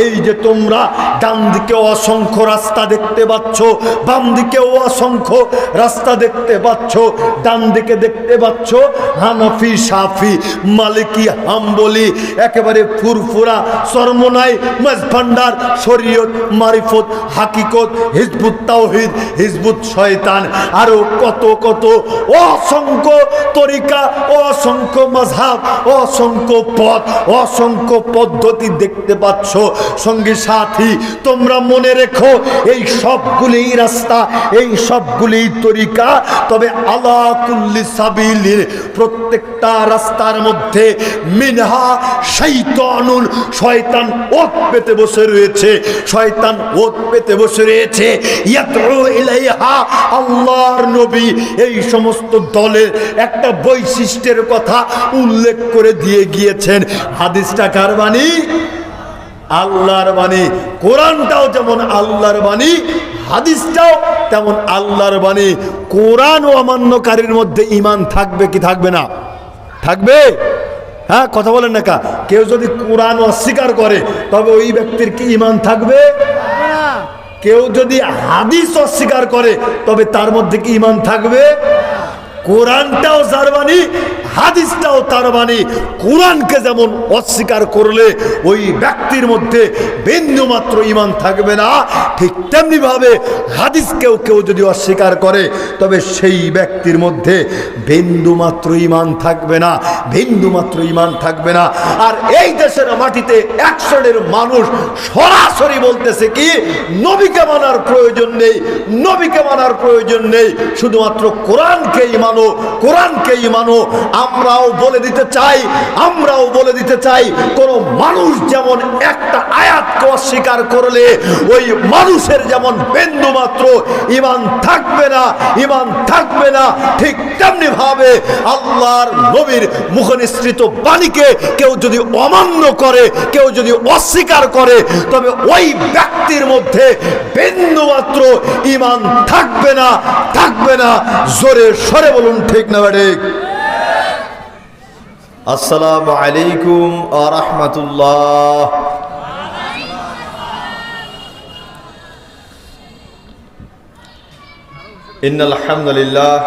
এই যে তোমরা ডান দিকে অসংখ্য রাস্তা দেখতে পাচ্ছ, বাম দিকেও অসংখ্য রাস্তা দেখতে পাচ্ছ, ডান দিকে দেখতে পাচ্ছ হানাফি, শাফি, মালিকি, হাম্বলি, একেবারে ফুরফুরা, চরমোনাই, মাঝভান্ডার, শরীয়ত, মারিফত, হাকিকত, হিজবুত তাওহীদ, হিজবুত শয়তান, আরো কত কত অসংখ্য তরিকা, অসংখ্য মাযহাব, অসংখ্য পথ, অসংখ্য পদ্ধতি দেখতে পাচ্ছ। সঙ্গী সাথী, তোমরা মনে রেখো এই সবগুলি রাস্তা, এই সবগুলি তরিকা, তবে আলা কুল্লি সাবিলির প্রত্যেকটা রাস্তার মধ্যে মিনহা শাইতানুন, শয়তান ওত পেতে বসে রয়েছে, শয়তান ওত পেতে বসে রয়েছে। ইয়াদউ ইলাইহা, আল্লাহর নবী এই সমস্ত দলের একটা বৈশিষ্ট্যের কথা উল্লেখ করে দিয়ে গিয়েছেন। হাদিসটা কার বাণী? আল্লাহর বাণী। কোরআনটাও যেমন আল্লাহর বাণী, হাদিসটাও তেমন আল্লাহর বাণী। কোরআন অমান্যকারীর মধ্যে ঈমান থাকবে কি থাকবে না? থাকবে। হ্যাঁ, কথা বলেন না কা? কেউ যদি কোরআন অস্বীকার করে তবে ওই ব্যক্তির কি ঈমান থাকবে? কেউ যদি হাদিস অস্বীকার করে তবে তার মধ্যে কি ঈমান থাকবে? কোরআনটাও যার বাণী, হাদিসটাও তার বাণী। কোরআনকে যেমন অস্বীকার করলে ওই ব্যক্তির মধ্যে বিন্দুমাত্র ঈমান থাকবে না, ঠিক তেমনি ভাবে হাদিসকেও কেউ যদি অস্বীকার করে তবে সেই ব্যক্তির মধ্যে বিন্দুমাত্র ঈমান থাকবে না, বিন্দুমাত্র ঈমান থাকবে না। আর এই দেশের মাটিতে 100 মানুষ সরাসরি বলতেছে কি, নবীকে মানার প্রয়োজন নেই, নবীকে মানার প্রয়োজন নেই, শুধুমাত্র কোরআনকেই মানো, কোরআনকেই মানো। আমরাও বলে দিতে চাই, আমরাও বলে দিতে চাই, কোন মানুষ যেমন একটা আয়াতকে অস্বীকার করলে ওই মানুষের যেমন বিন্দুমাত্র ঈমান থাকবে না, ঈমান থাকবে না, ঠিক তেমনি ভাবে আল্লাহর নবীর মুখনিসৃত বাণীকে কেউ যদি অমান্য করে, কেউ যদি অস্বীকার করে তবে ওই ব্যক্তির মধ্যে বিন্দুমাত্র ঈমান থাকবে না, থাকবে না। জোরে সরে বলুন ঠিক না ঠিক? আসসালামু আলাইকুম ওয়া রাহমাতুল্লাহ। ইন্নাল হামদুলিল্লাহ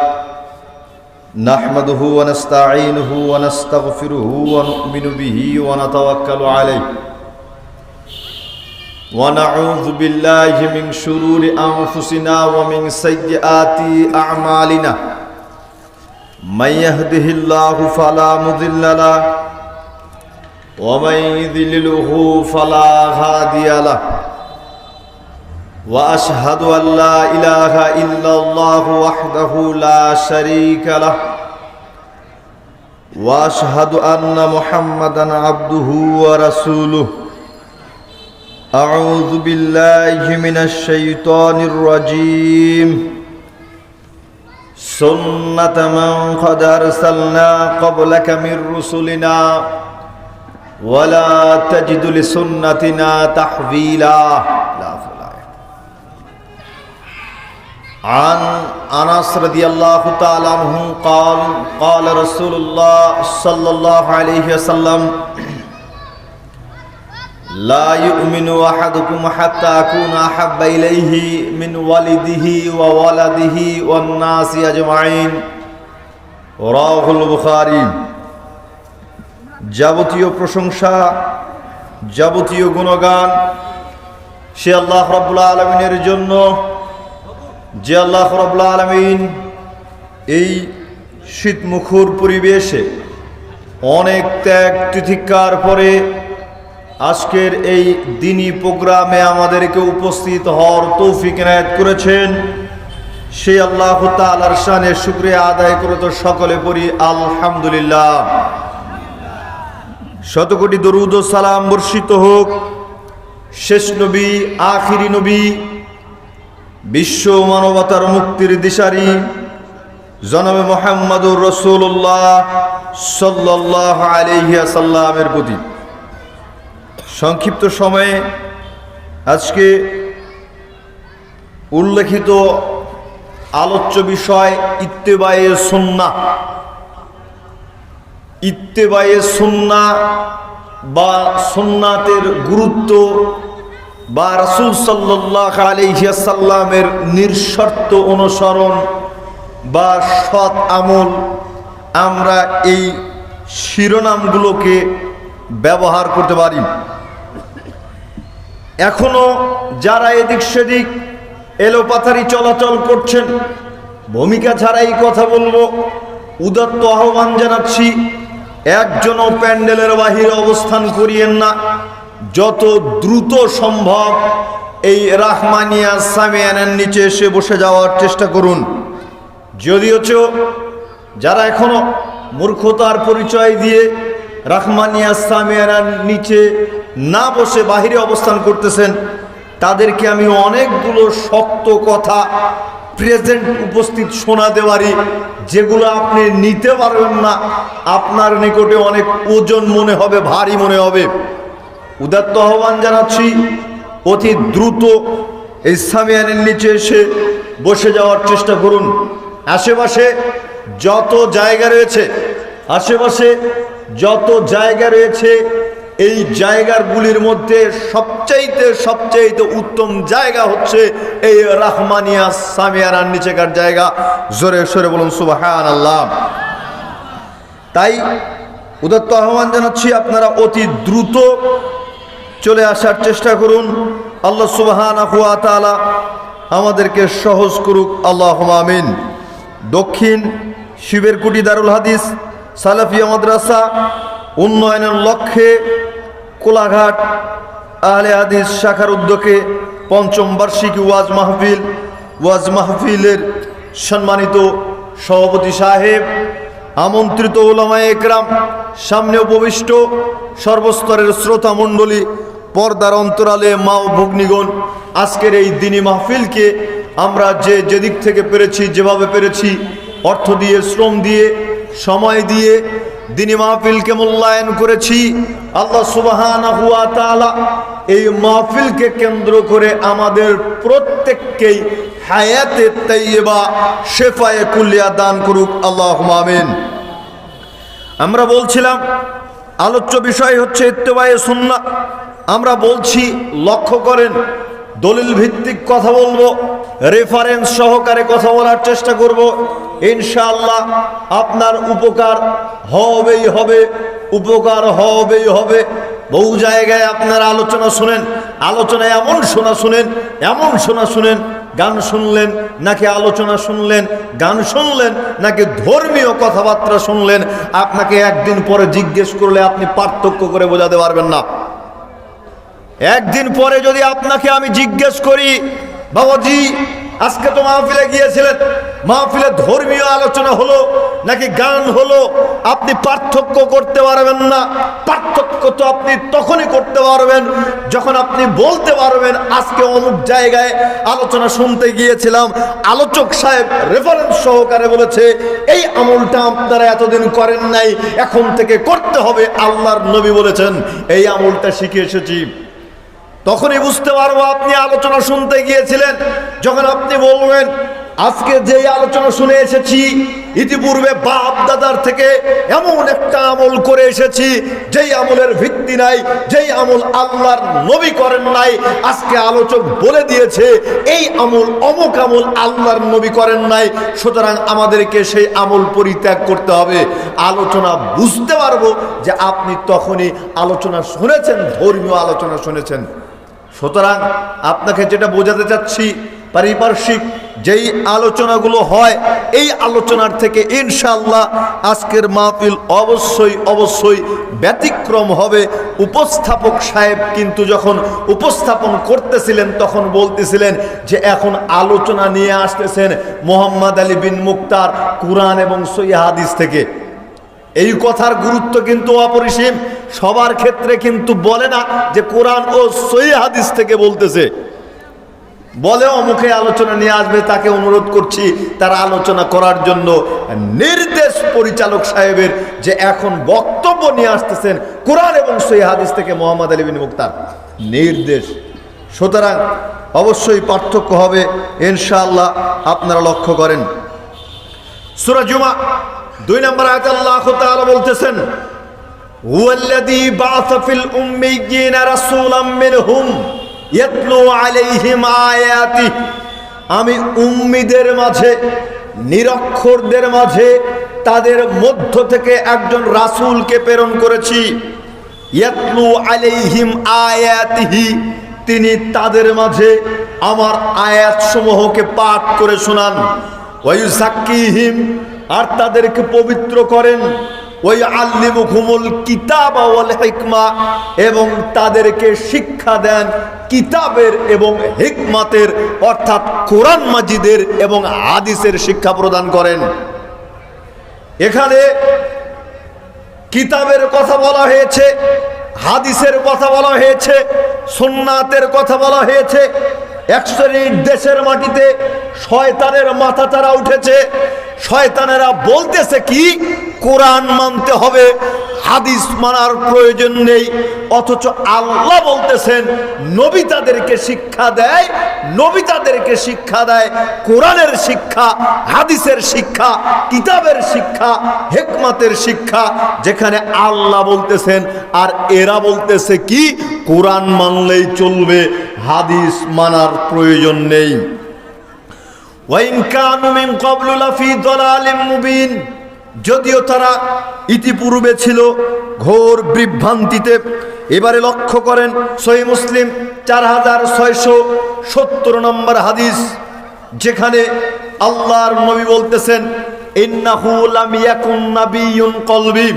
নাহমাদুহু ওয়া নাস্তাঈনুহু ওয়া নাস্তাগফিরুহু ওয়া নু'মিনু বিহি ওয়া নাতাওয়াক্কালু আলাইহি ওয়া নাউযু বিল্লাহি মিন শুরুরি আনফুসিনা ওয়া মিন সাইয়্যাতি আ'মালিনা। من يهده الله فلا مضل له ومن يضلله فلا هادي له واشهد ان لا اله الا الله وحده لا شريك له واشهد ان محمدا عبده ورسوله. اعوذ بالله من الشيطان الرجيم. سنة من قد أرسلنا قبلك من رسلنا ولا تجد لسنتنا تحويلا. عن أنس رضي الله تعالى عنه قال قال رسول الله صلى الله عليه وسلم لا يؤمن أحدكم حتى أكون أحب إليه من والده وولده والناس أجمعين. رواه البخاري. যাবতীয় প্রশংসা, যাবতীয় গুণগান সে আল্লাহ রাব্বুল আলামিনের জন্য, যে আল্লাহ রাব্বুল আলামিন এই শীতমুখর পরিবেশে অনেক ত্যাগ তিতিক্ষার পরে আজকের এই দিনী প্রোগ্রামে আমাদেরকে উপস্থিত হওয়ার তৌফিক এনায়েত করেছেন। সেই আল্লাহ তাআলার শানে শুকরিয়া আদায় করে তো সকলে পড়ি আলহামদুলিল্লাহ। শতকোটি দরুদ ও সালাম বর্ষিত হোক শেষ নবী, আখিরি নবী, বিশ্ব মানবতার মুক্তির দিশারি জনাবে মুহাম্মদুর রাসূলুল্লাহ সাল্লাল্লাহু আলাইহি ওয়াসাল্লামের প্রতি। সংক্ষিপ্ত সময়ে আজকে উল্লেখিত আলোচ্য বিষয় ইত্তেবায়ে সুন্নাহ। ইত্তেবায়ে সুন্নাহ বা সুন্নাতের গুরুত্ব বা রাসূল সাল্লাল্লাহু আলাইহি ওয়াসাল্লামের নিঃশর্ত অনুসরণ বা সৎ আমল, আমরা এই শিরোনামগুলোকে ব্যবহার করতে পারি। এখনো যারা এদিক সেদিক এলোপাথারি চলাচল করছেন, ভূমিকা ছাড়াই কথা বলবো, উদাত্ত আহ্বান জানাচ্ছি, একজনও প্যান্ডেলের বাহিরে অবস্থান করিয়েন না। যত দ্রুত সম্ভব এই রাহমানিয়া সামিয়ানের নিচে এসে বসে যাওয়ার চেষ্টা করুন। যদিও যারা এখনো মূর্খতার পরিচয় দিয়ে রাহমানিয়া সামিয়ানার নিচে না বসে বাহিরে অবস্থান করতেছেন, তাদেরকে আমি অনেকগুলো শক্ত কথা প্রেজেন্ট উপস্থিত শোনাতে পারি, যেগুলো আপনি নিতে পারবেন না। আপনার নিকটে অনেক ওজন মনে হবে, ভারী মনে হবে। উদাত্ত আহ্বান জানাচ্ছি, অতি দ্রুত এই সামিয়ানের নিচে এসে বসে যাওয়ার চেষ্টা করুন। আশেপাশে যত জায়গা রয়েছে, এই জায়গাগুলির মধ্যে সবচাইতে উত্তম জায়গা হচ্ছে এই রাহমানিয়া সামিয়ানার নিচেকার জায়গা। জোরে সোরে বলুন সুবহানাল্লাহ। তাই উদাত্ত আহ্বান জানাচ্ছি, আপনারা অতি দ্রুত চলে আসার চেষ্টা করুন। আল্লাহ সুবহানাহু ওয়া তাআলা আমাদেরকে সহজ করুক, আল্লাহুম্মা আমিন। দক্ষিণ শিবেরকুটি দারুল হাদিস সালাফিয়া মাদ্রাসা উন্নয়নের লক্ষ্যে কোলাঘাট আহলে হাদিস শাখার উদ্যোগে পঞ্চম বার্ষিকী ওয়াজ মাহফিলের সম্মানিত সভাপতি সাহেব, আমন্ত্রিত উলামায়ে একরাম, সামনে উপবিষ্ট সর্বস্তরের শ্রোতা মণ্ডলী, পর্দার অন্তরালে মা ও ভগ্নীগণ, আজকের এই দিনী মাহফিলকে আমরা যেদিক থেকে পেরেছি, যেভাবে পেরেছি, অর্থ দিয়ে, শ্রম দিয়ে, সময় দিয়ে দিনী মাহফিলকে মূল্যায়ন করেছি। আল্লাহ সুবহানাহু ওয়া তাআলা এই মাহফিলকে কেন্দ্র করে আমাদের প্রত্যেককেই হায়াতে তাইয়্যিবা, শেফায়ে কুল্লিয়া দান করুক, আল্লাহুম্মা আমিন। আমরা বলছিলাম আলোচ্য বিষয় হচ্ছে ইত্তেবায়ে সুন্নাহ। আমরা বলছি, লক্ষ্য করেন, দলিল ভিত্তিক কথা বলবো, রেফারেন্স সহকারে কথা বলার চেষ্টা করব। ইনশাআল্লাহ আপনার উপকার হবেই হবে। বহু জায়গায় আপনারা আলোচনা শুনেন, আলোচনায় এমন শোনা শুনেন, গান শুনলেন নাকি আলোচনা শুনলেন, গান শুনলেন নাকি ধর্মীয় কথাবার্তা শুনলেন, আপনাকে একদিন পরে জিজ্ঞেস করলে আপনি পার্থক্য করে বোঝাতে পারবেন না। একদিন পরে যদি আপনাকে আমি জিজ্ঞেস করি, বাবাজি আজকে তো মাহফিলে গিয়েছিলেন, মাহফিলে ধর্মীয় আলোচনা হলো নাকি গান হলো, আপনি পার্থক্য করতে পারবেন না। পার্থক্য তো আপনি তখনই করতে পারবেন যখন আপনি বলতে পারবেন, আজকে অমুক জায়গায় আলোচনা শুনতে গিয়েছিলাম, আলোচক সাহেব রেফারেন্স সহকারে বলেছে এই আমলটা আপনারা এতদিন করেন নাই, এখন থেকে করতে হবে, আল্লাহর নবী বলেছেন, এই আমলটা শিখে এসেছি। তখনই বুঝতে পারবো আপনি আলোচনা শুনতে গিয়েছিলেন, যখন আপনি বলবেন আজকে যেই আলোচনা শুনে এসেছি, ইতিপূর্বে বাপ দাদার থেকে এমন একটা আমল করে এসেছি যেই আমলের ভিত্তি নাই, যেই আমল আল্লাহর নবী করেন নাই। আজকে আলোচক বলে দিয়েছে এই আমল, অমুক আমল আল্লাহর নবী করেন নাই, সুতরাং আমাদেরকে সেই আমল পরিত্যাগ করতে হবে। আলোচনা বুঝতে পারবো যে আপনি তখনই আলোচনা শুনেছেন, ধর্মীয় আলোচনা শুনেছেন। সুতরাং আপনাকে যেটা বোঝাতে চাচ্ছি, পারিপার্শ্বিক যেই আলোচনাগুলো হয়, এই আলোচনার থেকে ইনশাআল্লাহ আজকের মাহফিল অবশ্যই ব্যতিক্রম হবে। উপস্থাপক সাহেব কিন্তু যখন উপস্থাপন করতেছিলেন তখন বলতেছিলেন যে এখন আলোচনা নিয়ে আসতেছেন মোহাম্মদ আলী বিন মুক্তার কুরআন এবং সহিহ হাদিস থেকে। এই কথার গুরুত্ব কিন্তু অপরিসীম। সবার ক্ষেত্রে কিন্তু বলে না যে কোরআন ও সহিহ হাদিস থেকে বলতেছে, বলে অমুকে আলোচনা নিয়ে আসবে, তাকে অনুরোধ করছি তার আলোচনা করার জন্য। নির্দেশ পরিচালক সাহেবের যে এখন বক্তব্য নিয়ে আসতেছেন কোরআন এবং সহিহ হাদিস থেকে মোহাম্মদ আলী বিন মুক্তার নির্দেশ। সুতরাং অবশ্যই পার্থক্য হবে ইনশাআল্লাহ, আপনারা লক্ষ্য করেন। সূরা জুমা 2 নম্বর আয়াতে আল্লাহ তাআলা বলতেছেন, হুয়াল্লাযী বাআসা ফিল উম্মিয়্যিনা রাসূলাম মিনহুম ইয়াতলু আলাইহিম আয়াতিহি, আমি উম্মীদের মাঝে, নিরক্ষরদের মাঝে তাদের মধ্য থেকে একজন রাসূলকে প্রেরণ করেছি। ইয়াতলু আলাইহিম আয়াতিহি, তিনি তাদের মাঝে আমার আয়াতসমূহকে পাঠ করে শোনান। ওয়া ইউযাক্কিহিম, আর তাদেরকে পবিত্র করেন। ওয়া ইউআল্লিমুহুমুল কিতাবা ওয়াল হিকমা, এবং তাদেরকে শিক্ষা দেন কিতাবের এবং হিকমতের, অর্থাৎ কোরআন মাজিদের এবং হাদিসের শিক্ষা প্রদান করেন। এখানে কিতাবের কথা বলা হয়েছে, হাদিসের কথা বলা হয়েছে, সুন্নাতের কথা বলা হয়েছে। এক শ্রেণীর দেশের মাটিতে শয়তানের মাথাচাড়া উঠেছে। শয়তানেরা বলতেছে কি, কোরআন মানতে হবে, হাদিস মানার প্রয়োজন নেই। অথচ আল্লাহ বলতেছেন নবী তাদেরকে শিক্ষা দেয়, নবী তাদেরকে শিক্ষা দেয় কোরআনের শিক্ষা, হাদিসের শিক্ষা, কিতাবের শিক্ষা, হিকমতের শিক্ষা, যেখানে আল্লাহ বলতেছেন। আর এরা বলতেছে কি, কোরআন মানলেই চলবে, হাদিস মানার প্রয়োজন নেই। ওয়াইন কানু মিন ক্বাবলু লাফি দালালিম মুবিন, যদিও তারা ইতিপূর্বে ছিল ঘোর বিভ্রান্তিতে। এবারে লক্ষ্য করেন সহিহ মুসলিম 4670 নম্বর হাদিস, যেখানে আল্লাহর নবী বলতেছেন ইন্নাহু লাম ইয়াকুন নাবিয়্যুন কলবি।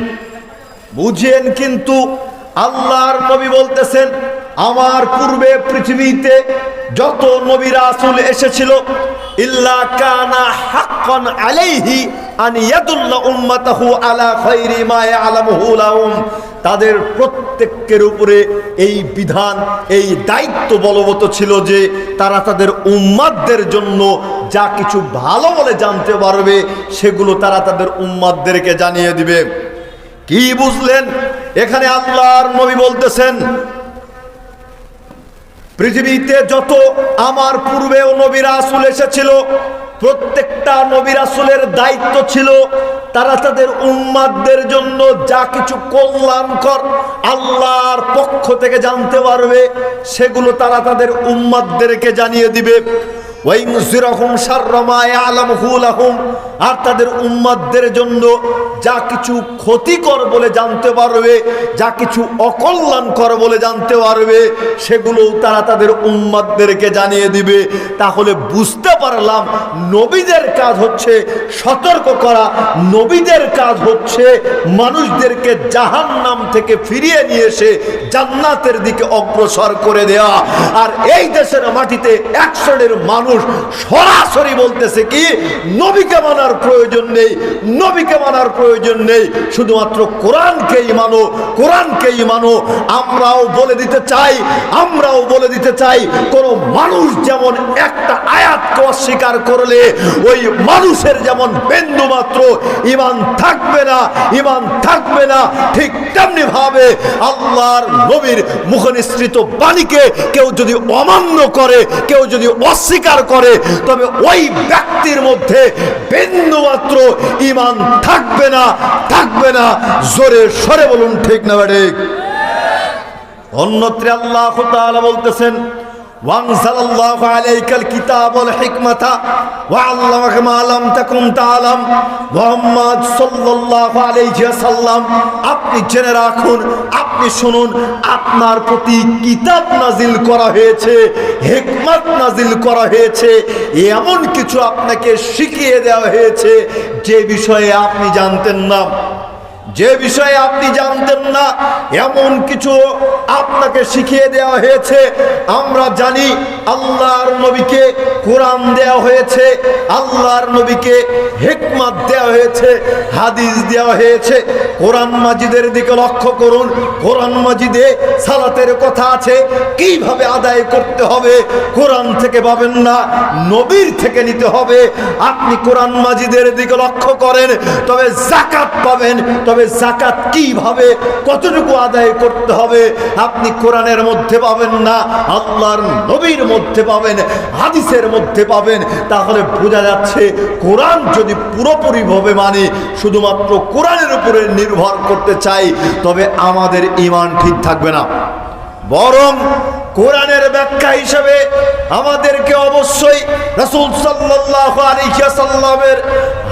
বুঝেন, কিন্তু আল্লাহর নবী বলতেছেন আমার পূর্বে পৃথিবীতে যত নবী রাসূল এসেছিল, ইল্লা কানা হাক্কান আলাইহি আন ইয়াদুল্লা উম্মাতাহু আলা খায়রি মা ইয়ালামুহু লাহুম, তাদের প্রত্যেকের উপরে এই বিধান, এই দায়িত্ব বলবৎ ছিল যে তারা তাদের উম্মাতদের জন্য যা কিছু ভালো বলে জানতে পারবে সেগুলো তারা তাদের উম্মাতদেরকে জানিয়ে দিবে। কি বুঝলেন? এখানে আল্লাহর নবী বলতেছেন পৃথিবীতে যত আমার পূর্বেও নবী রাসূল এসেছিল, প্রত্যেকটা নবী রাসূলের দায়িত্ব ছিল তারা তাদের উম্মাতদের জন্য যা কিছু কল্যাণকর আল্লাহর পক্ষ থেকে জানতে পারবে সেগুলো তারা তাদের উম্মাতদেরকে জানিয়ে দিবে। ওয়াইনযিরহুম শাররা মা ইয়ালামুহু লাহুম, আর তাদের উম্মাতদের জন্য যা কিছু ক্ষতিকর বলে জানতে পারবে, যা কিছু অকল্যাণকর বলে জানতে পারবে, সেগুলোও তারা তাদের উম্মাতদেরকে জানিয়ে দিবে। তাহলে বুঝতে পারলাম নবীদের কাজ হচ্ছে সতর্ক করা, নবীদের কাজ হচ্ছে মানুষদেরকে জাহান্নাম থেকে ফিরিয়ে নিয়ে এসে জান্নাতের দিকে অগ্রসর করে দেওয়া। আর এই দেশের মাটিতে এক শ্রেণীর মানুষ সরাসরি বলতেছে কি, নবীকে মানার প্রয়োজন নেই, নবীকে মানার প্রয়োজন নেই, শুধুমাত্র কোরআনকেই মানো, কোরআনকেই মানো। আমরাও বলে দিতে চাই কোন মানুষ যেমন একটা আয়াতকে অস্বীকার করলে ওই মানুষের যেমন বিন্দু মাত্র ঈমান থাকবে না, ঠিক তেমনি ভাবে আল্লাহর নবীর মুখনিসৃত বাণীকে কেউ যদি অমান্য করে, কেউ যদি অস্বীকার করে, তবে ওই ব্যক্তির মধ্যে বিন্দুমাত্র ঈমান থাকবে না। জোরে সরে বলুন ঠিক না ঠিক? অন্যত্র আল্লাহ তাআলা বলতেছেন ওয়ানজালাল্লাহু আলাইকাল কিতাবা ওয়াল হিকমাতা ওয়া আল্লামাকা মা লাম তাকুন তাআলাম। মুহাম্মদ সাল্লাল্লাহু আলাইহি ওয়াসাল্লাম, আপনি জেনে রাখুন, আপনি শুনুন, আপনার প্রতি কিতাব নাজিল করা হয়েছে, হিকমত নাজিল করা হয়েছে, এমন কিছু আপনাকে শিখিয়ে দেওয়া হয়েছে যে বিষয়ে আপনি জানতেন না, এমন কিছু আপনাকে শিখিয়ে দেওয়া হয়েছে। আমরা জানি আল্লাহর নবীকে কোরআন দেওয়া হয়েছে, আল্লাহর নবীকে হিকমত দেওয়া হয়েছে, হাদিস দেওয়া হয়েছে। কোরআন মাজিদের দিকে লক্ষ্য করুন, কোরআন মাজিদে সালাতের কথা আছে, কিভাবে আদায় করতে হবে কোরআন থেকে পাবেন না, নবীর থেকে নিতে হবে। আপনি কোরআন মাজিদের দিকে লক্ষ্য করেন, তবে যাকাত পাবেন, তবে তবে যাকাত কিভাবে কতটুকু আদায় করতে হবে আপনি কোরআনের মধ্যে পাবেন না, আল্লাহর নবীর মধ্যে পাবেন, হাদিসের মধ্যে পাবেন। তাহলে বোঝা যাচ্ছে কোরআন যদি পুরোপুরিভাবে মানি, শুধুমাত্র কোরআনের উপরে নির্ভর করতে চাই, তবে আমাদের ঈমান ঠিক থাকবে না। বরং কোরআনের ব্যাখ্যা হিসেবে আমাদেরকে অবশ্যই রাসূল সাল্লাল্লাহু আলাইহি ওয়াসাল্লামের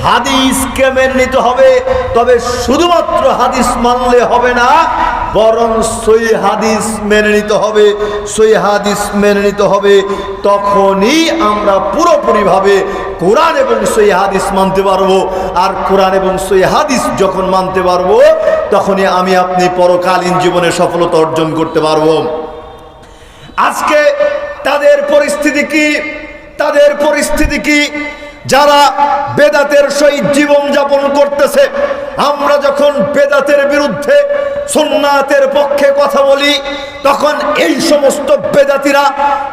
হাদিসকে মেনে নিতে হবে। তবে শুধুমাত্র হাদিস মানলে হবে না, বরং সহিহ হাদিস মেনে নিতে হবে। সহিহ হাদিস মেনে নিতে হবে, তখনই আমরা পুরোপুরিভাবে কোরআন এবং সহিহ হাদিস মানতে পারবো। আর কোরআন এবং সহিহ হাদিস যখন মানতে পারবো, তখনই আমি আপনি পরকালীন জীবনে সফলতা অর্জন করতে পারবো। আজকে তাদের পরিস্থিতি কি? তাদের পরিস্থিতি কি? যারা বেদাতের সহিত জীবন যাপন করতেছে। আমরা যখন বেদাতের বিরুদ্ধে সুন্নাতের পক্ষে কথা বলি, তখন এই সমস্ত বেদাতিরা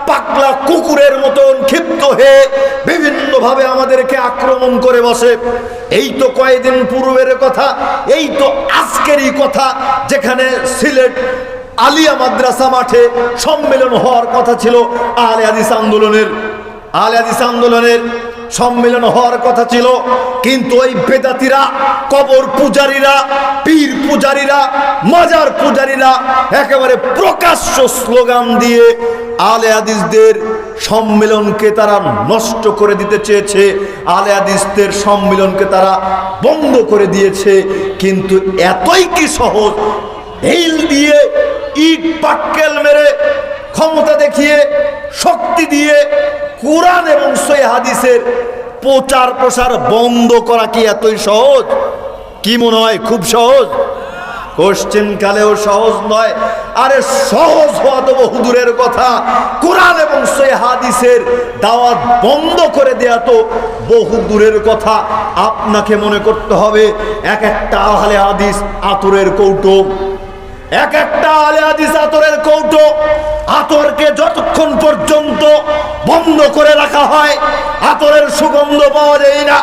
পাগলা কুকুরের মতন ক্ষিপ্ত হয়ে বিভিন্নভাবে আমাদেরকে আক্রমণ করে বসে। এই তো কয়েকদিন পূর্বের কথা, এই তো আজকেরই কথা, যেখানে সিলেট আলিয়া মাদ্রাসা মাঠে সম্মেলন হওয়ার কথা ছিল আহলে হাদিস আন্দোলনের সম্মেলন হওয়ার কথা ছিল। কিন্তু ওই বেদাতিরা, কবর পূজারীরা, পীর পূজারীরা, মাজার পূজারীরা একেবারে প্রকাশ্য স্লোগান দিয়ে আহলে হাদিসদের সম্মেলনকে তারা নষ্ট করে দিতে চেয়েছে, আহলে হাদিসদের সম্মেলনকে তারা বন্ধ করে দিয়েছে। কিন্তু এতই কি সহজ? ঢিল দিয়ে, ইট পাক্কেল মেরে, ক্ষমতা দেখিয়ে, শক্তি দিয়ে কোরআন এবং সহিহ হাদিসের প্রচার প্রসার বন্ধ করা কি এতই সহজ? কি মনে হয় খুব সহজ? কোশ্চেন কালেও সহজ নয়। আরে সহজ হওয়া তো বহু দূরের কথা, কোরআন এবং সহিহ হাদিসের দাওয়াত বন্ধ করে দেয়া তো বহু দূরের কথা। আপনাকে মনে করতে হবে এক একটা আহলে হাদিস আতরের কৌটো, এক একটা আহলে হাদিস আতরের কৌটো। আতরকে যতক্ষণ পর্যন্ত বন্ধ করে রাখা হয়, আতরের সুগন্ধ পাওয়া যায় না,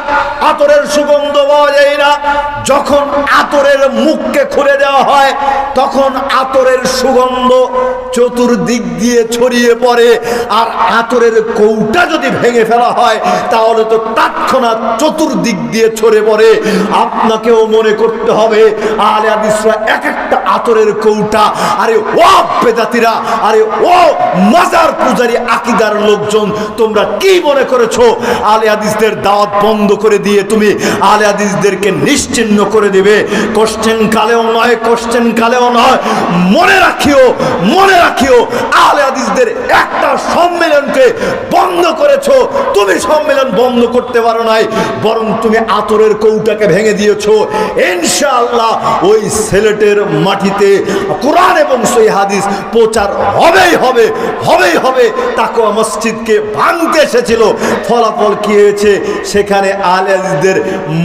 আতরের সুগন্ধ পাওয়া যায় না। যখন আতরের মুখকে খুলে দেওয়া হয়, তখন আতরের সুগন্ধ চতুর্দিক দিয়ে ছড়িয়ে পড়ে। আর আতরের কৌটা যদি ভেঙে ফেলা হয়, তাহলে তো তৎক্ষণাৎ চতুর্দিক দিয়ে ছড়ে পড়ে। আপনাকেও মনে করতে হবে আহলে হাদিসরা এক একটা আতরের কৌটা। আরে ও বেদাতিরা, আরে ও মাজার পূজারী আকীদার লোকজন, তোমরা কি মনে করেছো আহলে হাদিসদের দাওয়াত বন্ধ করে দিয়ে তুমি আহলে হাদিসদেরকে নিশ্চিহ্ন করে দিবে? কোশ্চেন কালেও নয়, কোশ্চেন কালেও নয়। মনে রাখিও, মনে রাখিও, আহলে হাদিসদের একটা সম্মেলনকে বন্ধ করেছো। তুমি সম্মেলন বন্ধ করতে পারো নাই, বরং তুমি আতরের কৌটাকে ভেঙে দিয়েছো। ইনশাআল্লাহ ওই সিলেটের মাটিতে কোরআন এবং সহিহ হাদিস প্রচার হবেই হবে, হবেই হবে। তাকওয়া মসজিদকে ভাঙতে এসেছিল, ফলাফল কি হয়েছে? সেখানে আহলে হাদিসদের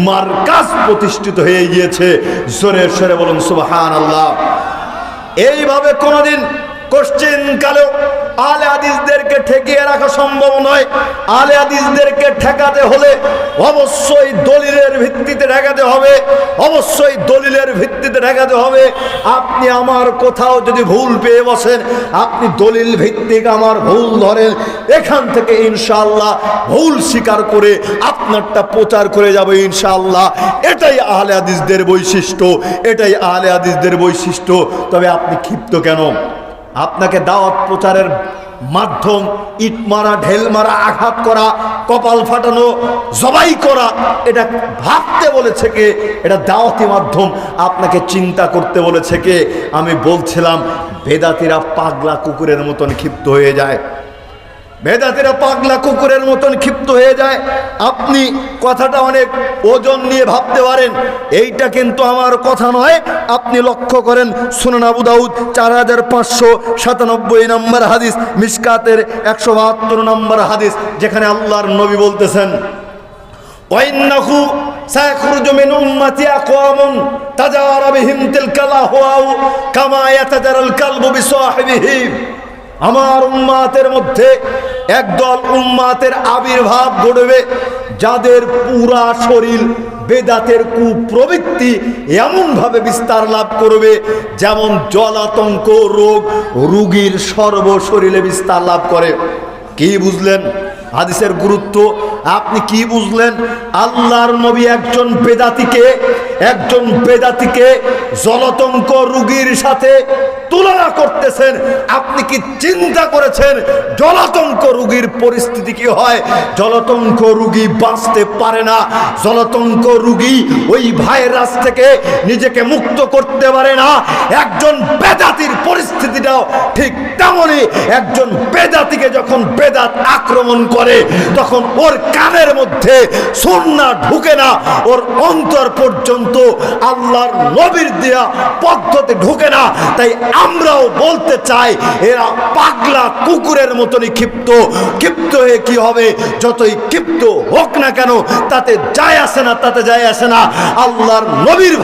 মার্কাজ প্রতিষ্ঠিত হয়ে গিয়েছে। জোরে সরে বলুন সুবহানাল্লাহ। এইভাবে কোনদিন কোশ্চেন কালেও আহলে হাদিসদেরকে ঠেকিয়ে রাখা সম্ভব নয়। আহলে হাদিসদেরকে ঠেকাতে হলে অবশ্যই দলিলের ভিত্তিতে ঠেকাতে হবে, অবশ্যই দলিলের ভিত্তিতে ঠেকাতে হবে। আপনি আমার কোথাও যদি ভুল পেয়ে বসেন, আপনি দলিল ভিত্তিক আমার ভুল ধরেন, এখান থেকে ইনশাআল্লাহ ভুল স্বীকার করে আপনারটা প্রচার করে যাবে ইনশাআল্লাহ। এটাই আহলে হাদিসদের বৈশিষ্ট্য, এটাই আহলে হাদিসদের বৈশিষ্ট্য। তবে আপনি ক্ষিপ্ত কেন? আপনাকে দাওয়াত প্রচারের মাধ্যম ইট মারা, ঢেল মারা, আঘাত করা, কপাল ফাটানো, জবাই করা, এটা ভাবতে বলেছে কে? এটা দাওয়াতি মাধ্যম। আপনাকে চিন্তা করতে বলেছে কে? আমি বলছিলাম বেদাতিরা পাগলা কুকুরের মতন ক্ষিপ্ত হয়ে যায়, বেদাতিরা পাগলা কুকুরের মতন ক্ষিপ্ত হয়ে যায়। আপনি কথাটা অনেক ওজন নিয়ে ভাবতে পারেন, এইটা কিন্তু আমার কথা নয়। আপনি লক্ষ্য করেন সুনান আবু দাউদ 4597 নম্বর হাদিস, মিশকাতের 172 নম্বর হাদিস, যেখানে আল্লাহর নবী বলতেছেন ওয়াইন্নাহু সায়াখরুজু মিন উম্মতি আকওয়ামুন তাজারা বিহিম তিলকাল আহওয়াউ কামা ইয়াতাজারাল কালবু বিসাহিবিহি। আমার উম্মাতের মধ্যে একদল উম্মাতের আবির্ভাব ঘটবে, যাদের পুরা শরীর বেদাতের কুপ্রবৃত্তি এমনভাবে বিস্তার লাভ করবে যেমন জলাতঙ্ক রোগ রোগীর সর্বশরীরে বিস্তার লাভ করে। কি বুঝলেন হাদিসের গুরুত্ব? আপনি কি বুঝলেন? আল্লাহর নবী একজন বেদাতিকে জলাতঙ্ক রোগীর সাথে তুলনা করতেছেন। আপনি কি চিন্তা করেছেন জলাতঙ্ক রোগীর পরিস্থিতি কি হয়? জলাতঙ্ক রোগী বাঁচতে পারে না, জলাতঙ্ক রোগী ওই ভাইরাস থেকে নিজেকে মুক্ত করতে পারে না। একজন বেদাতির পরিস্থিতিটাও ঠিক তেমনই। একজন বেদাতিকে যখন বেদাত আক্রমণ করে তখন ওর কানের মধ্যে সুন্নাহ ঢুকে না, ওর অন্তর পর্যন্ত আল্লাহর নবীর দেয়া পদ্ধতি ঢুকে না। তাই আমরাও বলতে চাই এরা পাগলা কুকুরের মতনই ক্ষিপ্ত হয়ে কি হবে? যতই ক্ষিপ্ত হোক না কেন তাতে যায় আসে না। আল্লাহর নবীর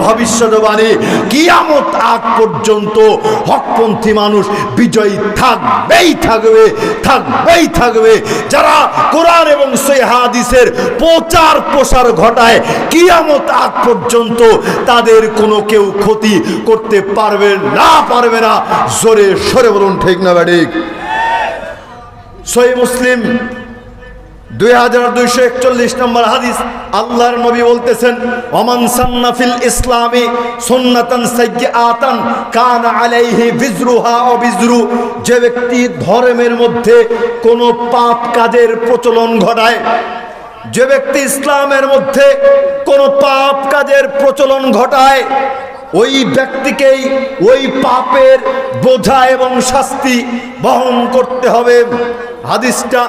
ভবিষ্যৎবাণী কিয়ামত আগ পর্যন্ত হকপন্থী মানুষ বিজয়ী থাকবেই থাকবে। যারা কোরআন এবং সহিহ হাদিসের প্রচার প্রসার ঘটায় কিয়ামত আগ পর্যন্ত তাদের কোনো কেউ ক্ষতি করতে পারবে না। জোরে সরে বলুন ঠিক না ঠিক? সহিহ মুসলিম 2241 নম্বর হাদিস, আল্লাহর নবী বলতেছেন, ওমান সান্না ফিল ইসলামি সুন্নাতান সাইয়্যাতান কানা আলাইহি বিজরুহা ওয়া বিজরু। যে ব্যক্তি ধর্মের মধ্যে কোনো পাপ কাজের প্রচলন ঘটায়, যে ব্যক্তি ইসলামের মধ্যে কোনো পাপ কাজের প্রচলন ঘটায়, ওই ব্যক্তিকেই ওই পাপের বোঝা এবং শাস্তি বহন করতে হবে। হাদিসটা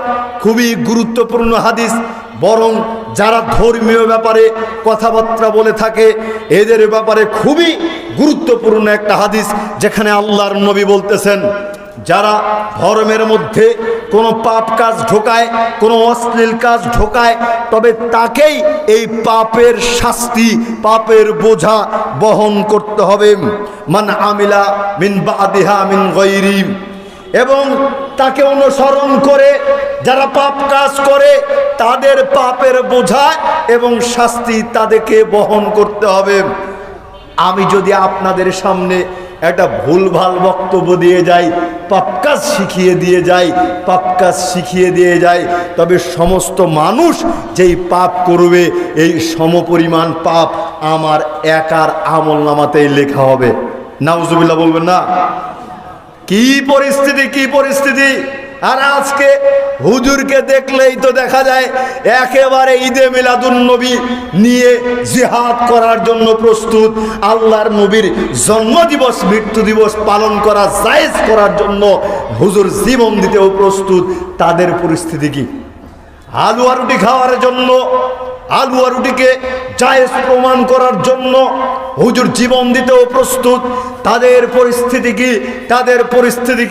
খুবই গুরুত্বপূর্ণ হাদিস। বরং যারা ধর্মীয় ব্যাপারে কথাবার্তা বলে থাকে এদের ব্যাপারে খুবই গুরুত্বপূর্ণ একটা হাদিস, যেখানে আল্লাহর নবী বলতেছেন, যারা ধর্মের মধ্যে কোনো পাপ কাজ ঢোকায়, কোনো অশ্লীল কাজ ঢোকায়, তবে তাকেই এই পাপের শাস্তি, পাপের বোঝা বহন করতে হবে। মান আমিলা মিন বাদিহা মিন গায়রি। এবং তাকে অনুসরণ করে যারা পাপ কাজ করে তাদের পাপের বোঝা এবং শাস্তি তাদেরকে বহন করতে হবে। আমি যদি আপনাদের সামনে একটা ভুলভাল বক্তব্য দিয়ে যাই, পাপ কাজ শিখিয়ে দিয়ে যাই, তবে সমস্ত মানুষ যেই পাপ করবে এই সমপরিমাণ পাপ আমার একার আমল নামাতেই লেখা হবে। নাউজুবিল্লাহ বলবেন না? কি পরিস্থিতি! আর আজকে হুজুরকে দেখলেই তো দেখা যায় একেবারে ঈদে মিলাদুন নবী নিয়ে জিহাদ করার জন্য প্রস্তুত। আল্লাহর নবীর জন্মদিবস, মৃত্যু দিবস পালন করা জায়েজ করার জন্য হুজুর জীবন দিতেও প্রস্তুত। তাদের পরিস্থিতি কি? হালুয়া রুটি খাওয়ার জন্য, হালুয়া রুটিকে জায়েজ প্রমাণ করার জন্য হুজুর জীবন দিতেও প্রস্তুত। তাদের পরিস্থিতি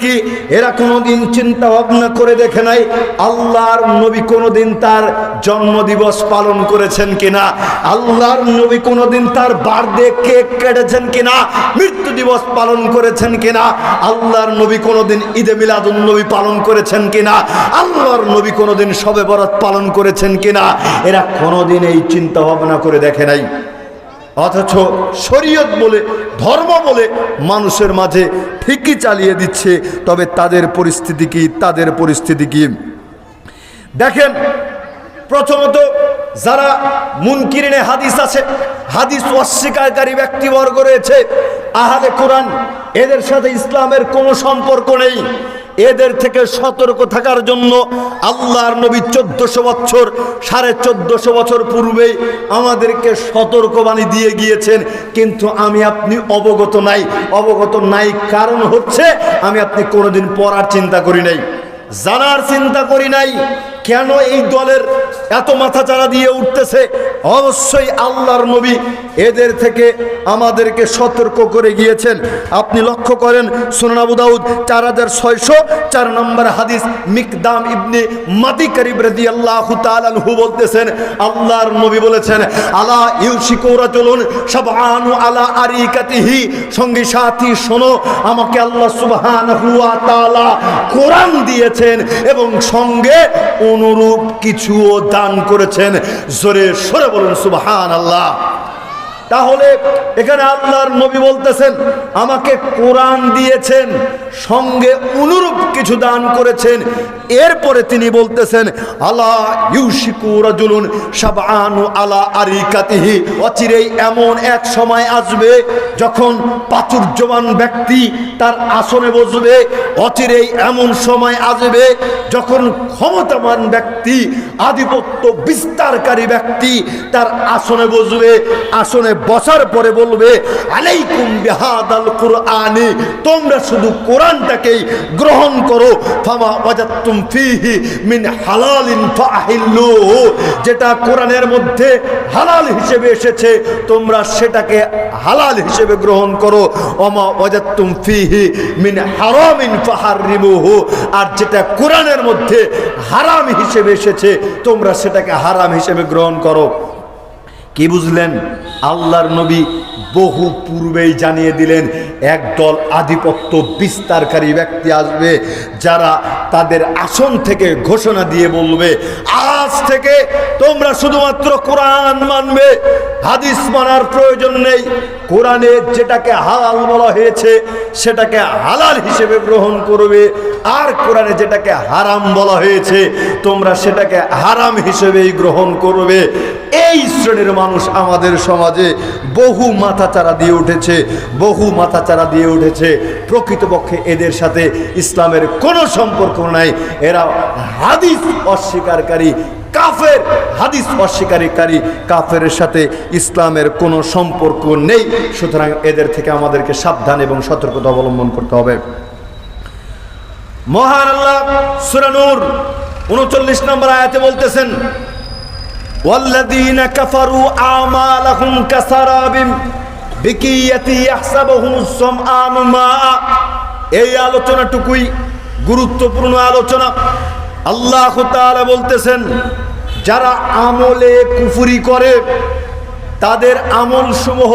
কি? এরা কোনোদিন চিন্তা ভাবনা করে দেখে নাই আল্লাহর নবী কোনোদিন তার জন্মদিবস পালন করেছেন কিনা, আল্লাহর নবী কোনোদিন তার বার্থডে কেক কেটেছেন কিনা, মৃত্যু দিবস পালন করেছেন কিনা, আল্লাহর নবী কোনোদিন ঈদে মিলাদুন নবী পালন করেছেন কিনা, আল্লাহর নবী কোনোদিন শবে বরাত পালন করেছেন কিনা, এরা কোনোদিন এই চিন্তা ভাবনা করে দেখে নাই। অথচ শরীয়ত বলে, ধর্ম বলে মানুষের মাঝে ঠিকই চালিয়ে দিচ্ছে। তবে তাদের পরিস্থিতি কি? দেখেন, প্রথমত যারা মুনকিরিনে হাদিস আছে, হাদিস অস্বীকারী ব্যক্তিবর্গ রয়েছে, আহলে কোরআন, এদের সাথে ইসলামের কোনো সম্পর্ক নেই। এদের থেকে সতর্ক থাকার জন্য আল্লাহর নবী 1400 বছর পূর্বেই আমাদেরকে সতর্কবাণী দিয়ে গিয়েছেন। কিন্তু আমি আপনি অবগত নাই। কারণ হচ্ছে আমি আপনি কোনোদিন পড়ার চিন্তা করি নাই, জানার চিন্তা করি নাই। কেন এই দলের এত মাথাচাড়া দিয়ে উঠতেছে? অবশ্যই আল্লাহর নবী এদের থেকে আমাদেরকে সতর্ক করে গিয়েছেন। আপনি লক্ষ্য করেন, সুনান আবু দাউদ 4604 নম্বর হাদিস, মিকদাম ইবনে মাদি কারিব রাদিয়াল্লাহু তাআলা আনহু বলতেছেন, আল্লাহর নবী বলেছেন, আলা ইউশিকু রাজুলুন শাবআনু আলা আরিকাতিহি। সঙ্গী সাথী শোনো, আমাকে আল্লাহ সুবহানাহু ওয়া তাআলা কোরআন দিয়েছেন এবং সঙ্গে অনুরূপ কিছুও দান করেছেন। জোরে সরে বলুন সুবহানাল্লাহ। তাহলে এখানে আল্লাহর নবী বলতেছেন আমাকে কোরআন দিয়েছেন, সঙ্গে অনুরূপ কিছু দান করেছেন। এরপরে তিনি বলতেছেন আলা ইউশিকু রাজুলুন শাবআনু আলা আরিকাতিহি, অচিরেই এমন এক সময় আসবে যখন প্রাচুর্যবান ব্যক্তি তার আসনে বসবে। অচিরেই এমন সময় আসবে যখন ক্ষমতাবান ব্যক্তি, আধিপত্য বিস্তারকারী ব্যক্তি তার আসনে বসবে। আসনে বসার পরে বলবে আলাইকুম বিহাদাল কুরআনি, তোমরা শুধু কোরআনটাকেই গ্রহণ করো। ফামা ওয়াজাদতুম ফীহি মিন হালালিন ফাহিল্লুহু, যেটা কোরআনের মধ্যে হালাল হিসেবে এসেছে তোমরা সেটাকে হালাল হিসেবে গ্রহণ করো। ওমা ওয়াজাদতুম ফীহি মিন হারামিন ফাহাররিমুহু, আর যেটা কোরআনের মধ্যে হারাম হিসেবে এসেছে তোমরা সেটাকে হারাম হিসেবে গ্রহণ করো। কি বুঝলেন? আল্লাহর নবী বহু পূর্বেই জানিয়ে দিলেন একদল আধিপত্য বিস্তারকারী ব্যক্তি আসবে, যারা তাদের আসন থেকে ঘোষণা দিয়ে বলবে আজ থেকে তোমরা শুধুমাত্র কোরআন মানবে, হাদিস মানার প্রয়োজন নেই। কোরআনে যেটাকে হালাল বলা হয়েছে সেটাকে হালাল হিসেবে গ্রহণ করবে, আর কোরআনে যেটাকে হারাম বলা হয়েছে তোমরা সেটাকে হারাম হিসেবেই গ্রহণ করবে। এই শ্রেণীর মানুষ আমাদের সমাজে বহু মাথাচাড়া দিয়ে উঠেছে, বহু মাথাচাড়া দিয়ে উঠেছে। প্রকৃতপক্ষে এদের সাথে ইসলামের কোনো সম্পর্ক নাই। এরা হাদিস অস্বীকারী কাফের, হাদিস অস্বীকারী কাফেরের সাথে ইসলামের কোনো সম্পর্ক নেই। সুতরাং এদের থেকে আমাদেরকে সাবধান এবং সতর্কতা অবলম্বন করতে হবে। মহান আল্লাহ সূরা নূর 39 নম্বর আয়াতে বলতেছেন ওয়াল্লাযীনা কাফারু আমালাহুম কাসারাবিন বিকিয়াতি ইয়াহসাবুহুমুস সামআনু মাআ। এই আলোচনাটুকুই গুরুত্বপূর্ণ আলোচনা। আল্লাহ তাআলা বলতেছেন যারা আমলে কুফরি করে তাদের আমল সমূহ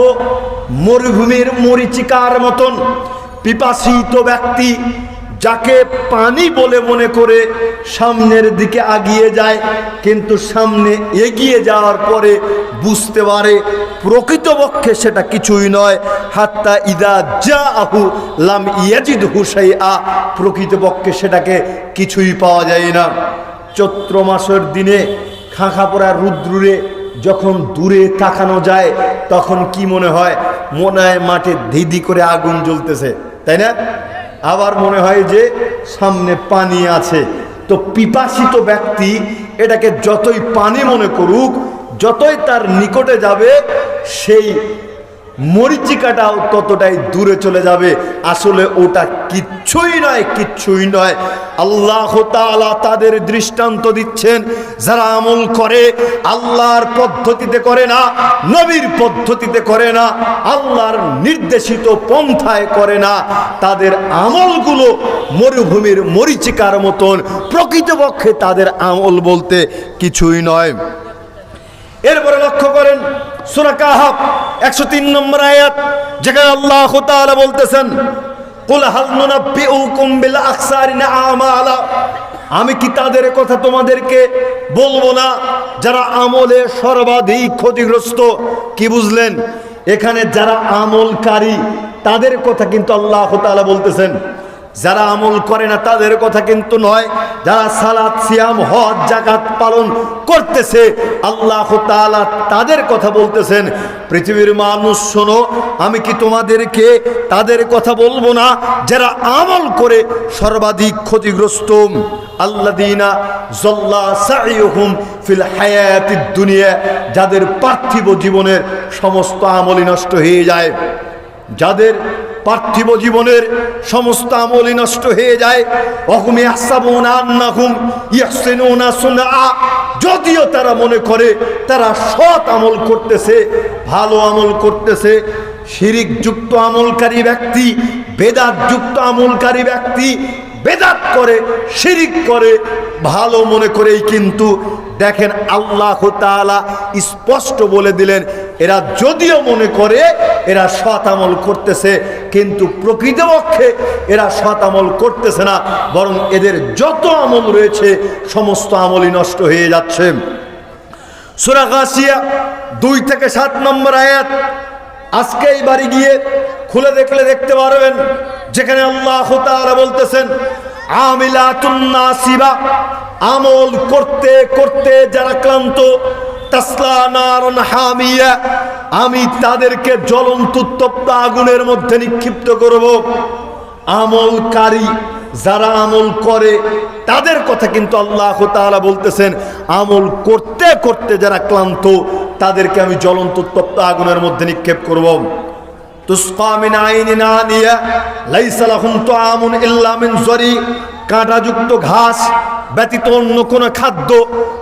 মরুভূমির মরীচিকার মতন। পিপাসিত ব্যক্তি যাকে পানি বলে মনে করে সামনের দিকে এগিয়ে যায়, কিন্তু সামনে এগিয়ে যাওয়ার পরে বুঝতে পারে প্রকৃতপক্ষে সেটা কিছুই নয়। হাত্তা ইদা জাআহু লাম ইয়াজিদহু শাইআ, প্রকৃতপক্ষে সেটাকে কিছুই পাওয়া যায় না। চৈত্র মাসের দিনে খাঁখা পড়া রুদ্রে যখন দূরে তাকানো যায় তখন কি মনে হয়? মনে হয় মাঠে ধিদি করে আগুন জ্বলতেছে, তাই না? আবার মনে হয় যে সামনে পানি আছে। তো পিপাসিত ব্যক্তি এটাকে যতই পানি মনে করুক, যতই তার নিকটে যাবে সেই মরিচিকাটাও ততটাই দূরে চলে যাবে। আসলে ওটা কিচ্ছুই নয়, কিচ্ছুই নয়। আল্লাহ তাআলা তাদের দৃষ্টান্ত দিচ্ছেন যারা আমল করে আল্লাহর পদ্ধতিতে করে না, নবীর পদ্ধতিতে করে না, আল্লাহর নির্দেশিত পন্থায় করে না, তাদের আমলগুলো মরুভূমির মরিচিকার মতন। প্রকৃতপক্ষে তাদের আমল বলতে কিছুই নয়। এরপরে লক্ষ্য করেন সূরা কাহফ 103 নম্বর আয়াত, যেখানে আল্লাহ তাআলা বলতেছেন কুল হাল নুনাব্বিউকুম বিল আখসারিনা আমালা, আমি কি তাদের কথা তোমাদেরকে বলবো না যারা আমলে সর্বাধিক ক্ষতিগ্রস্ত? কি বুঝলেন? এখানে যারা আমলকারী তাদের কথা কিন্তু আল্লাহ তাআলা বলতেছেন, যারা আমল করে না তাদের কথা কিন্তু নয়। যারা সালাত সিয়াম হজ যাকাত পালন করতেছে আল্লাহ তাআলা তাদের কথা বলতেছেন। পৃথিবীর মানুষ শোনো, আমি কি তোমাদেরকে তাদের কথা বলবো না যারা আমল করে সর্বাধিক ক্ষতিগ্রস্ত? আল্লাযীনা যাল্লা সাইয়ুহুম ফিল হায়াতিদ দুনিয়া, যাদের পার্থিব জীবনের সমস্ত আমলই নষ্ট হয়ে যায়, যাদের পার্থিব জীবনের সমস্ত আমলই নষ্ট হয়ে যায়। ওয়াহুম ইয়াহসাবুনা আন্নাহুম ইহসিনুনা সুনআ, যদিও তারা মনে করে তারা সৎ আমল করতেছে, ভালো আমল করতেছে। শিরিক যুক্ত আমলকারী ব্যক্তি, বেদাত যুক্ত আমলকারী ব্যক্তি বেদাত করে, শিরিক করে, ভালো মনে করেই কিন্তু দেখেন আল্লাহ তাআলা স্পষ্ট বলে দিলেন এরা যদিও মনে করে এরা সৎ আমল করতেছে, কিন্তু প্রকৃতপক্ষে এরা সৎ আমল করতেছে না, বরং এদের যত আমল রয়েছে সমস্ত আমলই নষ্ট হয়ে যাচ্ছে। সূরা গাশিয়া 2 থেকে 7 নম্বর আয়াত, আজকে এই বাড়ি গিয়ে খুলে দেখলে দেখতে পারবেন, যেখানে আল্লাহ তাআলা বলতেছেন আমিলাতুন নাসিবা, আমল করতে করতে যারা ক্লান্ত, তাসলা নারুন হামিয়া, আমি তাদেরকে জ্বলন্ত উত্তপ্ত আগুনের মধ্যে নিক্ষিপ্ত করব। আমলকারী যারা আমল করে তাদের কথা কিন্তু আল্লাহ তাআলা বলতেছেন, আমল করতে করতে যারা ক্লান্ত তাদেরকে আমি জ্বলন্ত উত্তপ্ত আগুনের মধ্যে নিক্ষেপ করব। তুসকা মিন আইনিন আনিয়া লাইসা লাহুম তুআমুন ইল্লা মিন যরি, কাঁটাযুক্ত ঘাস ব্যতীত অন্য কোনো খাদ্য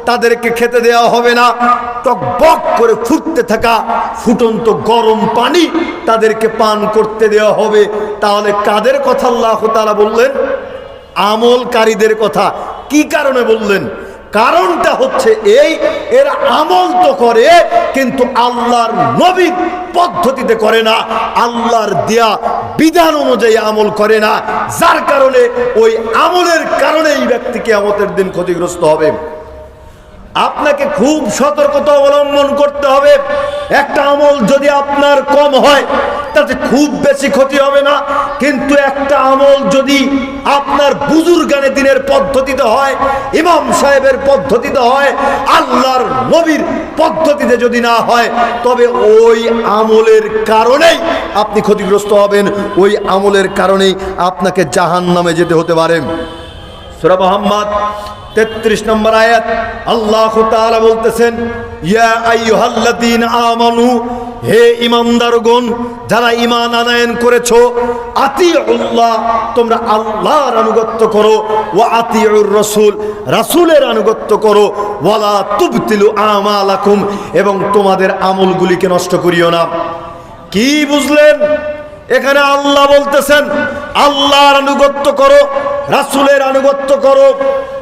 তাদেরকে খেতে দেওয়া হবে না। টকবক করে ফুটতে থাকা ফুটন্ত গরম পানি তাদেরকে পান করতে দেওয়া হবে। তাহলে কাদের কথা আল্লাহ তাআলা বললেন? আমলকারীদের কথা। কি কারণে বললেন? কারণটা হচ্ছে এই, এরা আমল তো করে কিন্তু আল্লাহর নবীর পদ্ধতিতে করে না, আল্লাহর দেয়া বিধান অনুযায়ী আমল করে না, যার কারণে ওই আমলের কারণে এই ব্যক্তি কিয়ামতের দিন ক্ষতিগ্রস্ত হবে। আপনাকে খুব সতর্কতা অবলম্বন করতে হবে। একটা আমল যদি আপনার কম হয় তাতে খুব বেশি ক্ষতি হবে না, কিন্তু একটা আমল যদি আপনার বুজুর্গানে দিনের পদ্ধতিতে হয়, ইমাম সাহেবের পদ্ধতিতে হয়, আল্লাহর নবীর পদ্ধতিতে যদি না হয়, তবে ওই আমলের কারণেই আপনি ক্ষতিগ্রস্ত হবেন, ওই আমলের কারণেই আপনাকে জাহান্নামে যেতে হতে পারে। সূরা মুহাম্মদ 33 নম্বর আয়াত, আল্লাহ তাআলা বলতেছেন ইয়া আইয়ুহাল্লাযীনা আমানু, হে ঈমানদারগণ যারা ঈমান আনয়ন করেছো, আতিউল্লাহ, তোমরা আল্লাহর আনুগত্য করো, ওয়া আতিউর রাসূল, রাসূলের আনুগত্য করো, ওয়ালা তুবতিলু আমালাকুম, এবং তোমাদের আমলগুলিকে নষ্ট করিও না। কি বুঝলেন? এখানে আল্লাহ বলতেছেন আল্লাহর আনুগত্য করো, রাসূলের আনুগত্য করো,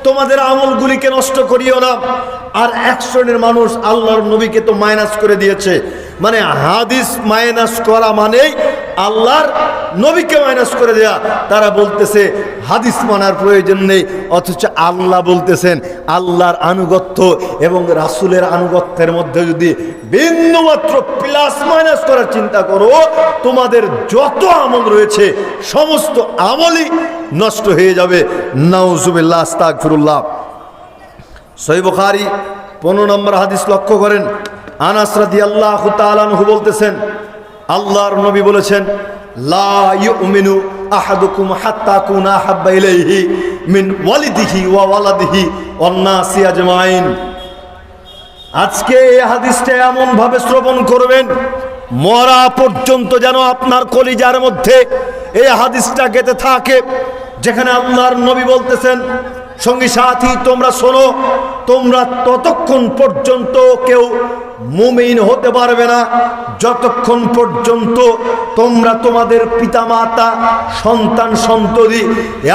তোমাদের আমলগুলিকে নষ্ট করিও না। আর এক শ্রেণীর মানুষ আল্লাহর নবীকে তো মাইনাস করে দিয়েছে, মানে হাদিস মাইনাস করা মানেই আল্লাহর নবীকে মাইনাস করে দেয়া। তারা বলতেছে হাদিস মানার প্রয়োজন নেই, অথচ আল্লাহ বলতেছেন আল্লাহর আনুগত্য এবং রাসূলের আনুগত্যের মধ্যে যদি বিন্দুমাত্র প্লাস মাইনাস করার চিন্তা করো, তোমাদের যত আমল রয়েছে সমস্ত আমলই নষ্ট হয়ে যাবে। নাউজুবিল্লাহ, আস্তাগফিরুল্লাহ। সহিহ বুখারী 15 নম্বর হাদিস লক্ষ্য করেন, আনাস রাদিয়াল্লাহু তাআলা আনহু বলতেছেন আল্লাহর নবী বলেছেন লা ইউমিনু আহাদুকুম হাত্তা কুনা আহাব্বা ইলাইহি মিন ওয়ালিদিহি ওয়া ওয়ালাদিহি ওয়ান নাসি আজমাইন। আজকে এই হাদিসটা এমন ভাবে শ্রবণ করবেন মরা পর্যন্ত যেন আপনার কলিজার মধ্যে এই হাদিসটা গেঁথে থাকে, যেখানে আল্লাহর নবী বলতেছেন সঙ্গী সাথী তোমরা শোনো, তোমরা ততক্ষণ পর্যন্ত কেউ মুমিন হতে পারবে না যতক্ষণ পর্যন্ত তোমরা তোমাদের পিতামাতা, সন্তান সন্ততি,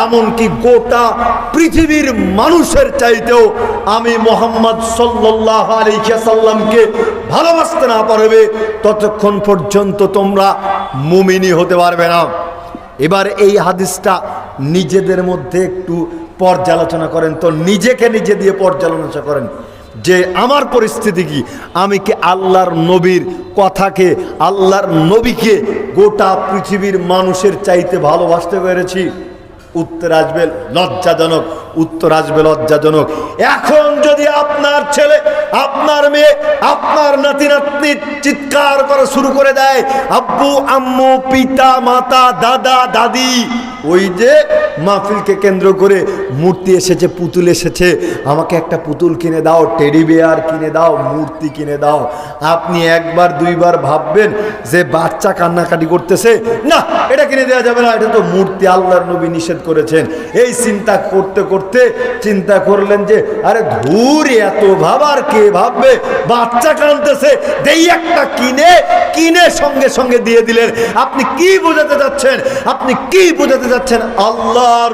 এমনকি গোটা পৃথিবীর মানুষের চাইতেও আমি মুহাম্মদ সাল্লাল্লাহু আলাইহি ওয়াসাল্লামকে ভালোবাসতে না পারবে, ততক্ষণ পর্যন্ত তোমরা মুমিনই হতে পারবে না। এবার এই হাদিসটা নিজেদের মধ্যে একটু পর্যালোচনা করেন তো, নিজেকে নিজে দিয়ে পর্যালোচনা করেন যে আমার পরিস্থিতি কি, আমি কি আল্লাহর নবীর কথাকে, আল্লাহর নবীকে গোটা পৃথিবীর মানুষের চাইতে ভালোবাসতে পেরেছি? উত্তর আসবে লজ্জাজনক, উত্তর আসবে লজ্জাজনক। এখন যদি আপনার ছেলে, আপনার মেয়ে, আপনার নাতি নাতনি চিৎকার করা শুরু করে দেয় আব্বু আম্মু পিতা মাতা দাদা দাদি, ওই যে মাহফিলকে কেন্দ্র করে মূর্তি এসেছে, পুতুল এসেছে, আমাকে একটা পুতুল কিনে দাও, টেডি বিয়ার কিনে দাও, মূর্তি কিনে দাও, আপনি একবার দুইবার ভাববেন যে বাচ্চা কান্নাকাটি করতেছে, না এটা কিনে দেওয়া যাবে না, এটা তো মূর্তি, আল্লাহর নবী নিষেধ নিষেধ করেছেন। এই চিন্তা করতে করতে চিন্তা করলেন যে আরে ধুর, এত ভাবার কে ভাববে, বাচ্চা কাঁদতেছে, দেই একটা কিনে সঙ্গে সঙ্গে দিয়ে দিলেন। আপনি কি বোঝাতে যাচ্ছেন? আপনি কি বোঝাতে যাচ্ছেন? আল্লাহর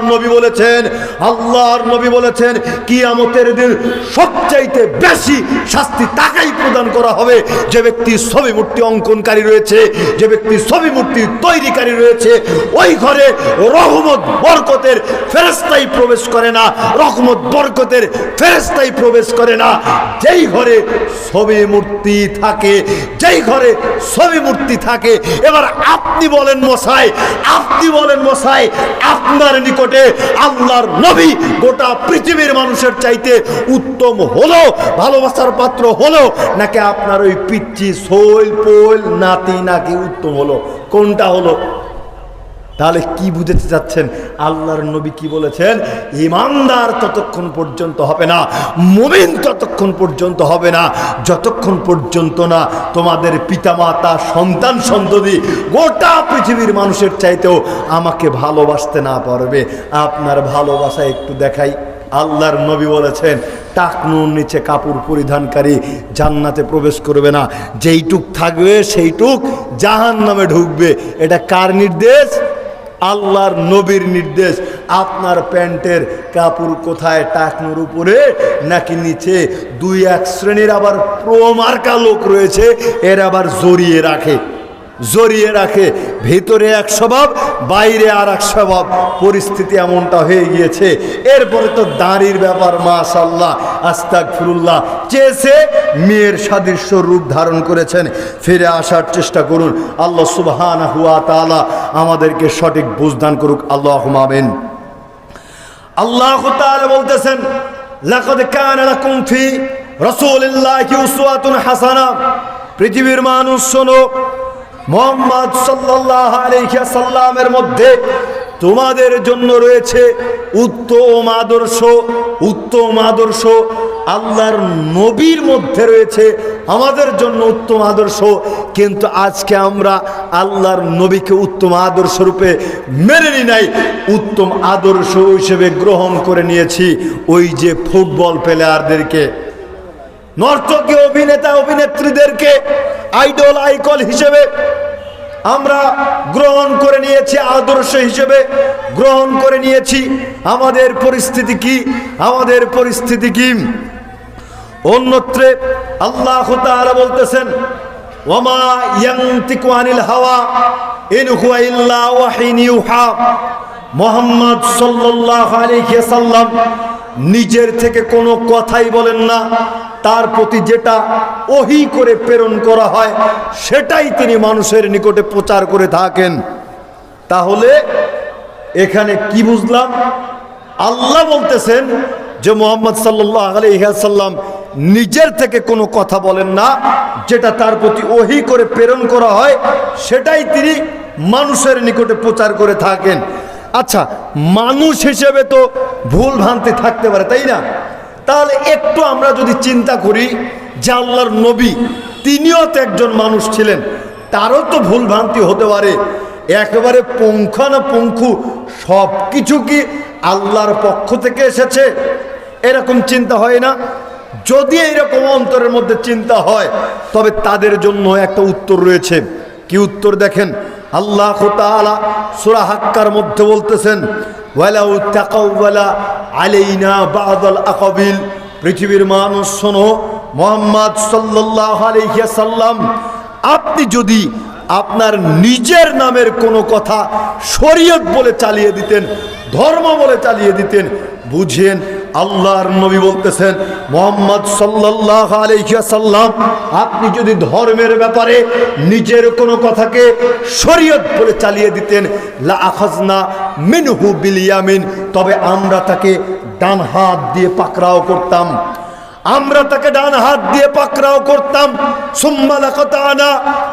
নবী বলেছেন কিয়ামতের দিন সবচাইতে বেশি শাস্তি তাকেই প্রদান করা হবে যে ব্যক্তি ছবি মূর্তি অঙ্কনকারী রয়েছে, যে ব্যক্তি ছবি মূর্তি তৈরিকারী রয়েছে। ওই ঘরে রহমত বরকতের ফেরেশতাই প্রবেশ করে না, রহমত বরকতের ফেরেশতাই প্রবেশ করে না। যেই ঘরে ছবি মূর্তি থাকে, যেই ঘরে ছবি মূর্তি থাকে। এবার আপনি বলেন মশাই, আপনার নিকটে আল্লাহর নবী গোটা পৃথিবীর মানুষের চাইতে উত্তম হলো, ভালোবাসার পাত্র হলো, নাকি আপনার ওই পিচ্চি সোল পোল নাতি নাকি উত্তম হলো? কোনটা হলো? তাহলে কি বুঝাতে চাচ্ছেন? আল্লাহর নবী কি বলেছেন? ঈমানদার ততক্ষণ পর্যন্ত হবে না, মুমিন ততক্ষণ পর্যন্ত হবে না, যতক্ষণ পর্যন্ত না তোমাদের পিতামাতা সন্তান সন্ততি গোটা পৃথিবীর মানুষের চাইতেও আমাকে ভালোবাসতে না পারবে। আপনার ভালোবাসা একটু দেখাই। আল্লাহর নবী বলেছেন টাকনুর নিচে কাপড় পরিধানকারী জান্নাতে প্রবেশ করবে না, যেইটুক থাকবে সেইটুক জাহান্নামে ঢুকবে। এটা কার নির্দেশ? আল্লাহর নবীর নির্দেশ। আপনার প্যান্টের কাপড় কোথায়, টাকনুর উপরে নাকি নিচে? দুই এক শ্রেণীর আবার প্রমার্কা লোক রয়েছে, এর আবার জড়িয়ে রাখে, ভেতরে এক স্বভাব, বাইরে আর এক স্বভাব। পরিস্থিতি এমনটা হয়ে গিয়েছে। এরপরে তো দাঁড়ির ব্যাপার, মাশাআল্লাহ, আস্তাগফিরুল্লাহ, চেয়েছে মেয়ের সাদৃশ্য রূপ ধারণ করেছেন। ফিরে আসার চেষ্টা করুন। আল্লাহ সুবহানাহু ওয়া তাআলা আমাদেরকে সঠিক বুঝদান করুক। আল্লাহুম্মা আমিন। আল্লাহ তাআলা বলতেছেন লাকাদ কানা লাকুম ফি রাসূলিল্লাহি উসওয়াতুন হাসানাহ। পৃথিবীর মানুষ শোনো, মুহাম্মদ সাল্লাল্লাহু আলাইহি ওয়াসাল্লামের মধ্যে তোমাদের জন্য রয়েছে উত্তম আদর্শ। আল্লাহর নবীর মধ্যে রয়েছে আমাদের জন্য উত্তম আদর্শ। কিন্তু আজকে আমরা আল্লাহর নবীকে উত্তম আদর্শ রূপে মেনে নিই নাই, উত্তম আদর্শ হিসেবে গ্রহণ করে নিয়েছি ওই যে ফুটবল প্লেয়ারদেরকে, নর্তকী অভিনেতা অভিনেত্রীদেরকে আইডল আইকন হিসেবে আমরা গ্রহণ করে নিয়েছি, আদর্শ হিসেবে গ্রহণ করে নিয়েছি। আমাদের পরিস্থিতি কি? অন্যত্রে আল্লাহ তাআলা বলতেছেন ওয়ামা ইয়ানতিকু আনিল হাওয়া ইন হুয়া ইল্লা ওয়াহিন ইউহা। মুহাম্মদ সাল্লাল্লাহু আলাইহি ওয়াসাল্লাম নিজের থেকে কোনো কথাই বলেন না, তার প্রতি যেটা ওহী করে প্রেরণ করা হয় সেটাই তিনি মানুষের নিকটে প্রচার করে থাকেন। তাহলে এখানে কি বুঝলাম? আল্লাহ বলতেছেন যে মুহাম্মদ সাল্লাল্লাহু আলাইহি ওয়াসাল্লাম নিজের থেকে কোনো কথা বলেন না, যেটা তার প্রতি ওহী করে প্রেরণ করা হয় সেটাই তিনি মানুষের নিকটে প্রচার করে থাকেন। আচ্ছা, মানুষ হিসেবে তো ভুল ভ্রান্তি থাকতে পারে, তাই না? তাহলে একটু আমরা যদি চিন্তা করি যে আল্লাহর নবী তিনিও তো একজন মানুষ ছিলেন, তারও তো ভুল ভ্রান্তি হতে পারে। একেবারে পুঙ্খানুপুঙ্খু সব কিছু কি আল্লাহর পক্ষ থেকে এসেছে এরকম চিন্তা হয় না? যদি এইরকম অন্তরের মধ্যে চিন্তা হয় তবে তাদের জন্য একটা উত্তর রয়েছে। কি উত্তর? দেখেন, আল্লাহ তাআলা সূরা হাক্কার মধ্যে বলতেছেন ওয়ালাউ তাকাওয়ালা আলাইনা বা'দাল আকাবিল। পৃথিবীর মানুষ শোনো, মুহাম্মদ সাল্লাল্লাহু আলাইহি ওয়াসাল্লাম আপনি যদি আপনার নিজের নামের কোনো কথা শরীয়ত বলে চালিয়ে দিতেন, ধর্ম বলে চালিয়ে দিতেন, বুঝেন আল্লাহর নবী বলতেছেন মুহাম্মদ সাল্লাল্লাহু আলাইহি ওয়াসাল্লাম আপনি যদি ধর্মের ব্যাপারে নিজের কোনো কথাকে শরীয়ত বলে চালিয়ে দিতেন লা আখাযনা মিনহু বিল ইয়ামিন, তবে আমরা তাকে ডান হাত দিয়ে পাকড়াও করতাম। আমরা তাকে ডান হাত দিয়ে পাকড়াও করতাম, সুম্মা লাকাতানা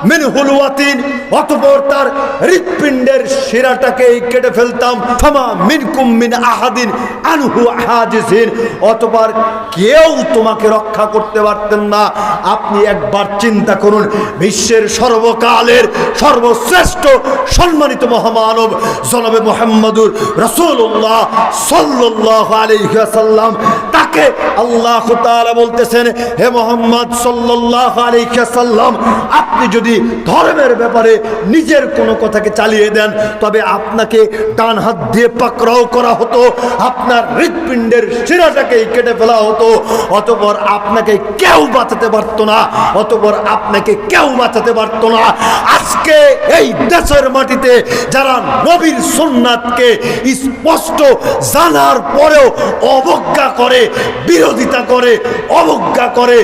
মিনহুল ওয়াতিন, অতঃপর তার হৃৎপিণ্ডের শিরাটাকে কেটে ফেলতাম, ফামা মিনকুম মিন আহাদিন আনহু হাজিজিন, অতঃপর কেউ তোমাকে রক্ষা করতে পারতেন না। আপনি একবার চিন্তা করুন, বিশ্বের সর্বকালের সর্বশ্রেষ্ঠ সম্মানিত মহামানব জনাবে মুহাম্মদুর রাসূলুল্লাহ সাল্লাল্লাহু আলাইহি ওয়াসাল্লাম, তাকে আল্লাহ তাআলা বলতেছেন, হে মুহাম্মদ সাল্লাল্লাহু আলাইহি ওয়াসাল্লাম, আপনি যদি ধর্মের ব্যাপারে নিজের কোনো কথাকে চালিয়ে দেন তবে আপনাকে ডান হাত দিয়ে পাকড়াও করা হতো, আপনার হৃৎপিণ্ডের শিরাটাকে কেটে ফেলা হতো, অতঃপর আপনাকে কেউ বাঁচাতে পারত না, অতঃপর আপনাকে কেউ বাঁচাতে পারত না। আজকে এই দেশের মাটিতে যারা নবীর সুন্নাতকে স্পষ্ট জানার পরেও অবজ্ঞা করে, বিরোধিতা করে, অবজ্ঞা করে,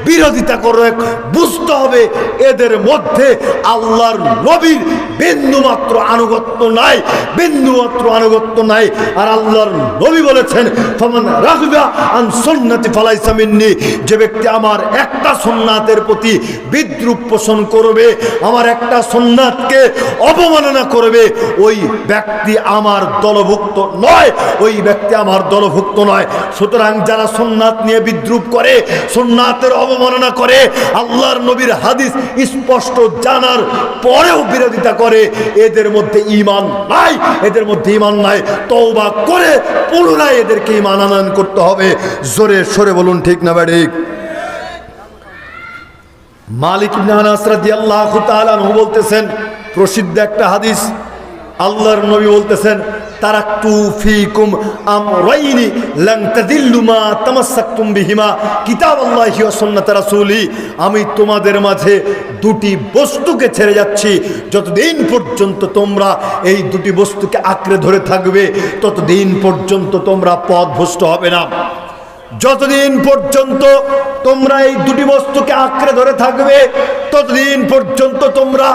বিরোধিতা করে, বুঝতে হবে এদের মধ্যে আল্লাহর নবীর বিন্দুমাত্র আনুগত্য নাই, বিন্দুমাত্র আনুগত্য নাই। আর আল্লাহর নবী বলেছেন, ফামান রাগিবা আন সুন্নতি ফালাইসা মিন্নি, যে ব্যক্তি আমার একটা সুন্নাতের প্রতি বিদ্রুপ পোষণ করবে, আমার একটা সুন্নাতকে অবমাননা করবে, ওই ব্যক্তি আমার দলভুক্ত নয়, ওই ব্যক্তি আমার দলভুক্ত নয়। সুতরাং যারা সুন্নাত নিয়ে বিদ্রুপ করে, সুন্নাতের অবমাননা করে, আল্লাহর নবীর হাদিস স্পষ্ট জানার পরেও বিরোধিতা করে, এদের মধ্যে ঈমান নাই, এদের মধ্যে ঈমান নাই। তওবা করে পুনরায় এদেরকে ঈমান আনয়ন করতে হবে। জোরে সরে বলুন ঠিক না ঠিক? মালিক ইবনে আনাস রাদিয়াল্লাহু তাআলা আনহু বলতেছেন, প্রসিদ্ধ একটা হাদিস, আল্লাহর নবী বলতেছেন, তারাকতু ফীকুম আমরাইনি লান তাদিল্লু মা তামাসসাকতুম বিহিমা কিতাবাল্লাহি ওয়া সুন্নাত রাসূলি, আমি তোমাদের মাঝে দুটি বস্তুকে ছেড়ে যাচ্ছি, যতদিন পর্যন্ত তোমরা এই দুটি বস্তুকে আঁকড়ে ধরে থাকবে ততদিন পর্যন্ত তোমরা পথভ্রষ্ট হবে না। যতদিন পর্যন্ত তোমরা এই দুটি বস্তুকে আঁকড়ে ধরে থাকবে ততদিন পর্যন্ত তোমরা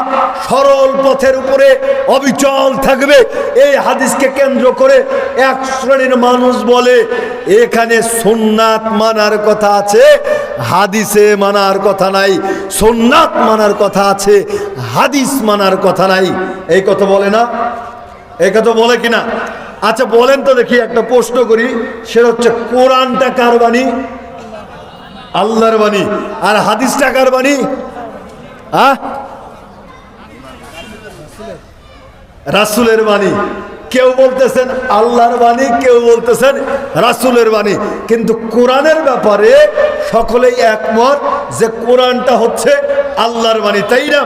সরল পথের উপরে অবিচল থাকবে। এই হাদিসকে কেন্দ্র করে এক শ্রেণীর মানুষ বলে, এখানে সুন্নাত মানার কথা আছে, হাদিসে মানার কথা নাই, সুন্নাত মানার কথা আছে, হাদিস মানার কথা নাই। এই কথা বলে না? এই কথা বলে কিনা? আচ্ছা বলেন তো দেখি, একটা প্রশ্ন করি, সেটা হচ্ছে কোরআনটা কার বাণী? আল্লাহর বাণী। আর হাদিসটা কার বাণী? রাসূলের বাণী। কেউ বলতেছেন আল্লাহর বাণী, কেউ বলতেছেন রাসূলের বাণী, কিন্তু কোরআনের ব্যাপারে সকলেই একমত যে কোরআনটা হচ্ছে আল্লাহর বাণী, তাই না?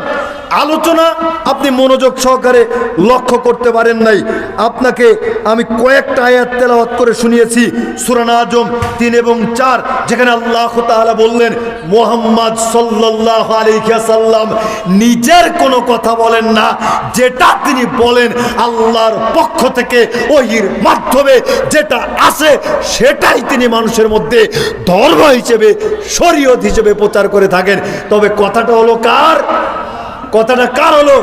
আলোচনা আপনি মনোযোগ সহকারে লক্ষ্য করতে পারেন নাই। আপনাকে আমি কয়েকটা আয়াত তেলাওয়াত করে শুনিয়েছি, সূরা আজম 3 এবং 4, যেখানে আল্লাহ তাআলা বললেন, মুহাম্মদ সাল্লাল্লাহু আলাইহি ওয়াসাল্লাম নিজের কোনো কথা বলেন না, যেটা তিনি বলেন আল্লাহর পক্ষ থেকে ওহীর মাধ্যমে যেটা আসে সেটাই তিনি মানুষের মধ্যে ধর্ম হিসেবে, শরীয়ত হিসেবে প্রচার করে থাকেন। তবে কথাটা হলো কার? কথাটা কার হলো?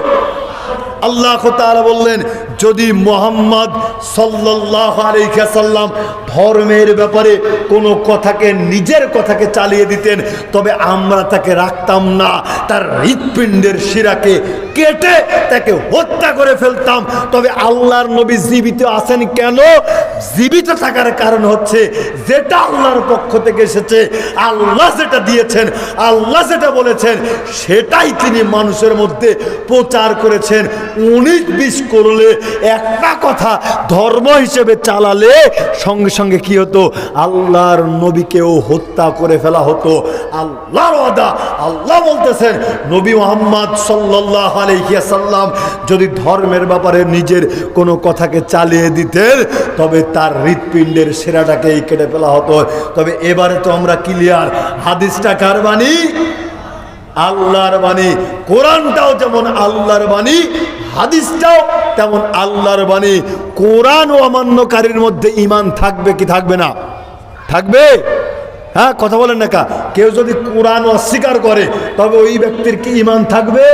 আল্লাহ তাআলা বললেন, যদি মুহাম্মদ সাল্লাল্লাহু আলাইহি ওয়াসাল্লাম ধর্মের ব্যাপারে কোনো কথাকে, নিজের কথাকে চালিয়ে দিতেন তবে আমরা তাকে রাখতাম না, তার হৃৎপিণ্ডের শিরাকে কেটে তাকে হত্যা করে ফেলতাম। তবে আল্লাহর নবী জীবিত আছেন কেন? জীবিত থাকার কারণ হচ্ছে যেটা আল্লাহর পক্ষ থেকে এসেছে, আল্লাহ যেটা দিয়েছেন, আল্লাহ যেটা বলেছেন সেটাই তিনি মানুষের মধ্যে প্রচার করেছেন। 19-20 করলে, একটা কথা ধর্ম হিসেবে চালালে সঙ্গে সঙ্গে কি হতো? আল্লাহর নবীকেও হত্যা করে ফেলা হতো। আল্লাহর ওয়াদা, আল্লাহ বলতেছেন, নবী মুহাম্মদ সাল্লাল্লাহু আলাইহি ওয়াসাল্লাম যদি ধর্মের ব্যাপারে নিজের কোনো কথাকে চালিয়ে দিতেন তবে তার হৃৎপিণ্ডের শিরাটাকেই কেটে ফেলা হতো। তবে এবারে তো আমরা ক্লিয়ার, হাদিসটা কার বাণী? আল্লাহর বাণী। কোরআনটাও যেমন আল্লাহর বাণী, হাদিসটাও তেমন আল্লাহর বাণী। কোরআন অমান্যকারীর মধ্যে ঈমান থাকবে কি থাকবে না? থাকবে। হ্যাঁ, কথা বলেন না কা? কেউ যদি কোরআন অস্বীকার করে তবে ওই ব্যক্তির কি ঈমান থাকবে?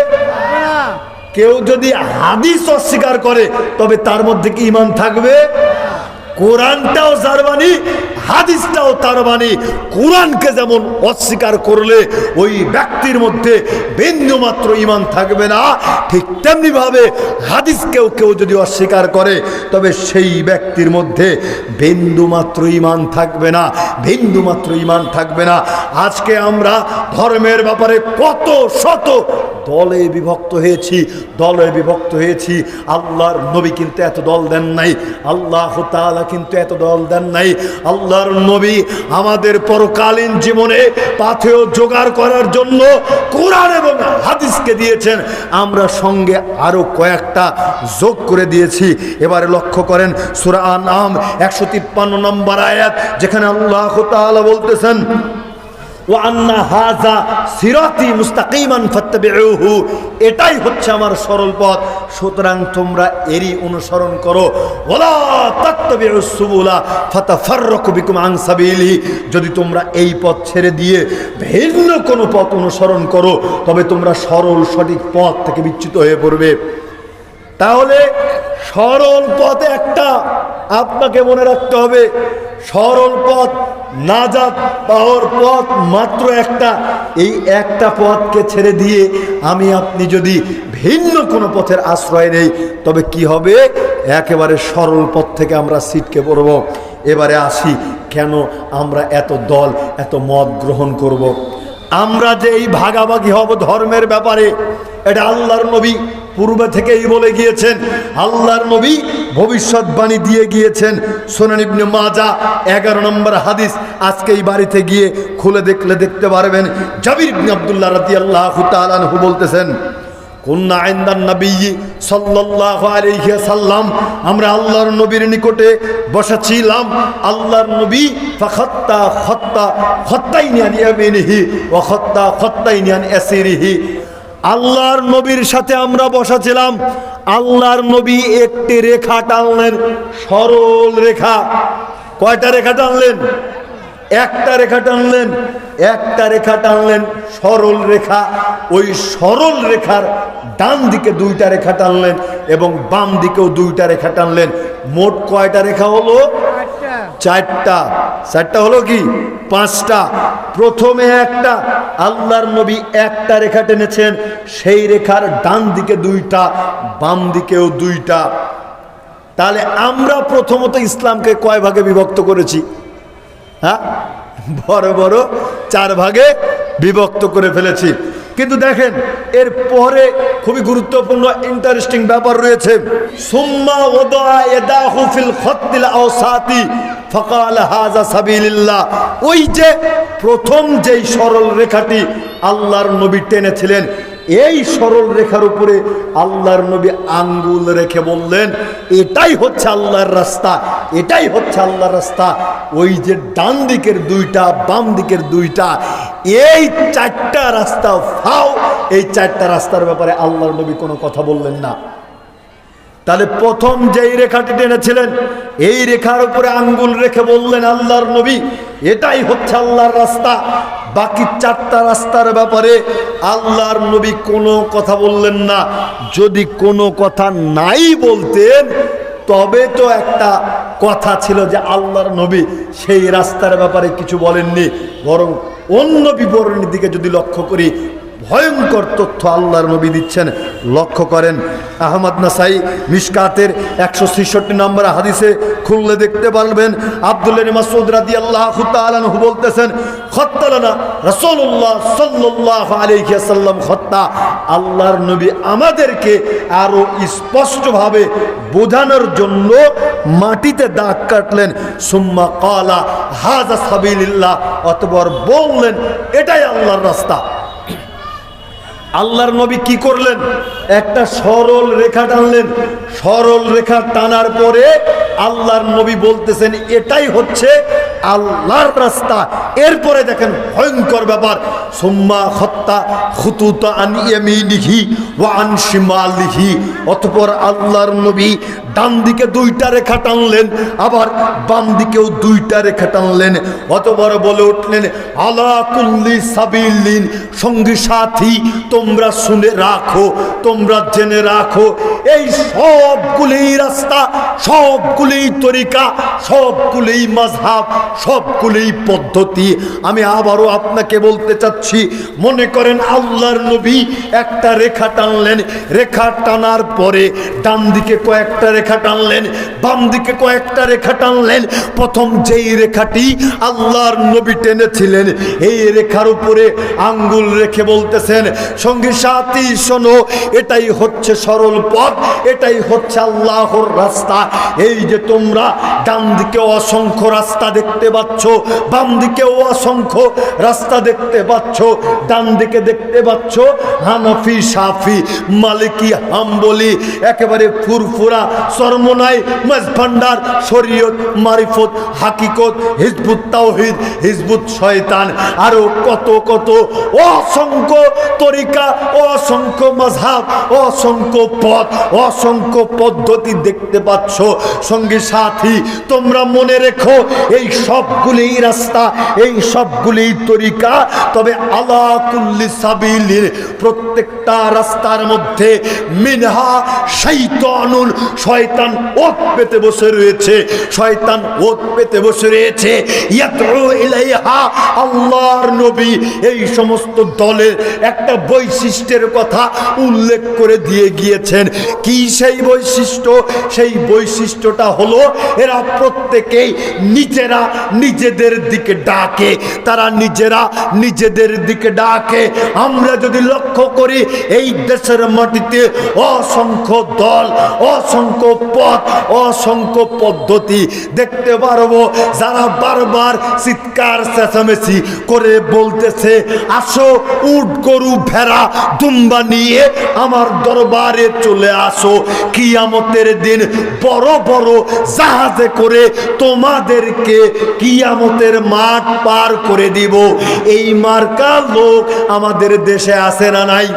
কেউ যদি হাদিস অস্বীকার করে তবে তার মধ্যে কি ঈমান থাকবে? কোরআনটাও যার বাণী, হাদিসটাও তার মানে কোরআনকে যেমন অস্বীকার করলে ওই ব্যক্তির মধ্যে বিন্দুমাত্র ঈমান থাকবে না, ঠিক তেমনি ভাবে হাদিসকেও কেউ যদি অস্বীকার করে তবে সেই ব্যক্তির মধ্যে বিন্দুমাত্র ঈমান থাকবে না, বিন্দুমাত্র ঈমান থাকবে না। আজকে আমরা ধর্মের ব্যাপারে কত শত দলে বিভক্ত হয়েছি, দলে বিভক্ত হয়েছি। আল্লাহর নবী কিন্তু এত দল দেন নাই, আল্লাহ তাআলা কিন্তু এত দল দেন নাই। আল্লাহর নবী আমাদের পরকালীন জীবনে পাথেয় জোগাড় করার জন্য কোরআন এবং হাদিসকে দিয়েছেন, আমরা সঙ্গে আরো কয়েকটা যোগ করে দিয়েছি। এবারে লক্ষ্য করেন সূরা আনআম 153 নম্বর আয়াত, যেখানে আল্লাহ তাআলা বলতেছেন ওয়ান্না হাযা সিরাতি মুস্তাকিমান ফাত্তাবিউহু, এটাই হচ্ছে আমার সরল পথ, সুতরাং তোমরা এরই অনুসরণ করো। ওয়ালা তাত্তাবিউস সুবুলা ফাতাফাররাকু বিকুম আন সাবিলিহি, যদি তোমরা এই পথ ছেড়ে দিয়ে ভিন্ন কোনো পথ অনুসরণ করো তবে তোমরা সরল সঠিক পথ থেকে বিচ্যুত হয়ে পড়বে। তাহলে সরল পথ একটা, আপনাকে মনে রাখতে হবে, সরল পথ নাজাত পাওয়ার পথ মাত্র একটা। এই একটা পথকে ছেড়ে দিয়ে আমি আপনি যদি ভিন্ন কোনো পথের আশ্রয় নেই তবে কি হবে, একেবারে সরল পথ থেকে আমরা ছিটকে পড়ব। এবারে আসি, কেন আমরা এত দল এত মত গ্রহণ করব? আমরা যে এই ভাগাভাগি হব ধর্মের ব্যাপারে, এটা আল্লাহর নবী পূর্বে থেকেই বলে গিয়েছেন, আল্লাহর নবী ভবিষ্যৎবাণী দিয়ে গিয়েছেন। সুনান ইবনে মাজাহ 11 নম্বর হাদিস, আজকে এই বাড়িতে গিয়ে খুলে দেখলে দেখতে পারবেন। জাবির ইবনে আব্দুল্লাহ রাদিয়াল্লাহু তাআলা আনহু বলতেছেন, কুন্না ইনদান নবী সাল্লাল্লাহু আলাইহি ওয়াসাল্লাম, আমরা আল্লাহর নবীর নিকটে বসা ছিলাম। আল্লাহর নবী ফাখাত্তা খাত্তা খাত্তাইনি আন ইয়ামিনিহি ওয়া খাত্তা খাত্তাইনি আন ইয়াসিরিহি, আল্লাহর নবীর সাথে আমরা বসা ছিলাম। আল্লাহর নবী একটি রেখা টানলেন, সরল রেখা। কয়টা রেখা টানলেন? একটা রেখা টানলেন, একটা রেখা টানলেন, সরল রেখা। ওই সরল রেখার ডান দিকে দুইটা রেখা টানলেন এবং বাম দিকেও দুইটা রেখা টানলেন। মোট কয়টা রেখা হলো? চারটা। চারটা হলো কি? পাঁচটা। প্রথমে একটা, আল্লাহর নবী একটা রেখা টেনেছেন, সেই রেখার ডান দিকে দুইটা, বাম দিকেও দুইটা। তাহলে আমরা প্রথমত ইসলামকে কয় ভাগে বিভক্ত করেছি? হ্যাঁ, বড় বড় 4 ভাগে বিভক্ত করে ফেলেছি। কিন্তু দেখেন এর পরে খুবই গুরুত্বপূর্ণ ইন্টারেস্টিং ব্যাপার রয়েছে। সুম্মা ওয়াদা ইয়াদাহু ফিল খাত্তিল আওসাতি ফাকালা হাযা সাবিলিল্লাহ, ওই যে প্রথম যেই সরল রেখাটি আল্লাহর নবী টেনেছিলেন, এই সরল রেখার উপরে আল্লাহর নবী আঙ্গুল রেখে বললেন, এটাই হচ্ছে আল্লাহর রাস্তা, এটাই হচ্ছে আল্লাহর রাস্তা। ওই যে ডান দিকের দুইটা, বাম দিকের দুইটা, এই 4টা রাস্তা ফাও, এই 4টা রাস্তার ব্যাপারে আল্লাহর নবী কোনো কথা বললেন না। তাহলে প্রথম যেই রেখাটি টেনেছিলেন, এই রেখার উপরে আঙ্গুল রেখে বললেন আল্লাহর নবী, এটাই হচ্ছে আল্লাহর রাস্তা। বাকি 4টা রাস্তার ব্যাপারে আল্লাহর নবী কোনো কথা বললেন না। যদি কোনো কথা নাই বলতেন তবে তো একটা কথা ছিল যে আল্লাহর নবী সেই রাস্তার ব্যাপারে কিছু বলেননি, বরং অন্য বিবরণের দিকে যদি লক্ষ্য করি, ভয়ঙ্কর তথ্য আল্লাহর নবী দিচ্ছেন। লক্ষ্য করেন, আহমদ নাসাই মিশকাতের 166 নম্বর হাদিসে খুললে দেখতে পারবেন, আব্দুল্লাহ ইবনে মাসউদ রাদিয়াল্লাহু তাআলা আনহু বলতেছেন, খাত্তালানা রাসূলুল্লাহ সাল্লাল্লাহু আলাইহি ওয়াসাল্লাম খাত্তা, আল্লাহর নবী আমাদেরকে আরো স্পষ্টভাবে বোঝানোর জন্য মাটিতে দাগ কাটলেন। সুম্মা ক্বালা হাযা সাবিলিল্লাহ, অতঃপর বললেন এটাই আল্লাহর রাস্তা। আল্লাহর নবী কি করলেন? একটা সরল রেখা টানলেন। সরল রেখা টানার পরে আল্লাহর নবী বলতেছেন এটাই হচ্ছে আল্লাহর রাস্তা। এরপরে দেখেন ভয়ঙ্কর ব্যাপার, সুম্মা খাত্তা খুতুতা আন ইয়ামিনিহি ওয়া আন শিমালিহি, অতঃপর আল্লাহর নবী ডান দিকে 2টা রেখা টানলেন, আবার বাম দিকেও 2টা রেখা টানলেন। অতঃপর বলে উঠলেন, আলা কুল্লি সাবিলিন, সঙ্গী সাথী তোমরা শুনে রাখো, তোমরা জেনে রাখো, এই সবগুলোই রাস্তা, সবগুলোই তরিকা, সবগুলোই মাযহাব, সবগুলোই পদ্ধতি। আমি আবারও আপনাকে বলতে চাচ্ছি, মনে করেন আল্লাহর নবী একটা রেখা টানলেন, রেখা টানার পরে ডান দিকে কয়েকটা রেখা টানলেন, বাম দিকে কয়েকটা রেখা টানলেন। প্রথম যেই রেখাটি আল্লাহর নবী টেনেছিলেন, এই রেখার উপরে আঙ্গুল রেখে বলতেছেন, সঙ্গী সাথী শোনো, এটাই হচ্ছে সরল পথ, এটাই হচ্ছে আল্লাহর রাস্তা। এই যে তোমরা ডান দিকে অসংখ্য রাস্তা দেখতে পাচ্ছ, বাম দিকেও অসংখ্য রাস্তা দেখতে পাচ্ছ, ডান দিকে দেখতে পাচ্ছ হানাফি, শাফি, মালিকি, হাম্বলি, একেবারে ফুরফুরা, চরমনাই, মাঝভান্ডার, শরীয়ত, মারিফত, হাকিকত, হিজবুত তাওহীদ, হিজবুত শয়তান, আরো কত কত অসংখ্য তরিকা, অসংখ্য মাযহাব, অসংখ্য পথ, অসংখ্য পদ্ধতি দেখতে পাচ্ছ। সঙ্গে সাথী তোমরা মনে রেখো, এই সবগুলি রাস্তা, এই সবগুলি তরিকা, তবে আলা কুল্লি সাবিলিন, প্রত্যেকটা রাস্তার মধ্যে মিনহা শাইতানুন, শয়তান ওত পেতে বসে রয়েছে, শয়তান ওত পেতে বসে রয়েছে। ইয়াদউ ইলাইহা, আল্লাহর নবী এই সমস্ত দলের একটা বৈশিষ্ট্যের কথা উল্লেখ করে দিয়ে গিয়েছেন। কি সেই বৈশিষ্ট্য? সেই বৈশিষ্ট্যটা হলো এরা প্রত্যেকেই নিজেরা নিজেদের দিকে ডাকে, তারা নিজেরা নিজেদের দিকে ডাকে। আমরা যদি লক্ষ্য করি, এই দেশের মাটিতে অসংখ্য দল, অসংখ্য পথ, অসংখ্য পদ্ধতি দেখতে পারবো, যারা বারবার চিৎকার চেঁচামেচি করে বলতেছে, আসো উট, গরু, ভেড়া, দুম্বা নিয়ে আমার দরবারে চলে আসো, কিয়ামতের দিন বড় বড় জাহাজে করে তোমাদেরকে কিয়ামতের মাঠ পার করে দিব। এই মার্কা লোক আমাদের দেশে আছে না নাই?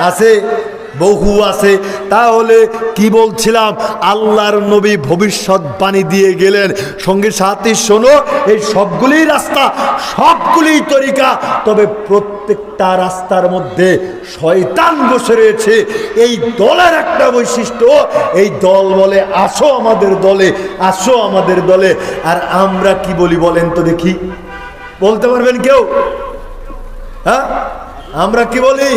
আছে, বহু আছে। তাহলে কি বলছিলাম, আল্লাহর নবী ভবিষ্যৎবাণী দিয়ে গেলেন। সঙ্গে সাথী শোনো, এই সবগুলি রাস্তা, সবগুলি তরিকা, তবে প্রত্যেকটা রাস্তার মধ্যে শয়তান বসে রয়েছে। এই দলের একটা বৈশিষ্ট্য, এই দল বলে আসো আমাদের দলে, আসো আমাদের দলে। আর আমরা কি বলি বলেন তো দেখি, বলতে পারবেন কেউ? হ্যাঁ, আমরা কি বলি?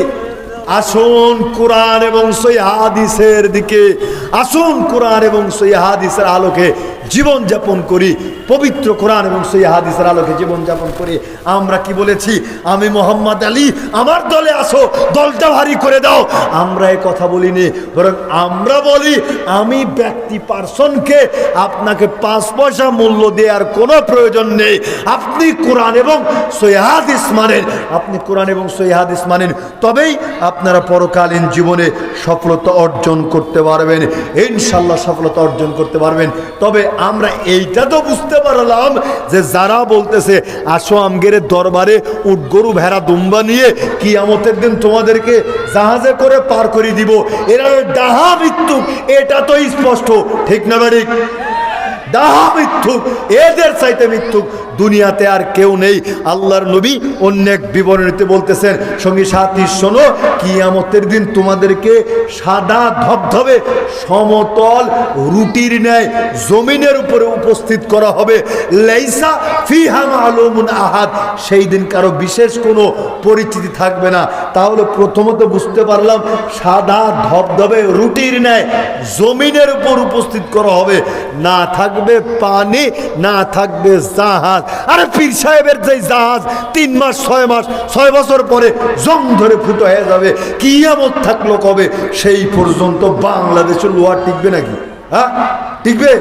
আসুন কোরআন এবং সহিহ হাদিসের দিকে, আসুন কোরআন এবং সহিহ হাদিসের আলোকে জীবন যাপন করি, পবিত্র কোরআন এবং সহিহ হাদিসের আলোকে জীবন যাপন করি। আমরা কি বলেছি? আমি মোহাম্মদ আলী, আমার দলে আসো, দলটা ভারী করে দাও। আমরা এই কথা বলিনি, বরং আমরা বলি, আমি ব্যক্তি পার্সনকে আপনাকে 5 পয়সা মূল্য দেওয়ার কোনো প্রয়োজন নেই। আপনি কোরআন এবং সহিহ হাদিস মানেন, আপনি কোরআন এবং সহিহ হাদিস মানেন, তবেই আপনারা পরকালীন জীবনে সফলতা অর্জন করতে পারবেন, ইনশাল্লাহ সফলতা অর্জন করতে পারবেন। তবে আমরা এইটা তো বুঝতে পারলাম যে যারা বলতেছে আসো আমগের দরবারে উট, গরু, ভেড়া, দুম্বা নিয়ে কিয়ামতের দিন তোমাদেরকে জাহাজে করে পার করে দিব, এরা ডাহা মৃত্যুক, এটা তো স্পষ্ট, ঠিক না ঠিক? ডাহা মৃত্যুক, এদের চাইতে মৃত্যুক দুনিয়াতে আর কেউ নেই। আল্লাহর নবী অন্য এক বিবরণীতে বলতেছেন, সঙ্গী সাথী শোনো, কিয়ামতের দিন তোমাদেরকে সাদা ধবধবে সমতল রুটির ন্যায় জমিনের উপরে উপস্থিত করা হবে। লাইসা ফিহা মালুমুন আহাদ, সেই দিন কারো বিশেষ কোনো পরিচিতি থাকবে না। তাহলে প্রথমত বুঝতে পারলাম, সাদা ধবধবে রুটির ন্যায় জমিনের উপর উপস্থিত করা হবে, না থাকবে পানি, না থাকবে জাহাজ। আরে পীর সাহেবের যে জাহাজ 3 মাস 6 মাস 6 বছর পরে জং ধরে ফুটো হয়ে যাবে, কিয়ামত থাকলো কবে? সেই পর্যন্ত বাংলাদেশের লোহা টিকবে নাকি? হ্যাঁ, টিকবে?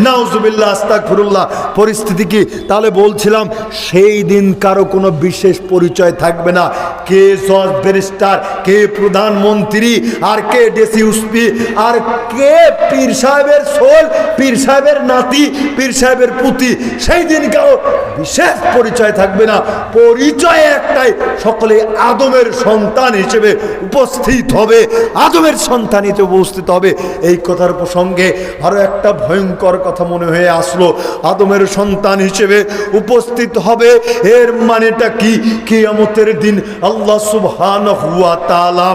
নাউজুবিল্লাহ, আস্তাগফিরুল্লাহ। পরিস্থিতি কি? তাহলে বলছিলাম, সেই দিন কারো কোনো বিশেষ পরিচয় থাকবে না। কে জজ ব্যারিস্টার, কে প্রধানমন্ত্রী, আর কে ডেসিউসপি, আর কে পীর সাহেবের সোল, পীর সাহেবের নাতি, পীর সাহেবের পুতি, সেই দিন কারো বিশেষ পরিচয় থাকবে না। পরিচয় একটাই, সকলে আদমের সন্তান হিসেবে উপস্থিত হবে, আদমের সন্তান হিসেবে উপস্থিত হবে। এই কথার প্রসঙ্গে আরো একটা ভয়ঙ্কর কথা মনে হয়ে আসলো, আদমের সন্তান হিসেবে উপস্থিত হবে, এর মানেটা কি? কিয়ামতের দিন আল্লাহ সুবহানাহু ওয়া তাআলা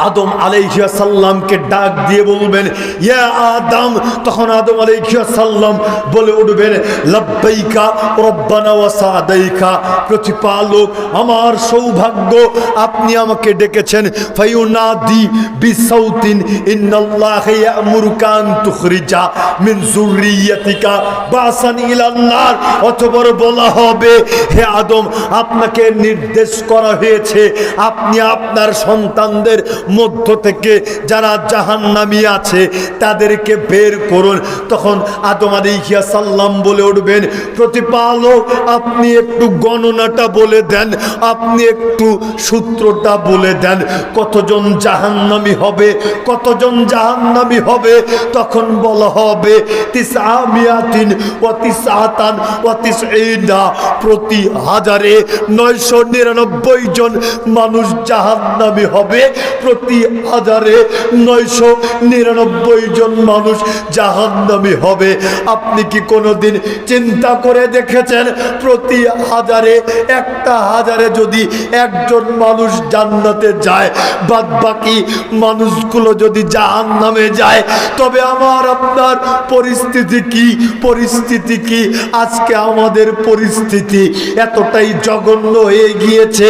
আদম আলাইহিস সালামকে ডাক দিয়ে বলবেন ইয়া আদম, তখন আদম আলাইহিস সালাম বলে উঠবেন লাব্বাইকা রব্বানা ওয়া সাদাইকা, প্রতিপালক আমার সৌভাগ্য আপনি আমাকে ডেকেছেন। ফায়ুনাদি বিসাউতিন ইন্নাল্লাহা ইয়ামুরুকা আন তুখরিজা মিন যুররিয়াতিকা বাসান ইলান নার, অতঃপর বলা হবে হে আদম আপনাকে নির্দেশ করা হয়েছে আপনি আপনার সন্তানদের মধ্য থেকে যারা জাহান্নামী আছে তাদেরকে বের করুন। তখন আদম আলাইহিস সালাম বলে উঠবেন প্রতিপালক আপনি একটু গণনাটা বলে দেন, আপনি একটু সূত্রটা বলে দেন কতজন জাহান্নামী হবে, কতজন জাহান্নামী হবে। তখন বলা হবে তিসআমিয়াতিন ওয়া তিসআতান ওয়া তিসঈনা, প্রতি 1999 জন মানুষ জাহান্নামী হবে, প্রতি 1999 জন মানুষ জাহান্নামী হবে। আপনি কি কোনোদিন চিন্তা করে দেখেছেন প্রতি হাজারে যদি একজন মানুষ জান্নাতে যায় বাদ বাকি মানুষগুলো যদি জাহান্নামে যায় তবে আমার আপনার পরিস্থিতি কি? আজকে আমাদের পরিস্থিতি এতটাই জঘন্য হয়ে গিয়েছে,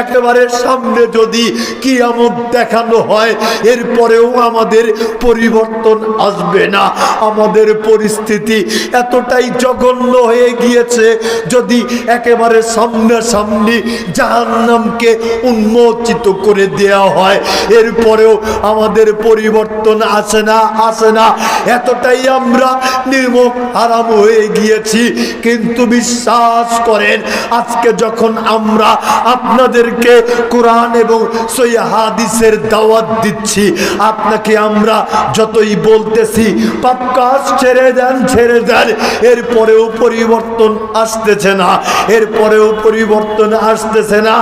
একেবারে সামনে যদি কিয়ামত দেখানো হয় এরপরেও আমাদের পরিবর্তন আসবে না। আমাদের পরিস্থিতি এতটাই জঘন্য হয়ে গিয়েছে, যদি একেবারে সামনাসামনি জাহান্নামকে উন্মোচিত করে দেওয়া হয় এরপরেও আমাদের পরিবর্তন আসে না। এতটাই আমরা নির্মম হারাম হয়ে গিয়েছি। কিন্তু বিশ্বাস করেন আজকে যখন আমরা আপনাদেরকে কোরআন এবং সহিহ হাদিসের দাওয়াত দিচ্ছি, আপনাকে আমরা যতই বলতেছি পাপ কাজ ছেড়ে দেন, এরপরেও পরিবর্তন আসতেছে না,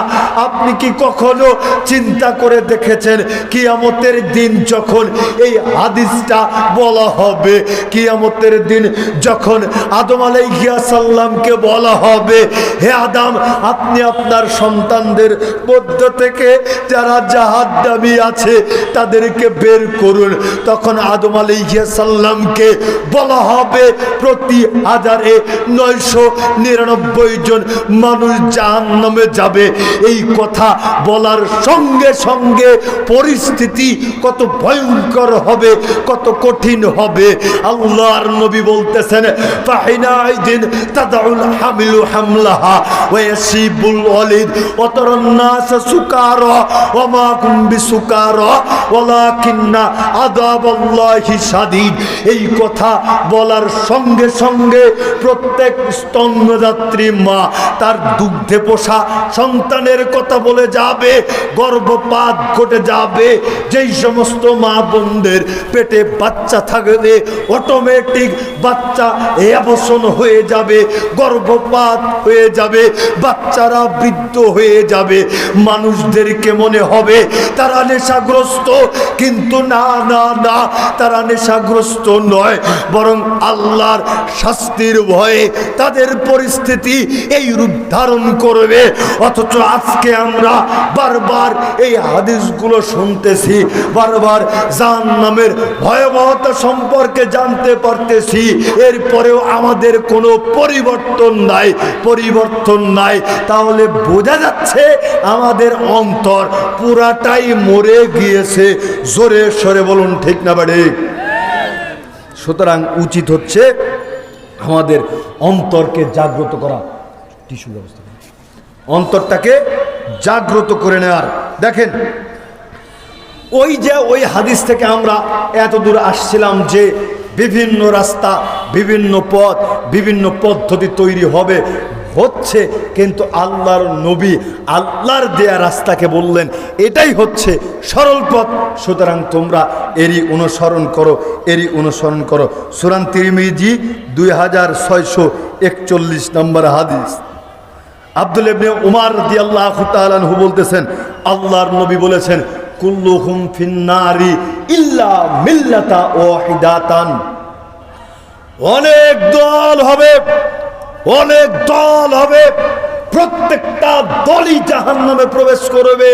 আপনি কি কখনো চিন্তা করে দেখেছেন কিয়ামতের দিন যখন এই হাদিসটা বলা হবে, কিয়ামতের দিন যখন আদম আলাইহিস সালামকে বলা হবে হে আদম আপনি আপনার সন্তানদের মধ্য থেকে যারা জাহান্নামী আছে তাদেরকে বের করুন, তখন আদম আলাইহিস সালামকে বলা হবে প্রতি 1999 জন মানুষ জাহান্নামে যাবে। এই কথা বলার সঙ্গে সঙ্গে পরিস্থিতি কত ভয়ঙ্কর হবে, কত কঠিন হবে। আল্লাহর নবী বলতেছেন ফাহিনাইদিন তাদাউল হামিলু হামলাহা ওয়া ইয়াসিবুল ওয়ালিদ ওয়া তারান নাস সুকারা ওয়া মা কুম বিসুকারা ওয়ালাকিন্না আযাবাল্লাহি শাদীদ। এই কথা বলার সঙ্গে সঙ্গে প্রত্যেক স্তন্যদাত্রী মা তার দুগ্ধে পোষা সন্তানের কথা বলে যাবে, গর্ভপাত ঘটে যাবে। যেই সমস্ত মা বোনদের পেটে বাচ্চা থাকবে অটোমেটিক বাচ্চা অ্যাবর্শন হয়ে যাবে, গর্ভপাত হয়ে যাবে, বাচ্চারা বৃদ্ধ হয়ে যাবে। মানুষদেরকে মনে হবে তারা নেশাগ্রস্ত, কিন্তু না, তারা নেশাগ্রস্ত নয়, বরং আল্লাহর শাস্তির ভয়ে তাদের পরিস্থিতি এই রূপ ধারণ করবে। অথচ আজকে আমরা বারবার এই হাদিসগুলো শুনতেছি, বারবার জাহান্নামের ভয়াবহতা সম্পর্কে জানতে পারতেছি, এরপরেও আমাদের কোনো পরিবর্তন নাই। তাহলে বোঝা যাচ্ছে আমাদের অন্তর পুরাটাই মরে গিয়েছে। জোরে সরে বলুন ঠিক না বাড়ি? সুতরাং উচিত হচ্ছে আমাদের অন্তরকে জাগ্রত করা, টিস্যু ব্যবস্থা, অন্তরটাকে জাগ্রত করে নেওয়ার। দেখেন ওই হাদিস থেকে আমরা এত দূর আসছিলাম যে বিভিন্ন রাস্তা, বিভিন্ন পথ, বিভিন্ন পদ্ধতি তৈরি হচ্ছে, কিন্তু আল্লাহর নবী আল্লাহর দেয়া রাস্তাকে বললেন এটাই হচ্ছে সরল পথ। সুতরাং তোমরা এরই অনুসরণ করো। সূরা তিরমিজি 2641 নম্বর হাদিস। আব্দুল্লাহ ইবনে উমর রাদিয়াল্লাহু তাআলা আনহু বলতেছেন আল্লাহর নবী বলেছেন কুল্লুহুম ফিন্নারি ইল্লা মিল্লাতা ওয়াহিদাতান। অনেক দল হবে, প্রত্যেকটা দলই জাহান্নামে প্রবেশ করবে,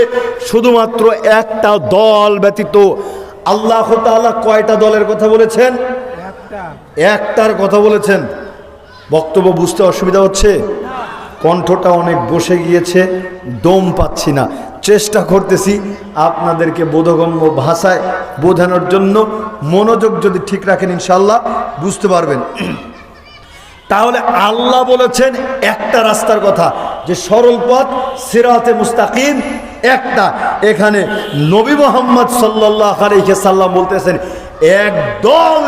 শুধুমাত্র একটা দল ব্যতীত। আল্লাহ তাআলা কয়টা দলের কথা বলেছেন? একটার কথা বলেছেন। বক্তব্য বুঝতে অসুবিধা হচ্ছে? কণ্ঠটা অনেক বসে গিয়েছে, দম পাচ্ছি না, চেষ্টা করতেছি আপনাদেরকে বোধগম্য ভাষায় বোঝানোর জন্য। মনোযোগ যদি ঠিক রাখেন ইনশাআল্লাহ বুঝতে পারবেন। তাহলে আল্লাহ বলেছেন একটা রাস্তার কথা, যে সরল পথ সিরাতে মুস্তাকিম একটা। এখানে নবী মুহাম্মদ সাল্লাল্লাহু আলাইহি সাল্লাম বলতেছেন এক দল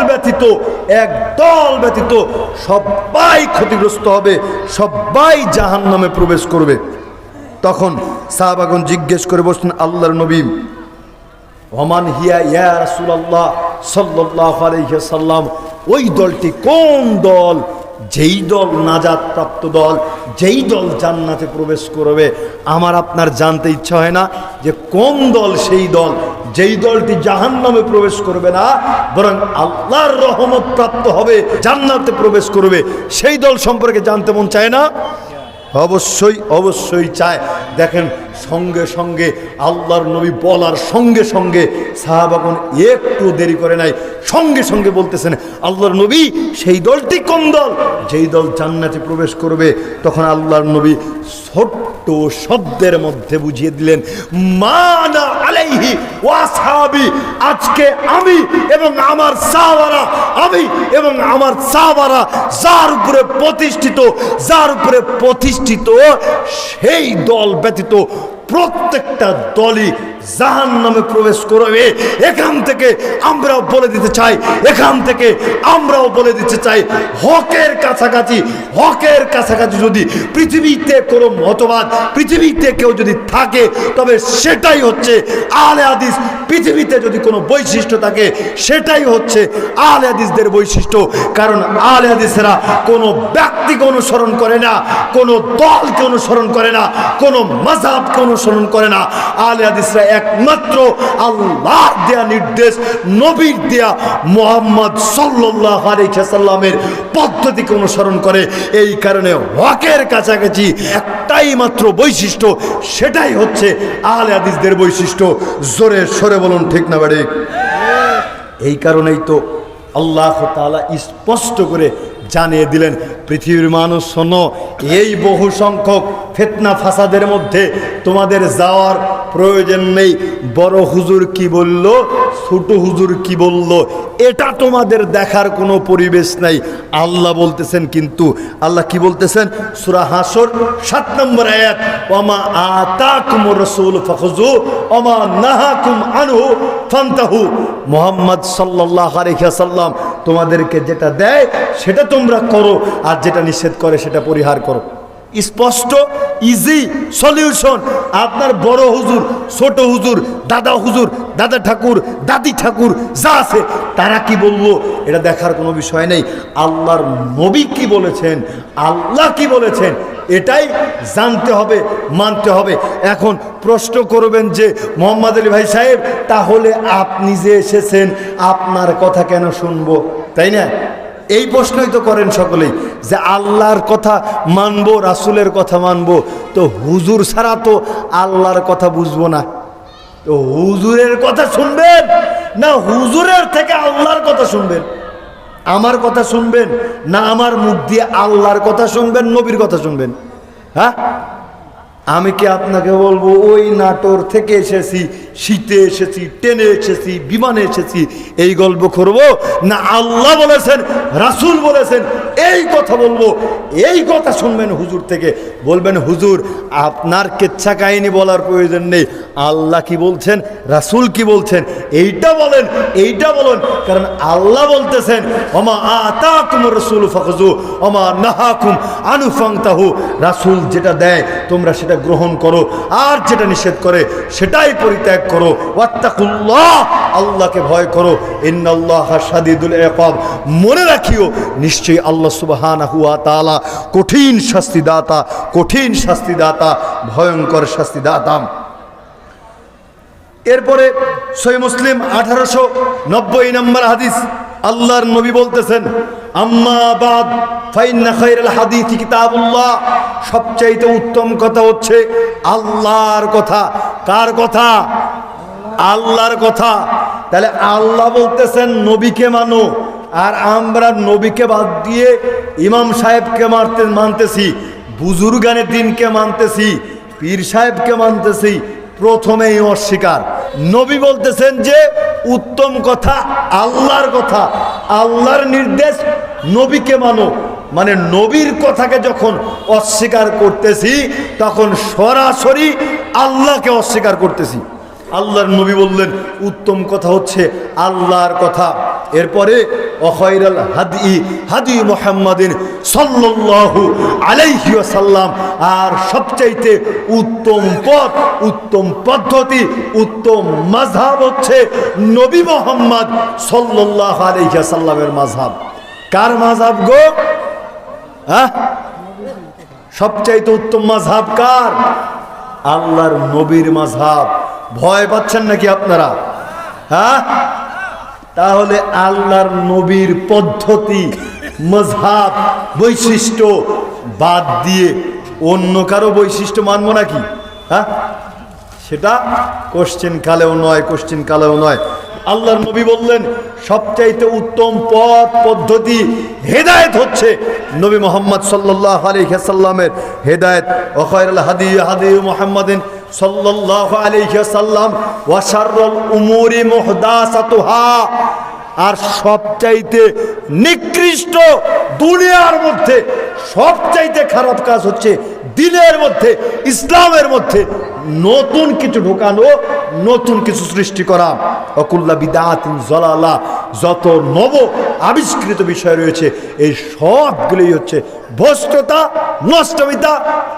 ব্যতীত সবাই ক্ষতিগ্রস্ত হবে, সবাই জাহান্নামে প্রবেশ করবে। তখন সাহাবাগণ জিজ্ঞেস করে বসলেন আল্লাহর নবী, ওমান হিয়া ইয়া রাসূলুল্লাহ সাল্লাল্লাহু আলাইহি সাল্লাম, ওই দলটি কোন দল? যেই দল নাজাত প্রাপ্ত দল, যেই দল জান্নাতে প্রবেশ করবে। আমার আপনার জানতে ইচ্ছা হয় না যে কোন দল সেই দল যেই দলটি জাহান্নামে প্রবেশ করবে না, বরং আল্লাহর রহমত প্রাপ্ত হবে, জান্নাতে প্রবেশ করবে, সেই দল সম্পর্কে জানতে মন চায় না? অবশ্যই চায়। দেখেন সঙ্গে সঙ্গে আল্লাহর নবী বলার সঙ্গে সঙ্গে সাহাবাগণ একটু দেরি করে নাই, সঙ্গে সঙ্গে বলতেছেন আল্লাহর নবী সেই দলটি কোন দল? যেই দল জান্নাতে প্রবেশ করবে। তখন আল্লাহর নবী ছোট্ট শব্দের মধ্যে বুঝিয়ে দিলেন, মানা আলাইহি ওয়া আসহাবি, আজকে আমি এবং আমার সাহাবারা যার উপরে প্রতিষ্ঠিত সেই দল ব্যতীত প্রত্যেকটা দলই জাহান্নামে প্রবেশ করবে। এখান থেকে আমরাও বলে দিতে চাই, হকের কাছাকাছি যদি পৃথিবীতে কোনো মতবাদ, পৃথিবীতে কেউ যদি থাকে, তবে সেটাই হচ্ছে আহলে হাদিস। পৃথিবীতে যদি কোনো বৈশিষ্ট্য থাকে, সেটাই হচ্ছে আহলে হাদিসদের বৈশিষ্ট্য। কারণ আহলে হাদিসেরা কোনো ব্যক্তিকে অনুসরণ করে না, কোনো দলকে অনুসরণ করে না, কোনো মাযহাবকে অনুসরণ করে না। আহলে হাদিসরা একমাত্র আল্লাহর দেয়া নির্দেশ, নবীর দেয়া মুহাম্মদ সাল্লাল্লাহু আলাইহি সাল্লামের পদ্ধতিকে অনুসরণ করে। এই কারণে হকের কাছাকাছি একটাই মাত্র বৈশিষ্ট্য, সেটাই হচ্ছে আহলে হাদিসদের বৈশিষ্ট্য। জোরে সরে বলুন ঠিক না বেড়ে? এই কারণেই তো আল্লাহ তাআলা স্পষ্ট করে জানিয়ে দিলেন, পৃথিবীর মানুষ শোনো, এই বহু সংখ্যক ফিতনা ফাসাদের মধ্যে তোমাদের যাওয়ার প্রয়োজন নেই। বড় হুজুর কি বলল, ছোট হুজুর কি বলল, এটা তোমাদের দেখার কোনো পরিবেশ নাই। আল্লাহ বলতেছেন, কিন্তু আল্লাহ কি বলতেছেন? সূরা হাসর 7 নম্বর আয়াত, ওয়ামা আতাকুমুর রাসূল ফাখুযু ওয়ামা নাহাকুম আনহু ফান্তাহু। মুহাম্মদ সাল্লাল্লাহু আলাইহি সাল্লাম তোমাদেরকে যেটা দেয় সেটা তোমরা করো, আর যেটা নিষেধ করে সেটা পরিহার করো। স্পষ্ট, ইজি সলিউশন। আপনার বড় হুজুর, ছোট হুজুর, দাদা হুজুর, দাদা ঠাকুর, দাদি ঠাকুর যা আছে তারা কি বললো এটা দেখার কোনো বিষয় নেই। আল্লাহর নবী কি বলেছেন, আল্লাহ কি বলেছেন, এটাই জানতে হবে, মানতে হবে। এখন প্রশ্ন করবেন যে মোহাম্মদ আলী ভাই সাহেব, তাহলে আপনি যে এসেছেন আপনার কথা কেন শুনবো, তাই না? এই প্রশ্নই তো করেন সকলেই, যে আল্লাহর কথা মানবো, রাসূলের কথা মানবো, তো হুজুর ছাড়া তো আল্লাহর কথা বুঝবো না। তো হুজুরের কথা শুনবেন না হুজুরের থেকে আল্লাহর কথা শুনবেন? আমার কথা শুনবেন না আমার মুখ দিয়ে আল্লাহর কথা শুনবেন, নবীর কথা শুনবেন? হ্যাঁ, আমি কি আপনাকে বলবো ওই নাটোর থেকে এসেছি, শীতে এসেছি, ট্রেনে এসেছি, বিমানে এসেছি, এই গল্প করবো? না আল্লাহ বলেছেন, রাসূল বলেছেন, এই কথা বলবো? এই কথা শুনবেন হুজুর থেকে, বলবেন হুজুর আপনার কেচ্ছা কাহিনী বলার প্রয়োজন নেই, আল্লাহ কি বলছেন, রাসূল কি বলছেন, এইটা বলেন, এইটা বলেন। কারণ আল্লাহ বলতেছেন, ওমা আতাকুমুর রাসূল ফাখুযু ওমা নাহাকুম আনহু ফান্তাহু। রাসূল যেটা দেয় তোমরা সেটা গ্রহণ করো, আর যেটা নিষেধ করে সেটাই পরিত্যাগ করো। ওয়াত্তাকুল্লাহ, আল্লাহকে ভয় করো। ইন্নাল্লাহা শাদীদুল ইকাব, মনে রাখিও নিশ্চয়ই আল্লাহ সুবহানাহু ওয়া তাআলা কঠিন শাস্তিদাতা, কঠিন শাস্তিদাতা, ভয়ঙ্কর শাস্তিদাতা। এরপরে সহিহ মুসলিম 1890 নম্বর হাদিস, আল্লাহর নবী বলতেছেন, আম্মা বাদ ফাইন্না খায়রাল হাদিসি কিতাবুল্লাহ, সবচাইতে উত্তম কথা হচ্ছে আল্লাহর কথা। কার কথা? আল্লাহর কথা। তাহলে আল্লাহ বলতেছেন নবীকে মানো, আর আমরা নবীকে বাদ দিয়ে ইমাম সাহেবকে মানতেছি, বুজুর্গানের দিনকে মানতেছি, পীর সাহেবকে মানতেছি। প্রথমেই অস্বীকার। নবী বলতেছেন যে উত্তম কথা আল্লাহর কথা, আল্লাহর নির্দেশ, নবীকে মানো। মানে নবীর কথাকে যখন অস্বীকার করতেছি তখন সরাসরি আল্লাহকে অস্বীকার করতেছি। আল্লাহর নবী বললেন উত্তম কথা হচ্ছে আল্লাহর কথা। এরপরে অখায়রাল হাদি হাদি মুহাম্মাদিন সাল্লাল্লাহু আলাইহি ওয়াসাল্লাম, আর সবচাইতে উত্তম পথ, উত্তম পদ্ধতি, উত্তম মাযহাব হচ্ছে নবী মুহাম্মদ সাল্লাল্লাহু আলাইহি ওয়াসাল্লামের মাযহাব। কার মাযহাব গো? সবচাইতে উত্তম মাযহাব কার? আল্লাহর নবীর মাযহাব। ভয় পাচ্ছেন নাকি আপনারা? তাহলে আল্লাহর নবীর পদ্ধতি, মাযহাব, বৈশিষ্ট্য বাদ দিয়ে অন্য কারো বৈশিষ্ট্য মানবো নাকি? সেটা কোশ্চেন কালেও নয়, কোশ্চেন কালেও নয়। আল্লাহর নবী বললেন সবচাইতে উত্তম পথ, পদ্ধতি, হেদায়েত হচ্ছে নবী মুহাম্মদ সাল্লাল্লাহু আলাইহি ওয়াসাল্লামের হেদায়েত। ওয়া খায়রুল হাদি হাদি মুহাম্মাদিন সাল্লাল্লাহু আলাইহি ওয়াসাল্লাম ওয়া শাররুল উমুরি মুহদাসাতুহা, আর সবচাইতে নিকৃষ্ট, দুনিয়ার মধ্যে সবচাইতে খারাপ কাজ হচ্ছে দিনের মধ্যে, ইসলামের মধ্যে নতুন কিছু ঢোকানো, নতুন কিছু সৃষ্টি করা। অকুল্লা বিদআতিন যালালা, যত নব আবিষ্কৃত বিষয় রয়েছে এই সবগুলোই হচ্ছে ভ্রষ্টতা, নষ্টমিতা,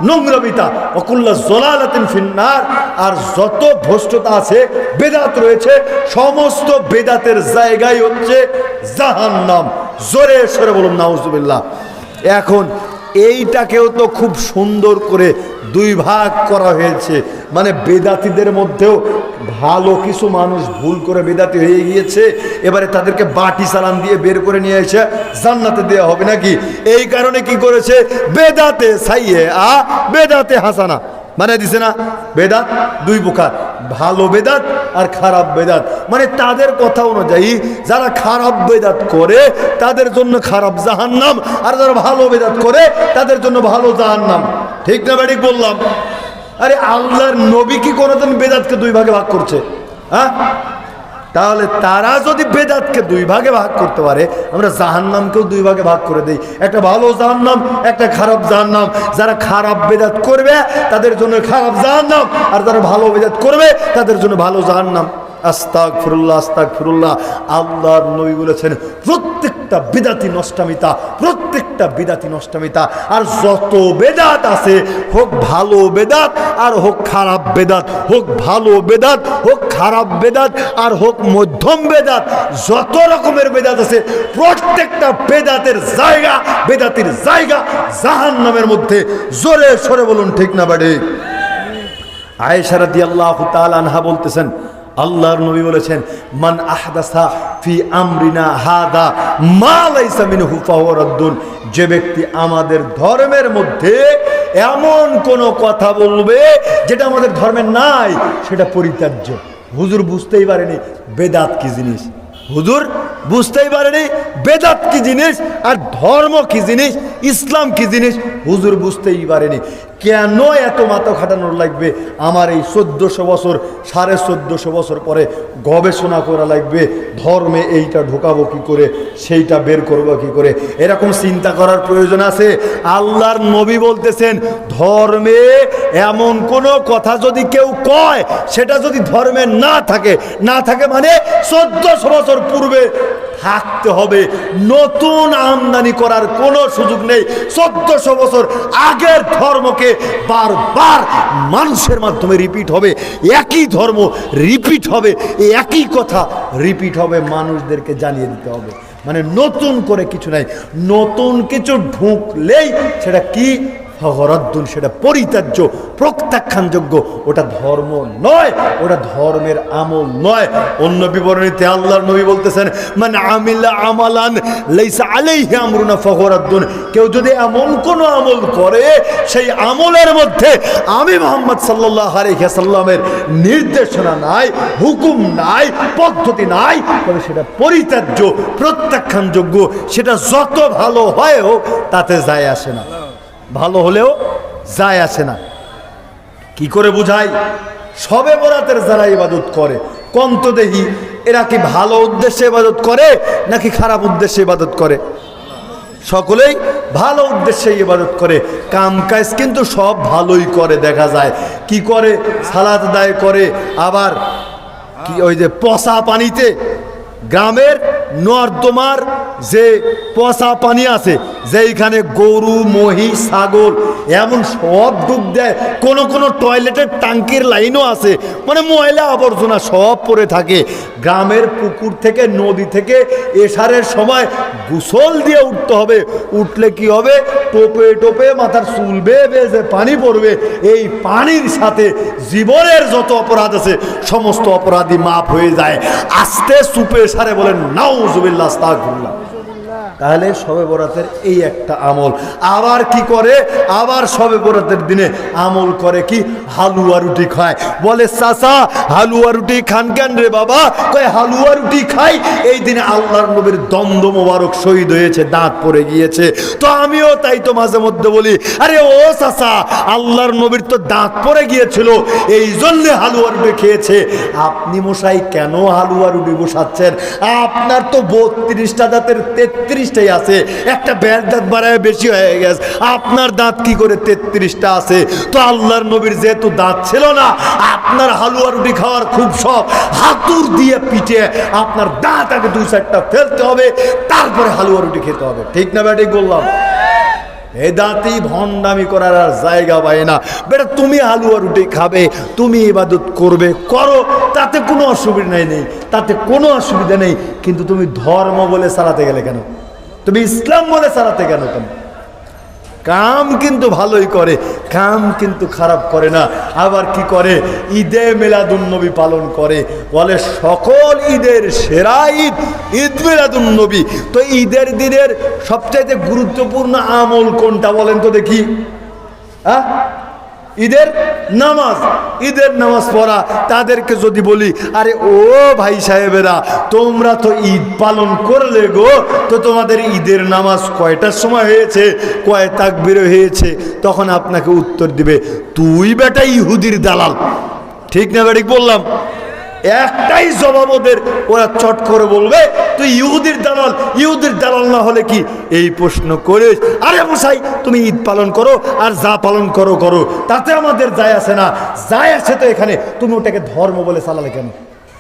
নোংরামিতা। অকুল্লা যালালাতিন ফিন্নার, আর যত ভ্রষ্টতা আছে, বেদাত রয়েছে, সমস্ত বেদাতের জায়গায় হচ্ছে জাহান্নাম। জোরে সরে বলুন নাউজুবিল্লাহ। এখন এইটাকেও তো খুব সুন্দর করে দুই ভাগ করা হয়েছে। মানে বেদাতীদের মধ্যেও ভালো কিছু মানুষ ভুল করে বেদাতি হয়ে গিয়েছে, এবারে তাদেরকে বাটি চালান দিয়ে বের করে নিয়ে এসে জান্নাতে দেওয়া হবে নাকি? এই কারণে কি করেছে? বেদাতে সাইয়ে বেদাতে হাসানা মানে দিছে না। বেদাত দুই প্রকার, ভালো বেদাত আর খারাপ বেদাত। মানে তাদের কথা অনুযায়ী যারা খারাপ বেদাত করে তাদের জন্য খারাপ জাহান্নাম, আর যারা ভালো বেদাত করে তাদের জন্য ভালো জাহান্নাম। ঠিক না বেঠিক বললাম? আরে আল্লাহর নবী কি কোনোদিন বেদাতকে দুই ভাগে ভাগ করছে? তাহলে তারা যদি বেদাতকে দুই ভাগে ভাগ করতে পারে, আমরা জাহান্নামকেও দুই ভাগে ভাগ করে দেই, একটা ভালো জাহান্নাম, একটা খারাপ জাহান্নাম। যারা খারাপ বেদাত করবে তাদের জন্য খারাপ জাহান্নাম, আর যারা ভালো বেদাত করবে তাদের জন্য ভালো জাহান্নাম। আস্তাগফিরুল্লাহ, আস্তাগফিরুল্লাহ। আল্লাহর নবী বলেছেন প্রত্যেকটা বিদাতি নষ্টামিতা, প্রত্যেকটা বিদাতি নষ্টামিতা। আর যত বেদাত আছে, হোক ভালো বেদাত আর হোক খারাপ বেদাত, হোক ভালো বেদাত হোক খারাপ বেদাত আর হোক মধ্যম বেদাত, যত রকমের বেদাত আছে প্রত্যেকটা বেদাতের জায়গা, বেদাতির জায়গা জাহান্নামের মধ্যে। জোরে সরে বলুন ঠিক না বাড়ি? আয়েশা রাদিয়াল্লাহু তাআলা আনহা বলতেছেন, আল্লাহর নবী বলেছেন, মান আহদাসা ফি আমরিনা হাদা মা লাইসা মিনহু ফাহুয়া রাদ্দুন, যে ব্যক্তি আমাদের ধর্মের মধ্যে এমন কোন কথা বলবে যেটা আমাদের ধর্মে নাই, সেটা পরিত্যাজ্য। হুজুর বুঝতেই পারেনি বেদাত কি জিনিস, হুজুর বুঝতেই পারেনি বেদাত কি জিনিস আর ধর্ম কি জিনিস, ইসলাম কি জিনিস, হুজুর বুঝতেই পারেনি। কেন এত মাথা খাটানোর লাগবে? আমার এই 1400 বছর, 1450 বছর পরে গবেষণা করা লাগবে, ধর্মে এইটা ঢোকাবো কি করে, সেইটা বের করবো কি করে, এরকম চিন্তা করার প্রয়োজন আছে? আল্লাহর নবী বলতেছেন, ধর্মে এমন কোনো কথা যদি কেউ কয়, সেটা যদি ধর্মে না থাকে, না থাকে মানে 1400 বছর পূর্বে থাকতে হবে, নতুন আমদানি করার কোনো সুযোগ নেই। 1400 বছর আগের ধর্মকে বারবার মানুষের মাধ্যমে রিপিট হবে, একই ধর্ম রিপিট হবে, একই কথা রিপিট হবে, মানুষদেরকে জানিয়ে দিতে হবে। মানে নতুন করে কিছু নাই, নতুন কিছু ঢুকলেই সেটা কি ফাগরাদ্দুন, সেটা পরিত্যাজ্য, প্রত্যাখ্যানযোগ্য। ওটা ধর্ম নয়, ওটা ধর্মের আমল নয়। অন্য বিবরণীতে আল্লাহর নবী বলতেছেন, মান আমিলা আমালান লাইসা আলাইহি আমরুনা ফাগরাদ্দুন, কেউ যদি এমন কোন আমল করে সেই আমলের মধ্যে আমি মুহাম্মদ সাল্লাল্লাহু আলাইহি ওয়াসাল্লামের নির্দেশনা নাই, হুকুম নাই, পদ্ধতি নাই, তবে সেটা পরিত্যাজ্য, প্রত্যাখ্যানযোগ্য। সেটা যত ভালো হয় হোক তাতে যায় আসে না, ভালো হলেও যায় আসে না। কি করে বুঝাই? শবে বরাতের যারা ইবাদত করে, কন্ত দেখি এরা কি ভালো উদ্দেশ্যে ইবাদত করে নাকি খারাপ উদ্দেশ্যে ইবাদত করে? সকলেই ভালো উদ্দেশ্যে ইবাদত করে। কাম কাজ কিন্তু সব ভালোই করে, দেখা যায় কি করে, সালাত আদায় করে, আবার কি ওই যে পচা পানিতে, গ্রামের নর্দমার যে পচা পানি আছে, যেইখানে গরু মহিষ ছাগল এমন সব ডুব দেয়, কোনো কোনো টয়লেটের টাঙ্কির লাইনও আছে, মানে ময়লা আবর্জনা সব পড়ে থাকে। গ্রামের পুকুর থেকে, নদী থেকে এশারের সময় গোসল দিয়ে উঠতে হবে। উঠলে কি হবে? টোপে টোপে মাথার চুল বেয়ে বেয়ে যে পানি পড়বে, এই পানির সাথে জীবনের যত অপরাধ আছে সমস্ত অপরাধী মাফ হয়ে যায়। আস্তে চুপে সারে বলেন নাউজুবিল্লাহ, আস্তাগফিরুল্লাহ। তাহলে শবে বরাতের এই একটা আমল। আবার কি করে? আবার শবে বরাতের দিনে আমল করে কি? হালুয়া রুটি খায়। বলে চাচা হালুয়া রুটি খান কেন রে বাবা? কয় হালুয়া রুটি খাই, এই দিনে আল্লাহর নবীর দন্দ মোবারক শহীদ হয়েছে, দাঁত পড়ে গিয়েছে। তো আমিও তাই তো মাঝে মধ্যে বলি, আরে ও চাচা, আল্লাহর নবীর তো দাঁত পড়ে গিয়েছিল, এই জন্যে হালুয়া রুটি খেয়েছে। আপনি মশাই কেন হালুয়া রুটি বসাচ্ছেন? আপনার তো 32টা দাঁতের 33টাই আছে, একটা ব্যাট দাঁত বাড়ায় বেশি হয়ে গেছে, আপনার দাঁত কি করে 33টা আছে? তো আল্লাহর নবীর যেহেতু দাঁত ছিল না, আপনার হালুয়া রুটি খাওয়ার খুব শখ, হাতুর দিয়ে পিঠে আপনার দাঁত আগে 2-4টা ফেলতে হবে, তারপরে হালুয়া রুটি খেতে হবে। ঠিক না ব্যাটিক বললাম? এই দাঁতই ভণ্ডামি করার আর জায়গা পায় না। বেটা তুমি হালুয়া রুটি খাবে, তুমি ইবাদত করবে, করো, তাতে কোনো অসুবিধা নেই, তাতে কোনো অসুবিধা নেই। কিন্তু তুমি ধর্ম বলে চালাতে গেলে কেন? তুমি ইসলাম বলে চালাতে কেন? কাম কিন্তু ভালোই করে, কাম কিন্তু খারাপ করে না। আবার কি করে? ঈদে মিলাদুন্নবী পালন করে, বলে সকল ঈদের সেরা ঈদ ঈদ মিলাদুন্নবী। তো ঈদের দিনের সবচাইতে গুরুত্বপূর্ণ আমল কোনটা বলেন তো দেখি? ঈদের নামাজ। ঈদের নামাজ পড়া। তাদেরকে যদি বলি, আরে ও ভাই সাহেবেরা, তোমরা তো ঈদ পালন করলে গো, তো তোমাদের ঈদের নামাজ কয়টার সময় হয়েছে, কয় তাকবীর হয়েছে? তখন আপনাকে উত্তর দিবে, তুই বেটা ইহুদির দালাল। ঠিক না বেঠিক বললাম? একটাই জবাব ওদের, ওরা চট করে বলবে, তুই ইহুদির দালাল। ইহুদির দালাল না হলে কি এই প্রশ্ন করে? আরে মশাই, তুমি ঈদ পালন করো আর যা পালন করো করো, তাতে আমাদের যায় আসে না। যায় আসে তো এখানে তুমি ওটাকে ধর্ম বলে চালালে কেন?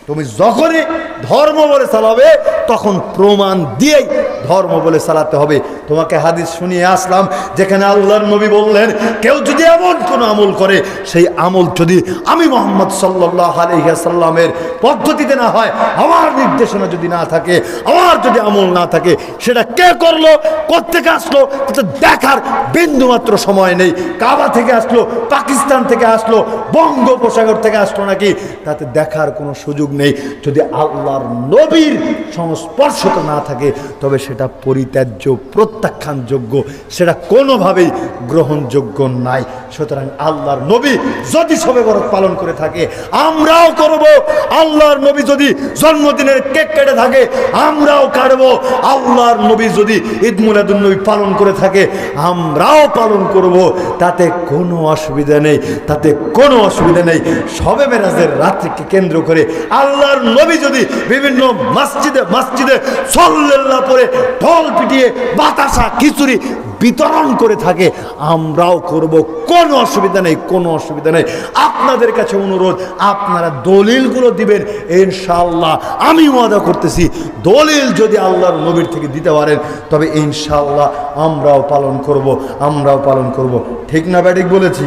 তুমি যখনই ধর্ম বলে চালাবে তখন প্রমাণ দিয়েই ধর্ম বলে চালাতে হবে। তোমাকে হাদিস শুনিয়ে আসলাম যেখানে আল্লাহর নবী বললেন, কেউ যদি এমন কোনো আমল করে, সেই আমল যদি আমি মুহাম্মদ সাল্লাল্লাহু আলাইহি ওয়াসাল্লামের পদ্ধতিতে না হয়, আমার নির্দেশনা যদি না থাকে, আমার যদি আমল না থাকে, সেটা কে করলো, কোত্থেকে আসলো, এটা দেখার বিন্দুমাত্র সময় নেই। কাবা থেকে আসলো, পাকিস্তান থেকে আসলো, বঙ্গোপসাগর থেকে আসলো নাকি, তাতে দেখার কোনো সুযোগ নেই। যদি আল্লাহর নবীর সংস্পর্শ না থাকে তবে সেটা পরিত্যাজ্য, প্রত্যাখ্যানযোগ্য, সেটা কোনোভাবেই গ্রহণযোগ্য নাই। সুতরাং আল্লাহর নবী যদি শবে বরাত পালন করে থাকে, আমরাও করব। আল্লাহর নবী যদি জন্মদিনের কেক কেটে থাকে, আমরাও কাটবো। আল্লাহর নবী যদি ঈদ মিলাদুন নবী পালন করে থাকে, আমরাও পালন করব। তাতে কোনো অসুবিধা নেই, তাতে কোনো অসুবিধা নেই। শবে মেরাজের রাত্রিকে কেন্দ্র করে আল্লাহর নবী যদি বিভিন্ন মসজিদে মসজিদে সাল্লাল্লাহু পরে ঢোল পিটিয়ে বাতাসা খিচুড়ি বিতরণ করে থাকে, আমরাও করব। কোনো অসুবিধা নেই, কোনো অসুবিধা নেই। আপনাদের কাছে অনুরোধ, আপনারা দলিলগুলো দিবেন, ইনশাআল্লাহ আমি ওয়াদা করতেছি, দলিল যদি আল্লাহর নবীর থেকে দিতে পারেন তবে ইনশাআল্লাহ আমরাও পালন করব, আমরাও পালন করব। ঠিক না ব্যাটিক বলেছি?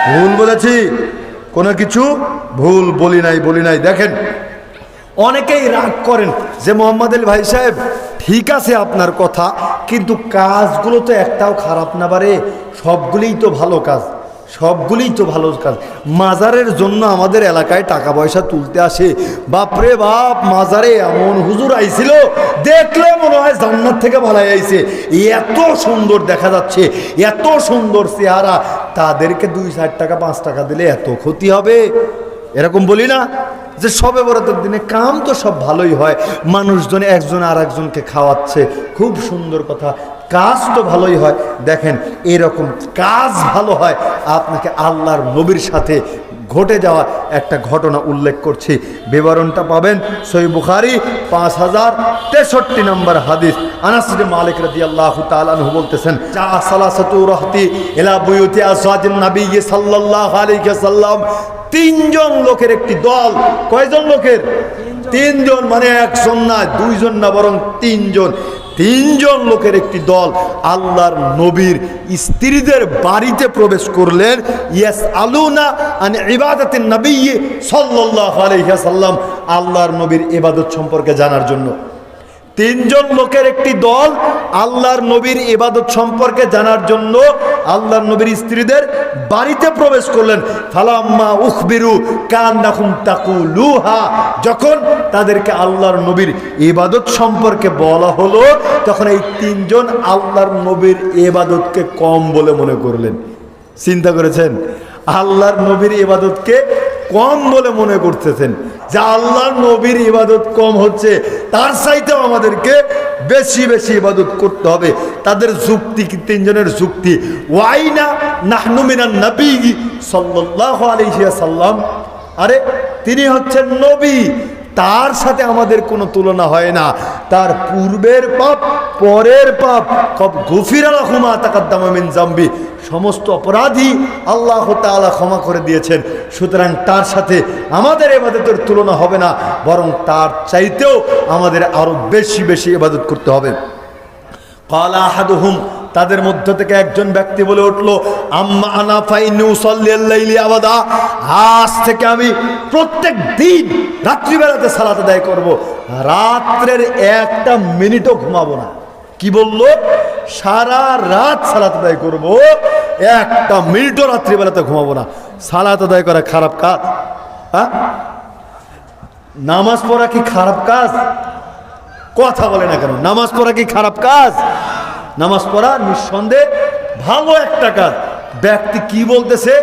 ভুল বলেছি? কোনো কিছু ভুল বলি নাই, বলি নাই। দেখেন, অনেকেই রাগ করেন যে মোহাম্মদ আলী ভাই সাহেব ঠিক আছে আপনার কথা, কিন্তু কাজগুলো তো একটাও খারাপ না পারে, সবগুলিই তো ভালো কাজ, সবগুলিই তো ভালো কাজ। মাজারের জন্য আমাদের এলাকায় টাকা পয়সা তুলতে আসে, বাপরে বাপ, মাজারে এমন হুজুর আইছিল দেখলে মনে হয় জান্নাত থেকে পালাই আইছে, এত সুন্দর দেখা যাচ্ছে, এত সুন্দর চেহারা, তাদেরকে 2-4 টাকা 5 টাকা দিলে এত ক্ষতি হবে? এরকম বলি না যে সবে বরাতের দিনে কাম তো সব ভালোই হয়, মানুষজন একজন আর একজনকে খাওয়াচ্ছে, খুব সুন্দর কথা, কাজ তো ভালোই হয়। দেখেন এরকম কাজ ভালো হয়, আপনাকে আল্লাহর নবীর সাথে ঘটে যাওয়া একটা ঘটনা উল্লেখ করছি, বিবরণটা পাবেন সহিহ বুখারী 5063 নম্বর হাদিস। আনাস ইবনে মালিক রাদিয়াল্লাহু তাআলা আনহু বলতেছেন, যা সালাসাতু রাহতি ইলা বুয়ুতি আজওয়াজিন নবী সাল্লাল্লাহু আলাইহি ওয়াসাল্লাম, 3 জন লোকের একটি দল। কয়জন লোকের? 3 জন, মানে 1 জন না, 2 জন না, বরং 3 জন। 3 জন লোকের একটি দল আল্লাহর নবীর স্ত্রীদের বাড়িতে প্রবেশ করলেন, ইয়াসআলুনা আন ইবাদাতিন নবী সাল্লাল্লাহু আলাইহি ওয়াসাল্লাম, আল্লাহর নবীর ইবাদত সম্পর্কে জানার জন্য। 3 জন লোকের একটি দল আল্লাহর নবীর ইবাদত সম্পর্কে জানার জন্য আল্লাহর নবীর স্ত্রীদের বাড়িতে প্রবেশ করলেন। ফালাম্মা উখবিরু কান্নাকুম তাকুলুহা, যখন তাদেরকে আল্লাহর নবীর ইবাদত সম্পর্কে বলা হলো, তখন এই 3 জন আল্লাহর নবীর ইবাদতকে কম বলে মনে করলেন। চিন্তা করেছেন? আল্লাহর নবীর ইবাদতকে কম বলে মনে করতেছেন, যে আল্লাহর নবীর ইবাদত কম হচ্ছে, তার চাইতেও আমাদেরকে বেশি বেশি ইবাদত করতে হবে। তাদের যুক্তি কি? 3 জনের যুক্তি, ওয়াইনা নাহনু মিনান নবী সাল্লাল্লাহু আলাইহি ওয়াসাল্লাম, আরে তিনি হচ্ছেন নবী, তার সাথে আমাদের কোনো তুলনা হয় না, তার পূর্বের পাপ পরের পাপ কব গফিরা লাহু মা তাকাদ্দামা মিন যামবি, সমস্ত অপরাধী আল্লাহ তাআলা ক্ষমা করে দিয়েছেন, সুতরাং তার সাথে আমাদের ইবাদতের তুলনা হবে না, বরং তার চাইতেও আমাদের আরো বেশি বেশি ইবাদত করতে হবে। ক্বালা আহাদুহুম, তাদের মধ্য থেকে একজন ব্যক্তি বলে উঠলো, আম্মা আনা ফাইনি উসাল্লিল লাইলি আবাদা, আজ থেকে আমি প্রত্যেক দিন রাত্রিবেলাতে সালাত আদায় করব, রাত্রের একটা মিনিটও ঘুমাবো না। কি বললো? সারা রাত সালাত আদায় করব, একটা মিনিটও রাত্রিবেলাতে ঘুমাবো না। সালাত আদায় করা খারাপ কাজ? হ্যাঁ, নামাজ পড়া কি খারাপ কাজ? কথা বলে না কেন? নামাজ পড়া কি খারাপ কাজ? নামাজ পড়া নিঃসন্দেহে ভালো একটা কাজ। ব্যক্তি কি বলতেছে?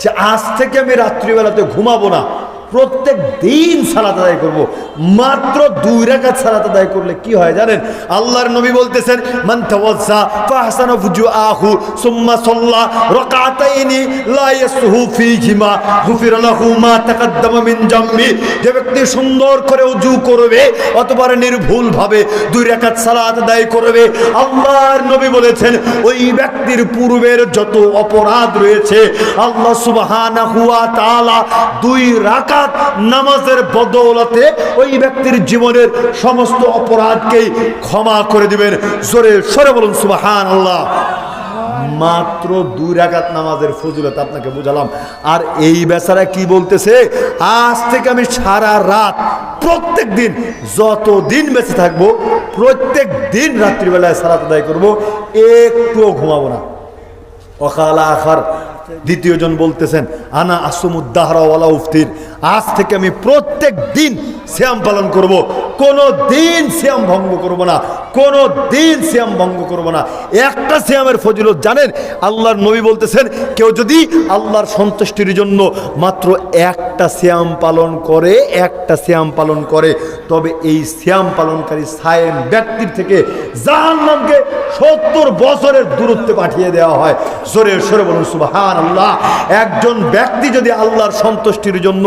যে আজ থেকে আমি রাত্রিবেলাতে ঘুমাবো না, প্রত্যেক দিন সালাত আদায় করব। মাত্র 2 রাকাত সালাত আদায় করলে কি হয় জানেন? আল্লাহর নবী বলতেছেন, মান তাওয়াজ্জা ফাহসানা ফুজুআহু সুম্মা সাল্লা রাকাতাইনি লা ইয়াসহু ফীহিমা গুফিরা লাহু মা তাকাদ্দামা মিন জামবি, যে ব্যক্তি সুন্দর করে ওযু করবে অথবা নির্ভুল ভাবে 2 রাকাত সালাত আদায় করবে, আল্লাহর নবী বলেছেন ওই ব্যক্তির পূর্বের যত অপরাধ রয়েছে আল্লাহ সুবহানাহু ওয়া তাআলা 2 রাকাত নামাজের বদৌলতে ওই ব্যক্তির জীবনের সমস্ত অপরাধকেই ক্ষমা করে দিবেন। জোরে সরে বলুন সুবহানাল্লাহ। মাত্র 2 রাকাত নামাজের ফজিলত আপনাকে বুঝালাম। আর এই বেচারা কি বলতেছে? আজ থেকে আমি সারা রাত প্রত্যেক দিন যত দিন বেঁচে থাকবো প্রত্যেক দিন রাত্রিবেলায় সালাত আদায় করবো, একটুও ঘুমাবো না। ওয়াকালা আখার, দ্বিতীয় জন বলতেছেন, আনা আসুমুদ্দাহরা ওয়ালা উফতির, আজ থেকে আমি প্রত্যেক দিন সিয়াম পালন করব, কোনো দিন সিয়াম ভঙ্গ করব না, কোনো দিন সিয়াম ভঙ্গ করব না। একটা সিয়ামের ফজিলত জানেন? আল্লাহর নবী বলতেছেন, কেউ যদি আল্লাহর সন্তুষ্টির জন্য মাত্র একটা সিয়াম পালন করে, একটা সিয়াম পালন করে, তবে এই সিয়াম পালনকারী সায়েম ব্যক্তির থেকে জাহান্নামকে 70 বছরের দূরত্বে পাঠিয়ে দেওয়া হয়। জোরে সরে বলুন সুবহানাল্লাহ। একজন ব্যক্তি যদি আল্লাহর সন্তুষ্টির জন্য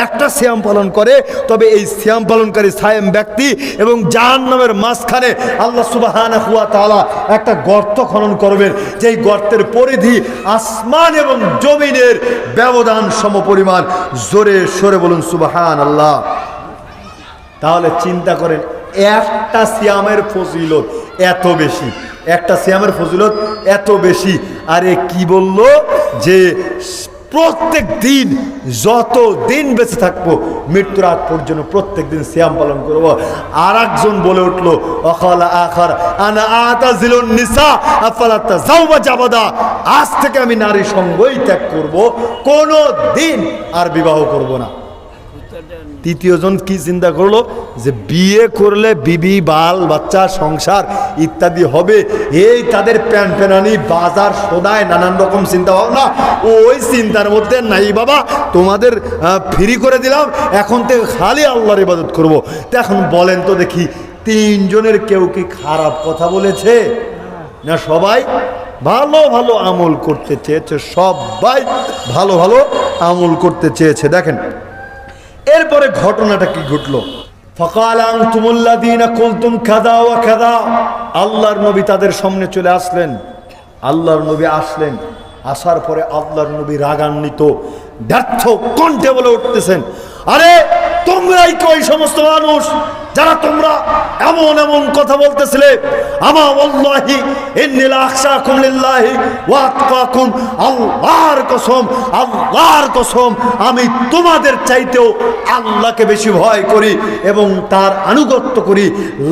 একটা সিয়াম পালন করে, তবে এই সিয়াম পালনকারী সায়েম ব্যক্তি এবং জাহান্নামের মাঝখানে আল্লাহ সুবহানাহু ওয়া তাআলা একটা গর্ত খনন করবেন, যেই গর্তের পরিধি আসমান এবং জমিনের ব্যবধান সমপরিমাণ। জোরে সরে বলুন সুবহানাল্লাহ। তাহলে চিন্তা করেন, একটা সিয়ামের ফজিলত এত বেশি, একটা সিয়ামের ফজিলত এত বেশি। আরে কি বলল? যে প্রত্যেক দিন, যত দিন বেঁচে থাকবো মৃত্যুর আগ পর্যন্ত প্রত্যেক দিন সিয়াম পালন করবো। আর একজন বলে উঠলো অকালা আখার আনা আতাজিলুন নিসা আফালা তাজাওয়াজ আবাদা, আজ থেকে আমি নারী সঙ্গই ত্যাগ করব, কোনো দিন আর বিবাহ করব না। তৃতীয় জন কি চিন্তা করলো যে বিয়ে করলে বিবি বাল বাচ্চা সংসার ইত্যাদি হবে, এই তাদের প্যান প্যানানি বাজার সদায় নানান রকম চিন্তা ভাবনা, ওই চিন্তার মধ্যে নাই বাবা তোমাদের ফ্রি করে দিলাম, এখন থেকে খালি আল্লাহর ইবাদত করব। তো এখন বলেন তো দেখি, তিনজনের কেউ কি খারাপ কথা বলেছে না? সবাই ভালো ভালো আমল করতে চেয়েছে, সবাই ভালো ভালো আমল করতে চেয়েছে। দেখেন এরপরে ঘটনাটা কি ঘটলো, ফাকাল আনতুমুল্লাযীনা কুলতুম কাযা ওয়া কাযা, আল্লাহর নবী তাদের সামনে চলে আসলেন। আল্লাহর নবী আসলেন, আসার পরে আল্লাহর নবী রাগান্বিত ব্যর্থ কণ্ঠে বলে উঠতেছেন, আরে তোমরাই কি ওই সমস্ত মানুষ যারা তোমরা এমন এমন কথা বলতেছিলে? আমা ওয়াল্লাহি ইন্নী লা আখশাকুম লিল্লাহি ওয়া আতকাকুম, আল্লাহর কসম, আল্লাহর কসম আমি তোমাদের চাইতেও আল্লাহকে বেশি ভয় করি এবং তার আনুগত্য করি।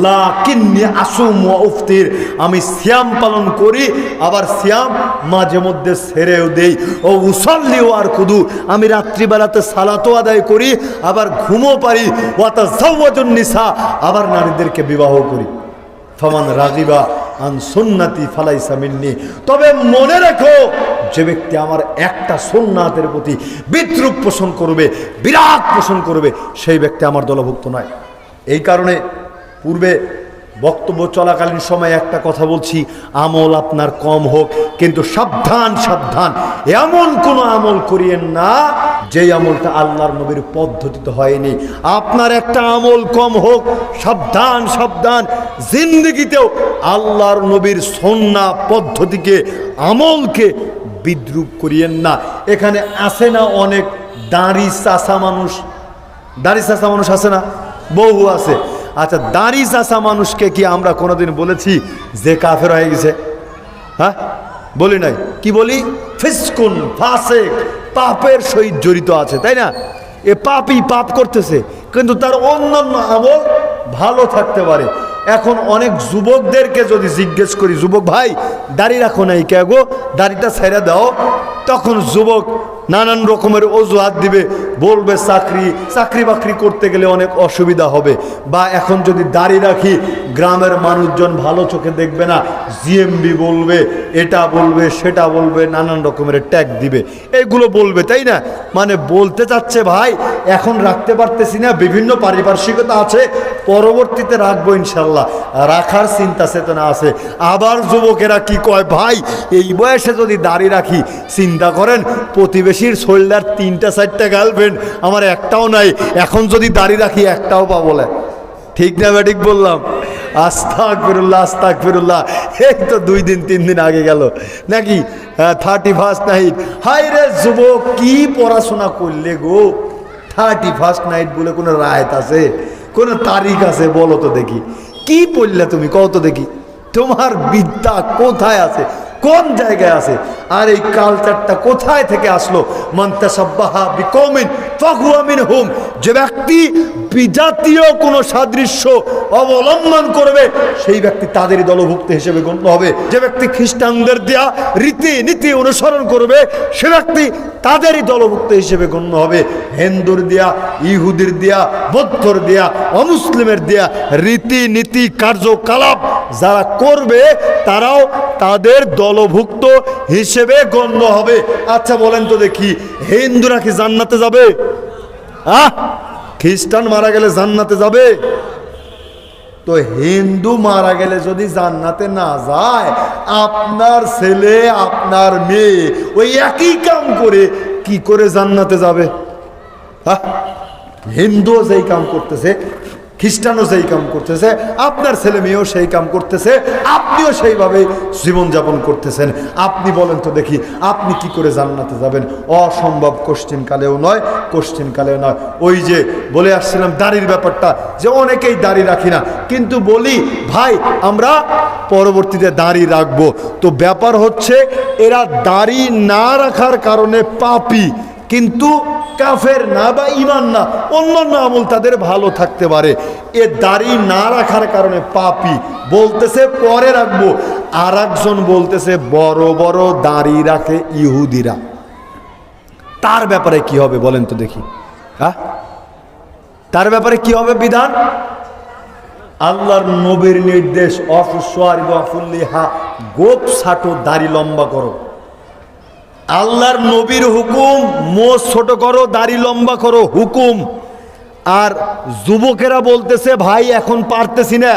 লাকিন্নী আসুম ওয়া উফতির, আমি সিয়াম পালন করি, আবার সিয়াম মাঝে মধ্যে ছেড়েও দেই। ও উসাল্লি ওয়া আরকুদু, আমি রাত্রিবেলাতে সালাতও আদায় করি, আবার ঘুমও পারি। ওয়া তাযাওয়াজুন নিসা, আবার নারীদেরকে বিবাহ করি। ফামান রাগিবা আন সুন্নতি ফালাইসা মিন্নি, তবে মনে রেখো যে ব্যক্তি আমার একটা সুন্নাতের প্রতি বিদ্রুপ পোষণ করবে, বিরাগ পোষণ করবে, সেই ব্যক্তি আমার দলভুক্ত নয়। এই কারণে পূর্বে বক্তব্য চলাকালীন সময় একটা কথা বলছি, আমল আপনার কম হোক কিন্তু সাবধান সাবধান, এমন কোনো আমল করিয়েন না যেই আমলটা আল্লাহর নবীর পদ্ধতিতে হয়নি। আপনার একটা আমল কম হোক, সাবধান সাবধান, জিন্দেগিতেও আল্লাহর নবীর সুন্নাহ পদ্ধতিকে আমলকে বিদ্রুপ করিয়েন না। এখানে আছে না অনেক দাড়ি চাষা মানুষ, দাড়ি চাষা মানুষ আছে না? বহু আছে। আচ্ছা, দাড়ি চাষা মানুষকে কি আমরা কোনোদিন বলেছি যে কাফের হয়ে গেছে? হ্যাঁ, বলি নাই। কি বলি? ফিসকুন, ফাসিক, পাপের সহিত জড়িত আছে, তাই না? এ পাপই পাপ করতেছে, কিন্তু তার অন্যান্য আমল ভালো থাকতে পারে। এখন অনেক যুবকদেরকে যদি জিজ্ঞেস করি, যুবক ভাই দাড়ি রাখো নাই কে গো, দাড়িটা ছেড়ে দাও, তখন যুবক নানান রকমের অজুহাত দিবে, বলবে চাকরি বাকরি করতে গেলে অনেক অসুবিধা হবে, বা এখন যদি দাড়ি রাখি গ্রামের মানুষজন ভালো চোখে দেখবে না, জিএমবি বলবে, এটা বলবে সেটা বলবে, নানান রকমের ট্যাগ দিবে, এগুলো বলবে, তাই না? মানে বলতে চাচ্ছে ভাই এখন রাখতে পারতেছি না, বিভিন্ন পারিপার্শ্বিকতা আছে, পরবর্তীতে রাখবো ইনশাল্লাহ, রাখার চিন্তা চেতনা আছে। আবার যুবকেরা কি কয়, ভাই এই বয়সে যদি দাড়ি রাখি, চিন্তা করেন প্রতিবেশীর শোল্ডার 3টা 4টা গার্লফ্রেন্ড, আমার একটাও নাই, এখন যদি দাড়ি রাখি একটাও পাবো না। ঠিক না ব্যাটিক বললাম? আস্তাগফিরুল্লাহ আস্তাগফিরুল্লাহ। এই তো 2 দিন 3 দিন আগে গেল নাকি 31st নাইট। হাই রে যুবক, কি পড়াশোনা করলে গো? 31st নাইট বলে কোনো রায়ত আছে, কোনো তারিখ আছে? বলো তো দেখি, কি পড়লে তুমি? কত দেখি তোমার বিদ্যা কোথায় আছে, কোন জায়গায় আছে? আর এই কালচারটা কোথায় থেকে আসলো? মান তাশাব্বাহা বিকওমিন ফাহুয়া মিনহুম, যে ব্যক্তি বিজাতীয় কোনো সাদৃশ্য অবলম্বন করবে সেই ব্যক্তি তাদেরই দলভুক্ত হিসেবে গণ্য হবে। যে ব্যক্তি খ্রিস্টানদের দেয়া রীতিনীতি অনুসরণ করবে সে ব্যক্তি তাদেরই দলভুক্ত হিসেবে গণ্য হবে। হিন্দুর দেয়া, ইহুদির দেয়া, বৌদ্ধর দেয়া, অমুসলিমের দেয়া রীতিনীতি কার্যকলাপ যারা করবে তারাও তাদের দলভুক্ত হিসেবে গণ্য হবে। আচ্ছা বলেন তো দেখি, হিন্দুরা কি জান্নাতে যাবে? খ্রিস্টান মারা গেলে জান্নাতে যাবে? তো হিন্দু মারা গেলে যদি জান্নাতে না যায়, আপনার ছেলে আপনার মেয়ে ওই একই কাম করে কি করে জান্নাতে যাবে? হিন্দুও যেই কাম করতেছে খ্রিস্টানও সেই কাম করতেছে, আপনার ছেলে মেয়েও সেই কাম করতেছে, আপনিও সেইভাবে জীবনযাপন করতেছেন। আপনি বলেন তো দেখি, আপনি কি করে জান্নাতে যাবেন? অসম্ভব, কোশ্চিনকালেও নয়, কোশ্চিনকালেও নয়। ওই যে বলে আসছিলাম দাড়ির ব্যাপারটা, যে অনেকেই দাড়ি রাখি না, কিন্তু বলি ভাই আমরা পরবর্তীতে দাড়ি রাখবো। তো ব্যাপার হচ্ছে এরা দাড়ি না রাখার কারণে পাপী, কিন্তু কাফের না বা ঈমান না, অন্যান্য আমল তাদের ভালো থাকতে পারে। এ দাড়ি না রাখার কারণে পাপী, বলতেছে পরে রাখবো। আর একজন বলতেছে বড় বড় দাড়ি রাখে ইহুদিরা, তার ব্যাপারে কি হবে বলেন তো দেখি? হ্যাঁ, তার ব্যাপারে কি হবে বিধান? আল্লাহর নবীর নির্দেশ, গোপ ছাটো, দাড়ি লম্বা করো। আল্লাহর নবীর হুকুম, মোষ ছোট করো, দাড়ি লম্বা করো, হুকুম। আর যুবকেরা বলতেছে ভাই এখন পারতেছি না,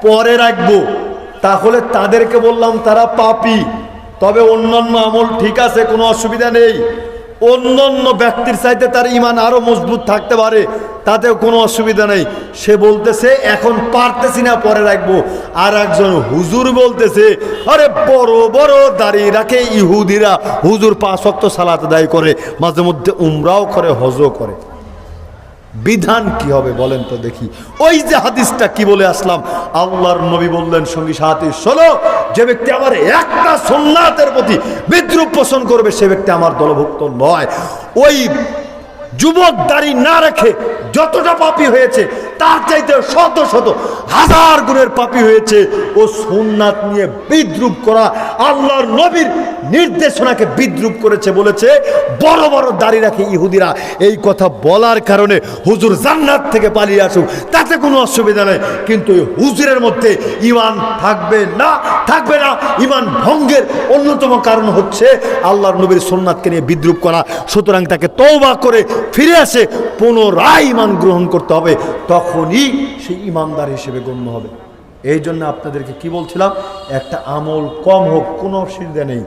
পরে রাখবো। তাহলে তাদেরকে বললাম তারা পাপী। তবে অন্যান্য আমল ঠিক আছে, কোনো অসুবিধা নেই। অন্যান্য ব্যক্তির চাইতে তার ঈমান আরো মজবুত থাকতে পারে, তাতেও কোনো অসুবিধা নেই। সে বলতেছে এখন পারতেছি না, পরে রাখবো। আর একজন হুজুর বলতেছে আরে বড় বড় দাড়ি রাখে ইহুদিরা, হুজুর 5 ওয়াক্ত সালাত আদায় করে, মাঝে মধ্যে উমরাও করে, হজও করে। বিধান কি হবে বলেন তো দেখি? ওই যে হাদিসটা কি বলে আসলাম, আল্লাহর নবী বললেন সঙ্গী সাথী শোনো, যে ব্যক্তি আমার একটা সুন্নাতের প্রতি বিদ্রুপ পোষণ করবে সে ব্যক্তি আমার দলভুক্ত নয়। ওই যুবক দাড়ি না রেখে যতটা পাপী হয়েছে তার চাইতে শত শত হাজার গুণের পাপী হয়েছে ও সুন্নাত নিয়ে বিদ্রুপ করা, আল্লাহর নবীর নির্দেশনাকে বিদ্রুপ করেছে। বলেছে বড় বড় দাড়ি রাখে ইহুদিরা, এই কথা বলার কারণে হুজুর জান্নাত থেকে পালিয়ে আসুক, তাতে কোনো অসুবিধা নেই। কিন্তু এই হুজুরের মধ্যে ঈমান থাকবে না, থাকবে না। ঈমান ভঙ্গের অন্যতম কারণ হচ্ছে আল্লাহর নবীর সুন্নাতকে নিয়ে বিদ্রুপ করা। সুতরাং তাকে তওবা করে ফিরে আসে পুনরায় ঈমান গ্রহণ করতে হবে, তখনই সে ঈমানদার হিসেবে গণ্য হবে। এই জন্য আপনাদেরকে কি বলছিলাম, একটা আমল কম হোক কোনো অসুবিধা নেই,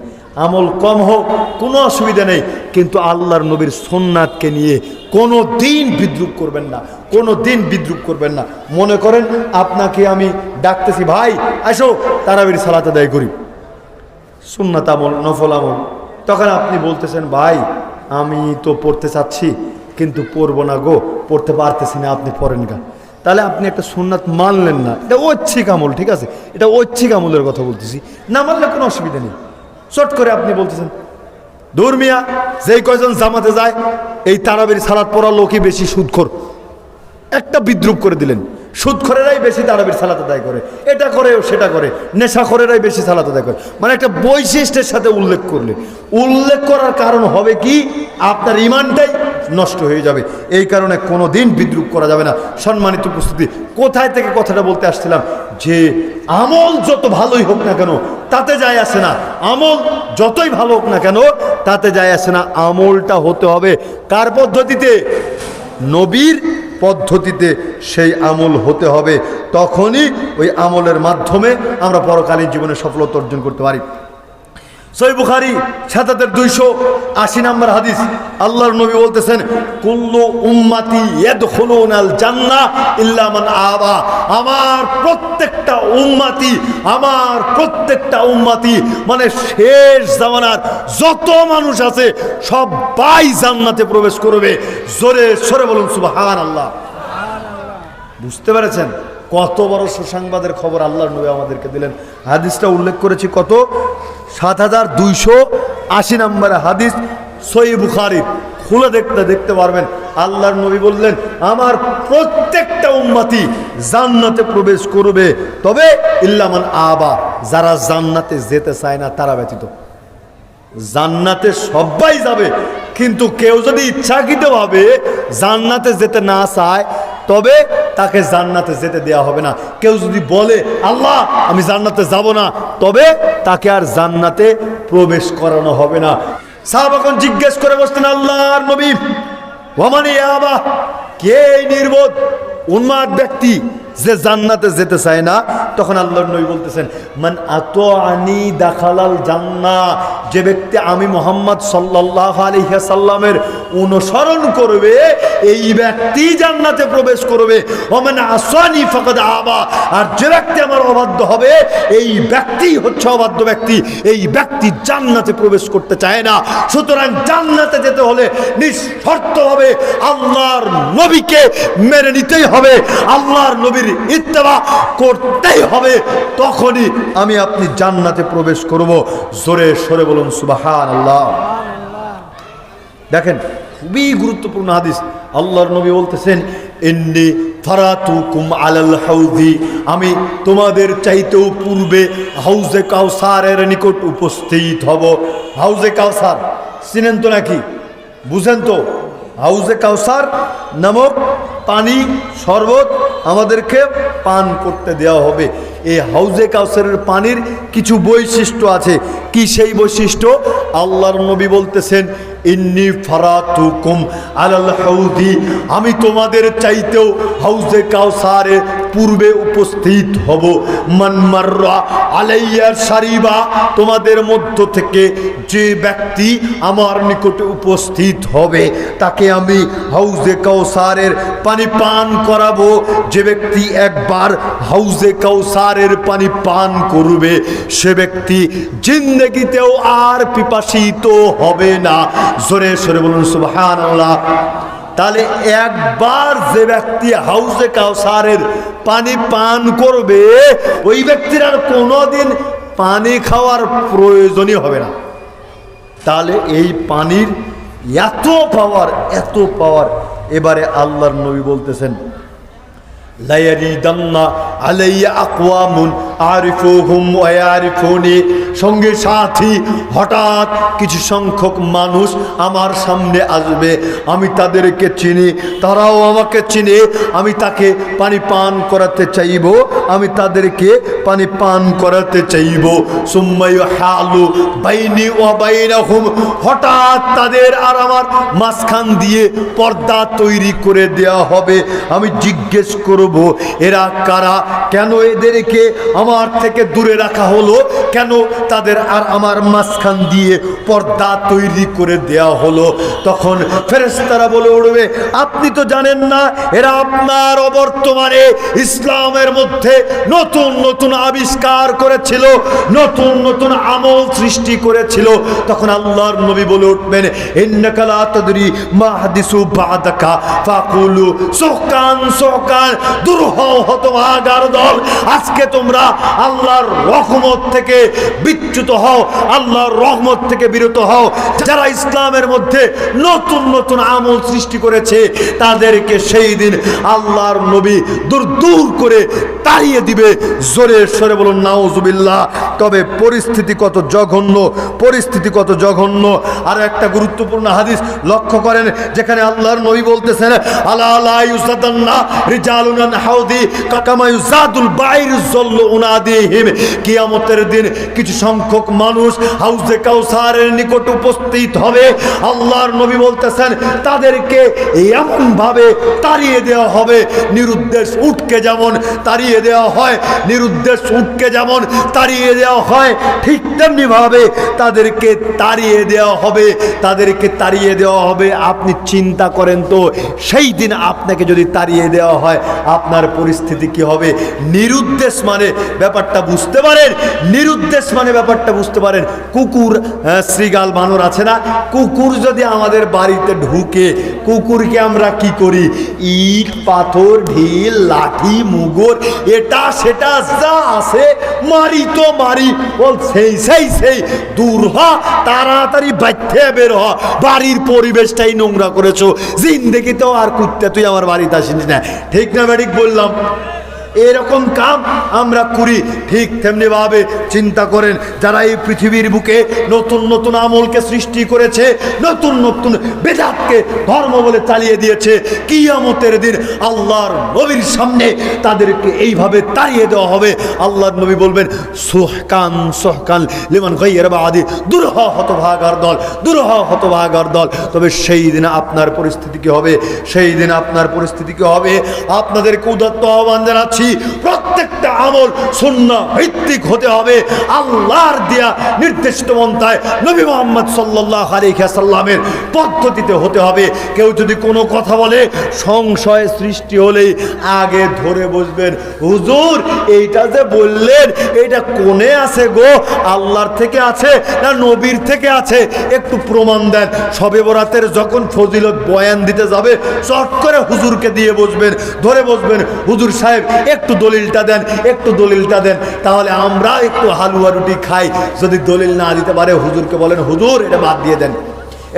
আমল কম হোক কোনো অসুবিধা নেই, কিন্তু আল্লাহর নবীর সুন্নাতকে নিয়ে কোনো দিন বিদ্রুপ করবেন না, কোনো দিন বিদ্রুপ করবেন না। মনে করেন আপনাকে আমি ডাকতেছি, ভাই আসো তারাবির সালাত আদায় করি, সুন্নাত আমল, নফল আমল। তখন আপনি বলতেছেন ভাই আমি তো পড়তে চাচ্ছি কিন্তু পড়বো না গো, পড়তে পারতেছি না, আপনি পড়েন গা। তাহলে আপনি একটা সুন্নাত মানলেন না, এটা ঐচ্ছিক আমল, ঠিক আছে, এটা ঐচ্ছিক আমলের কথা বলতেছি, না মানলে কোনো অসুবিধা নেই। চট করে আপনি বলতেছেন দূর মিয়া, যেই কয়জন জামাতে যায় এই তারাবির সালাত পড়া লোকই বেশি সুদখোর, একটা বিদ্রুপ করে দিলেন। সুদখোরেরাই বেশি তারাবির সালাত আদায় করে, এটা করে সেটা করে, নেশাখোরেরাই বেশি সালাত আদায় করে, মানে একটা বৈশিষ্ট্যের সাথে উল্লেখ করলে, উল্লেখ করার কারণ হবে কি আপনার ঈমানটাই নষ্ট হয়ে যাবে। এই কারণে কোনো দিন বিদ্রুপ করা যাবে না। সম্মানিত উপস্থিতি, কোথায় থেকে কথাটা বলতে আসছিলাম, যে আমল যত ভালোই হোক না কেন তাতে যায় আসে না, আমল যতই ভালো হোক না কেন তাতে যায় আসে না। আমলটা হতে হবে কার পদ্ধতিতে? নবীর পদ্ধতিতে সেই আমল হতে হবে, তখনই ওই আমলের মাধ্যমে আমরা পরকালীন জীবনে সফলতা অর্জন করতে পারি। সহিহ বুখারী ৭২৮০ নম্বর হাদিস, আল্লাহর নবী বলতেছেন কুল্লু উম্মতি ইয়াদখুলুনাল জান্নাহ ইল্লা মান আবা, আমার প্রত্যেকটা উম্মতি মানে শেষ জামানার যত মানুষ আছে সবাই জান্নাতে প্রবেশ করবে। জোরে সরে বলুন সুবহানাল্লাহ। বুঝতে পেরেছেন কত বড় সুসংবাদের খবর আল্লাহর নবী আমাদেরকে দিলেন। হাদিসটা উল্লেখ করেছি কত, ৭২৮০ নম্বর হাদিস, সহিহ বুখারী, খুলে দেখতে পারবেন। আল্লাহর নবী বললেন আমার প্রত্যেকটা উম্মতি জান্নাতে প্রবেশ করবে, তবে ইল্লা মান আবা, যারা জান্নাতে যেতে চায় না তারা ব্যতীত। জান্নাতে সবাই যাবে, কিন্তু কেউ যদি ইচ্ছাকৃতভাবে জান্নাতে যেতে না চায় তবে তাকে জান্নাতে যেতে দেওয়া হবে না। কেউ যদি বলে আল্লাহ আমি জান্নাতে যাব না, তবে তাকে আর জান্নাতে প্রবেশ করানো হবে না। সাহাবাগণ জিজ্ঞেস করে বসতেন আল্লাহর নবী ওয়ামানি আবা, কে নির্বোধ উন্মাদ ব্যক্তি যে জান্নাতে যেতে চায় না, তখন আল্লাহর নবী বলতেছেন মান আতাআনি দাখালাল জান্নাহ, যে ব্যক্তি আমি মুহাম্মদ সাল্লাল্লাহু আলাইহি সাল্লামের অনুসরণ করবে এই ব্যক্তি জান্নাতে প্রবেশ করবে। ওয়া মান আসানি ফাকাদ আবা, আর যে ব্যক্তি আমার অবাধ্য হবে এই ব্যক্তি হচ্ছে অবাধ্য ব্যক্তি, এই ব্যক্তি জান্নাতে প্রবেশ করতে চায় না। সুতরাং জান্নাতে যেতে হলে নিঃশর্তভাবে আল্লাহর নবীকে মেনে নিতেই হবে, আল্লাহর নবীর ইত্তেবা করতেই হবে, তখনই আমি আপনি জান্নাতে প্রবেশ করব। জোরে সরে বলুন সুবহানাল্লাহ। দেখেন খুবই গুরুত্বপূর্ণ হাদিস। আল্লাহর নবী বলতেছেন ইন্নী ফারাতুকুম আলাল হাউজি, আমি তোমাদের চাইতেও পূর্বে হাউজে কাউসারের নিকট উপস্থিত হব। হাউজে কাউসার চিনেন তো নাকি, বুঝেন তো? হাউজে কাউসার নামক পানি শরবত আমাদেরকে পান করতে দেওয়া হবে। এই হাউজে কাউসারের পানির কিছু বৈশিষ্ট্য আছে। কি সেই বৈশিষ্ট্য? আল্লাহর নবী বলতেছেন ইন্নী ফারাতুকুম আলাল হাউদি, আমি তোমাদের চাইতেও হাউজে কাউসারে পূর্বে উপস্থিত হব। মান মাররা আলাইয়া শারিবা, তোমাদের মধ্য থেকে যে ব্যক্তি আমার নিকটে উপস্থিত হবে তাকে আমি হাউজে কাউসারের পানি পান করাবো। যে ব্যক্তি একবার হাউজে কাউসারের পানি পান করবে সে ব্যক্তি জিন্দেগিতেও আর পিপাসিত হবে না। জোরে সরে বলুন সুবহানাল্লাহ। তাহলে একবার যে ব্যক্তি হাউজে কাউসারের পানি পান করবে ওই ব্যক্তির আর কোনোদিন পানি খাওয়ার প্রয়োজনই হবে না। তাহলে এই পানির এত পাওয়ার, এত পাওয়ার। এবারে আল্লাহর নবী বলতেছেন লা ইয়ারিদান্না আলাইয়া আকওয়ামুন আরিফুহুম ওয়া ইয়ারিফুনি, সঙ্গে সাথী হঠাৎ কিছু সংখ্যক মানুষ আমার সামনে আসবে, আমি তাদেরকে চিনি, তারাও আমাকে চিনে, আমি তাকে পানি পান করাতে চাইব, আমি তাদেরকে পানি পান করাতে চাইব। সুম্মা ইউহালু বাইনি ওয়া বাইনাহুম, হঠাৎ তাদের আর আমার মাঝখান দিয়ে পর্দা তৈরি করে দেওয়া হবে। আমি জিজ্ঞেস করব এরা কারা, কেন এদেরকে আমার থেকে দূরে রাখা হলো, কেন তাদের আর আমার মাঝখান দিয়ে পর্দা তৈরি করে দেওয়া হলো? তখন ফেরেশতারা বলে উঠবে আপনি তো জানেন না এরা আপনার অবর্তমানে ইসলামের মধ্যে নতুন নতুন আবিষ্কার করেছিল, নতুন নতুন আমল সৃষ্টি করেছিল। তখন আল্লাহর নবী বলে উঠবেন ইন্নাকা লা তাদরি মা হাদিসু বাদাকা ফাকুলু সুহকান সুহকান, দূর হও হতভাগার দল, আজকে তোমরা আল্লাহর রহমত থেকে বিচ্যুত হও, আল্লাহর রহমত থেকে বিরত হও। যারা ইসলামের মধ্যে নতুন নতুন আমল সৃষ্টি করেছে তাদেরকে সেই দিন আল্লাহর নবী দূর দূর করে তাড়িয়ে দিবে। জোরে সরে বলুন নাউজুবিল্লাহ। তবে পরিস্থিতি কত জঘন্য, পরিস্থিতি কত জঘন্য। আর একটা গুরুত্বপূর্ণ হাদিস লক্ষ্য করেন, যেখানে আল্লাহর নবী বলতেছেন আলা লা ইউসাদান্না রিজালুন হাউদি কামা ইউসাদুল বাইর যাল্লু উনাদিহিম, কিয়ামতের দিন কিছু সংখ্যক মানুষ হাউজে কাউসারের নিকট উপস্থিত হবে। আল্লাহর নবী বলতেছেন তাদেরকে এমন ভাবে তাড়িয়ে দেওয়া হবে, নিরুদ্দেশ উটকে যেমন তাড়িয়ে দেওয়া হয়, নিরুদ্দেশ উটকে যেমন তাড়িয়ে দেওয়া হয়, ঠিক তেমনি ভাবে তাদেরকে তাড়িয়ে দেওয়া হবে, তাদেরকে তাড়িয়ে দেওয়া হবে। আপনি চিন্তা করেন তো সেই দিন আপনাকে যদি তাড়িয়ে দেওয়া হয় আপনার পরিস্থিতি কি হবে? নিরুদ্দেশ মানে ব্যাপারটা বুঝতে পারেন, নিরুদ্দেশ মানে ব্যাপারটা বুঝতে পারেন। কুকুর, শ্রীগাল বানর আছে না, কুকুর যদি আমাদের বাড়িতে ঢুকে কুকুরকে আমরা কি করি? ইট পাথর ঢিল লাঠি মুগর এটা সেটা যা আছে মারি তো মারি, বল সেই সেই সেই দূর হ, তাড়াতাড়ি বাইতে বের হ, বাড়ির পরিবেশটাই নোংরা করেছো, জিন্দেগিতেও আর কুত্তে তুই আমার বাড়িতে আসিস না। ঠিক না ব্যাটিক বললাম? এরকম কাম আমরা করি। ঠিক তেমনি ভাবে চিন্তা করেন যারা এই পৃথিবীর বুকে নতুন নতুন আমলকে সৃষ্টি করেছে, নতুন নতুন বেদাতকে ধর্ম বলে চালিয়ে দিয়েছে, কিয়ামতের দিন আল্লাহর নবীর সামনে তাদেরকে এইভাবে তাড়িয়ে দেওয়া হবে। আল্লাহর নবী বলবেন সুহকান সুহকান লিমান গায়রা বাদি, দূর হ হতভাগার দল, দূর হ হতভাগার দল। তবে সেই দিন আপনার পরিস্থিতি কি হবে? সেই দিন আপনার পরিস্থিতি কি হবে? আপনাদেরকে উদাত্ত আহ্বান জানাচ্ছি, আসি, প্রত্যেকটা আমল সুন্নাহ ভিত্তিক হতে হবে, আল্লাহর দেয়া নির্দিষ্ট মন্ত্রায় নবী মুহাম্মদ সাল্লাল্লাহু আলাইহি ওয়াসাল্লামের পদ্ধতিতে হতে হবে। কেউ যদি কোনো কথা বলে, সংশয় সৃষ্টি হলেই আগে ধরে বসবেন, হুজুর এইটা যে বললেন এইটা কোনে আছে গো, আল্লাহর থেকে আছে না নবীর থেকে আছে, একটু প্রমাণ দেন। শবে বরাতের যখন ফজিলত বয়ান দিতে যাবে, চট করে হুজুরকে দিয়ে বসবেন, ধরে বসবেন, হুজুর সাহেব একটু দলিলটা দেন, একটু দলিলটা দেন। তাহলে আমরা একটু হালুয়া রুটি খাই। যদি দলিল না দিতে পারে, হুজুরকে বলেন, হুজুর এটা বাদ দিয়ে দেন।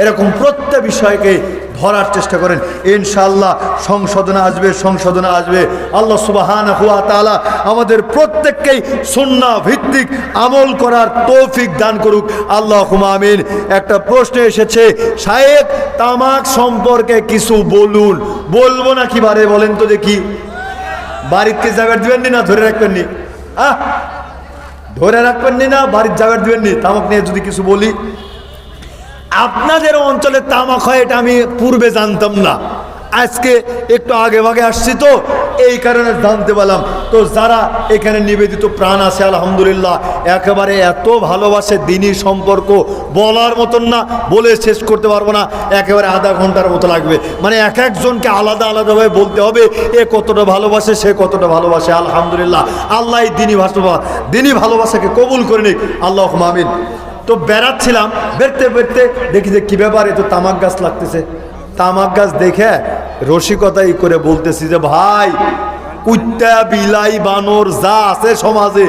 এরকম প্রত্যেক বিষয়কে ধরার চেষ্টা করেন, ইনশাআল্লাহ সংশোধন আসবে, সংশোধন আসবে। আল্লাহ সুবহানাহু ওয়া তাআলা আমাদের প্রত্যেককেই সুন্নাহ ভিত্তিক আমল করার তৌফিক দান করুক, আল্লাহুম্মা আমিন। একটা প্রশ্ন এসেছে, শায়েখ তামাক সম্পর্কে কিছু বলুন। বলবো না কি বারে বলেন তো দেখি? বাড়িতে যাবেন দিবেন না ধরে রাখবেন নি? ধরে রাখবেন না, বাড়ির যাবেন দিবেন নি? তামাক নিয়ে যদি কিছু বলি, আপনাদের অঞ্চলে তামাক হয় এটা আমি পূর্বে জানতাম না, আজকে একটু আগে ভাগে আসছি তো এই কারণে জানতে পারলাম। তো যারা এখানে নিবেদিত প্রাণ আছে আলহামদুলিল্লাহ, একেবারে এত ভালোবাসে, দিনী সম্পর্ক বলার মতন না, বলে শেষ করতে পারবো না, একেবারে আধা ঘন্টার মতো লাগবে। মানে এক একজনকে আলাদা আলাদাভাবে বলতে হবে এ কতটা ভালোবাসে, সে কতটা ভালোবাসে। আলহামদুলিল্লাহ, আল্লাহ দিনী ভালোবাসাকে কবুল করে নিক, আল্লাহুম্মা আমিন। তো বেড়াচ্ছিলাম, বেরতে বেরতে দেখি যে কী ব্যাপার, এ তো তামাক গাছ লাগতেছে। তামাক গাছ দেখে রসিকতাই করে বলতেছি যে ভাই, কুত্তা বিলাই বানর যা আছে সমাজে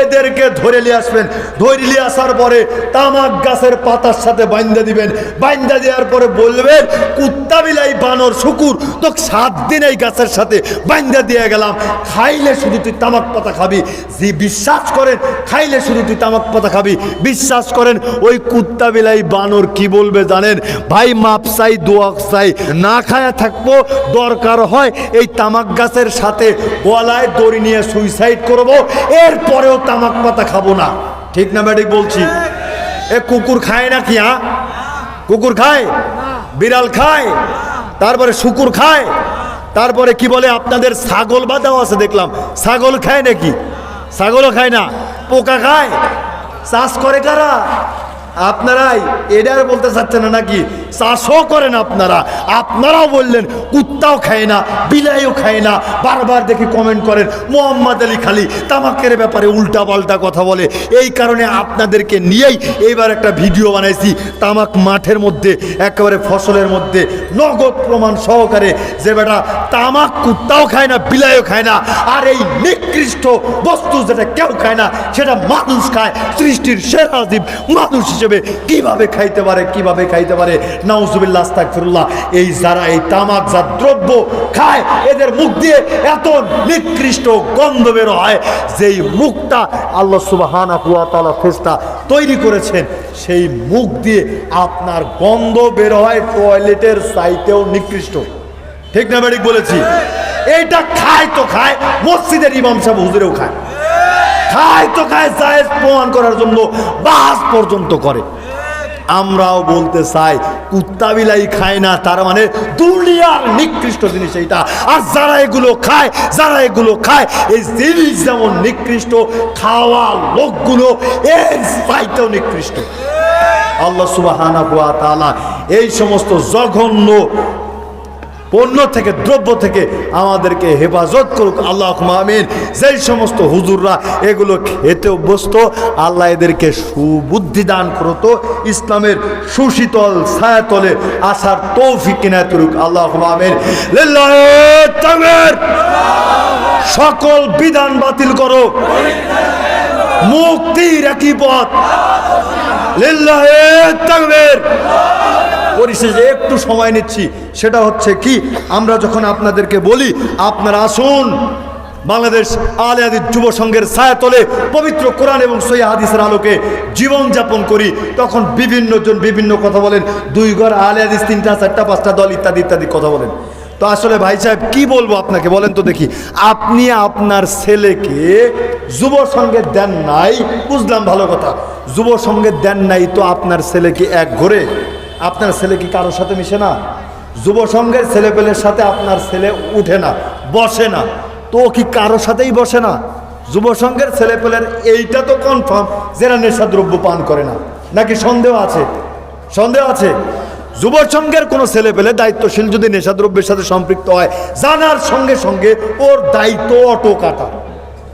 এদেরকে ধরে নিয়ে আসবেন, ধরে নিয়ে আসার পরে তামাক গাছের পাতার সাথে বাইন্দা দিবেন, বাইন্দা দেওয়ার পরে বলবেন, কুত্তা বিলাই বানর শুকুর তো 7 দিন এই গাছের সাথে বাইন্দা দিয়ে গেলাম, খাইলে শুধু তুই তামাক পাতা খাবি। যে বিশ্বাস করেন খাইলে শুধু তুই তামাক পাতা খাবি, বিশ্বাস করেন ওই কুত্তা বিলাই বানর কি বলবে জানেন? ভাই মাপ চাই, দোয়া চাই, না খায়া থাকবো, দরকার হয় এই তামাক গাছের সাথে গলায় দড়ি নিয়ে সুইসাইড করব, এরপরেও তামাক পাতা খাবো না। ঠিক না ব্যাটিক বলছি? এ কুকুর খায় না কি? কুকুর খায়, বিড়াল খায়, তারপরে শুকুর খায়, তারপরে কি বলে আপনাদের ছাগল বাঁধাও আছে দেখলাম, ছাগল খায় নাকি? ছাগলও খায় না। পোকা খায়, চাষ করে কারা? আপনারাই। এটা আর বলতে চাচ্ছেন না নাকি? চাষও করেন আপনারা, আপনারাও বললেন কুত্তাও খায় না, বিলাইও খায় না। বারবার দেখি কমেন্ট করেন মোহাম্মদ আলী খালি তামাকের ব্যাপারে উল্টা পাল্টা কথা বলে। এই কারণে আপনাদেরকে নিয়েই এইবার একটা ভিডিও বানাইছি, তামাক মাঠের মধ্যে একেবারে ফসলের মধ্যে নগদ প্রমাণ সহকারে, যে বেটা তামাক কুত্তাও খায় না, বিলাইও খায় না, আর এই নিকৃষ্ট বস্তু যেটা কেউ খায় না সেটা মানুষ খায়। সৃষ্টির সেরা জীব মানুষ হিসেবে কিভাবে খাইতে পারে, কিভাবে খাইতে পারে? নাউজুবিল্লাহ, আস্তাগফিরুল্লাহ। এই যারা এই তামাকজাত দ্রব্য খায়, এদের মুখ দিয়ে এত নিকৃষ্ট গন্ধ বের হয়, যেই মুখটা আল্লাহ সুবহানাহু ওয়া তাআলা ফেরেশতা তৈরি করেছেন, সেই মুখ দিয়ে আপনার গন্ধ বের হয় টয়লেটের চাইতেও নিকৃষ্ট। ঠিক না বেঠিক বলেছি? এইটা খায় তো খায়, মসজিদের ইমাম সাহেব হুজুরেও খায়, খায় তো খায়, জায়েজ প্রমাণ করার জন্য বাস পর্যন্ত করে। আমরাও বলতে চাই কুত্তা বিলাই খায় না, তার মানে দুনিয়ার নিকৃষ্ট জিনিস এইটা। আর যারা এগুলো খায়, যারা এগুলো খায়, এই জিনিস যেমন নিকৃষ্ট, খাওয়া লোকগুলো এর চাইতেও নিকৃষ্ট। আল্লাহ সুবহানাহু ওয়া তাআলা এই সমস্ত জঘন্য পণ্য থেকে, দ্রব্য থেকে আমাদেরকে হেফাজত করুক, আল্লাহুম্মা আমিন। যেই সমস্ত হুজুররা এগুলো খেতে অভ্যস্ত, আল্লাহ এদেরকে সুবুদ্ধি দান করতো, ইসলামের সুশীতল ছায়াতলে আসার তৌফিক কিনায়াত করুক, আল্লাহুম্মা আমিন। লিল্লাহি তাকবীর। সকল বিধান বাতিল করো, মুক্তির একই পথ। লিল্লাহি তাকবীর। পরিশেষে একটু সময় নিচ্ছি, সেটা হচ্ছে কি, আমরা যখন আপনাদেরকে বলি আপনারা আসুন বাংলাদেশ আলে হাদিস যুব সংঘের ছায়াতলে পবিত্র কোরআন এবং সহিহ হাদিসের আলোকে জীবনযাপন করি, তখন বিভিন্ন জন বিভিন্ন কথা বলেন, 2 ঘর আলে হাদিস, 3টা 4টা 5টা দল ইত্যাদি ইত্যাদি কথা বলেন। তো আসলে ভাই সাহেব কি বলবো আপনাকে বলেন তো দেখি? আপনি আপনার ছেলেকে যুব সংঘে দেন নাই, বুঝলাম ভালো কথা, যুব সংঘে দেন নাই, তো আপনার ছেলে কি এক ঘরে? আপনার ছেলে কি কারোর সাথে মিশে না? যুব সংঘের ছেলেপেলের সাথে আপনার ছেলে উঠে না, বসে না, তো ও কি কারোর সাথেই বসে না? যুব সংঘের ছেলেপেলের এইটা তো কনফার্ম যারা নেশাদ্রব্য পান করে না, নাকি সন্দেহ আছে? সন্দেহ আছে? যুব সংঘের কোনো ছেলেপেলে দায়িত্বশীল যদি নেশাদ্রব্যের সাথে সম্পৃক্ত হয়, জানার সঙ্গে সঙ্গে ওর দায়িত্ব অটো কাটা,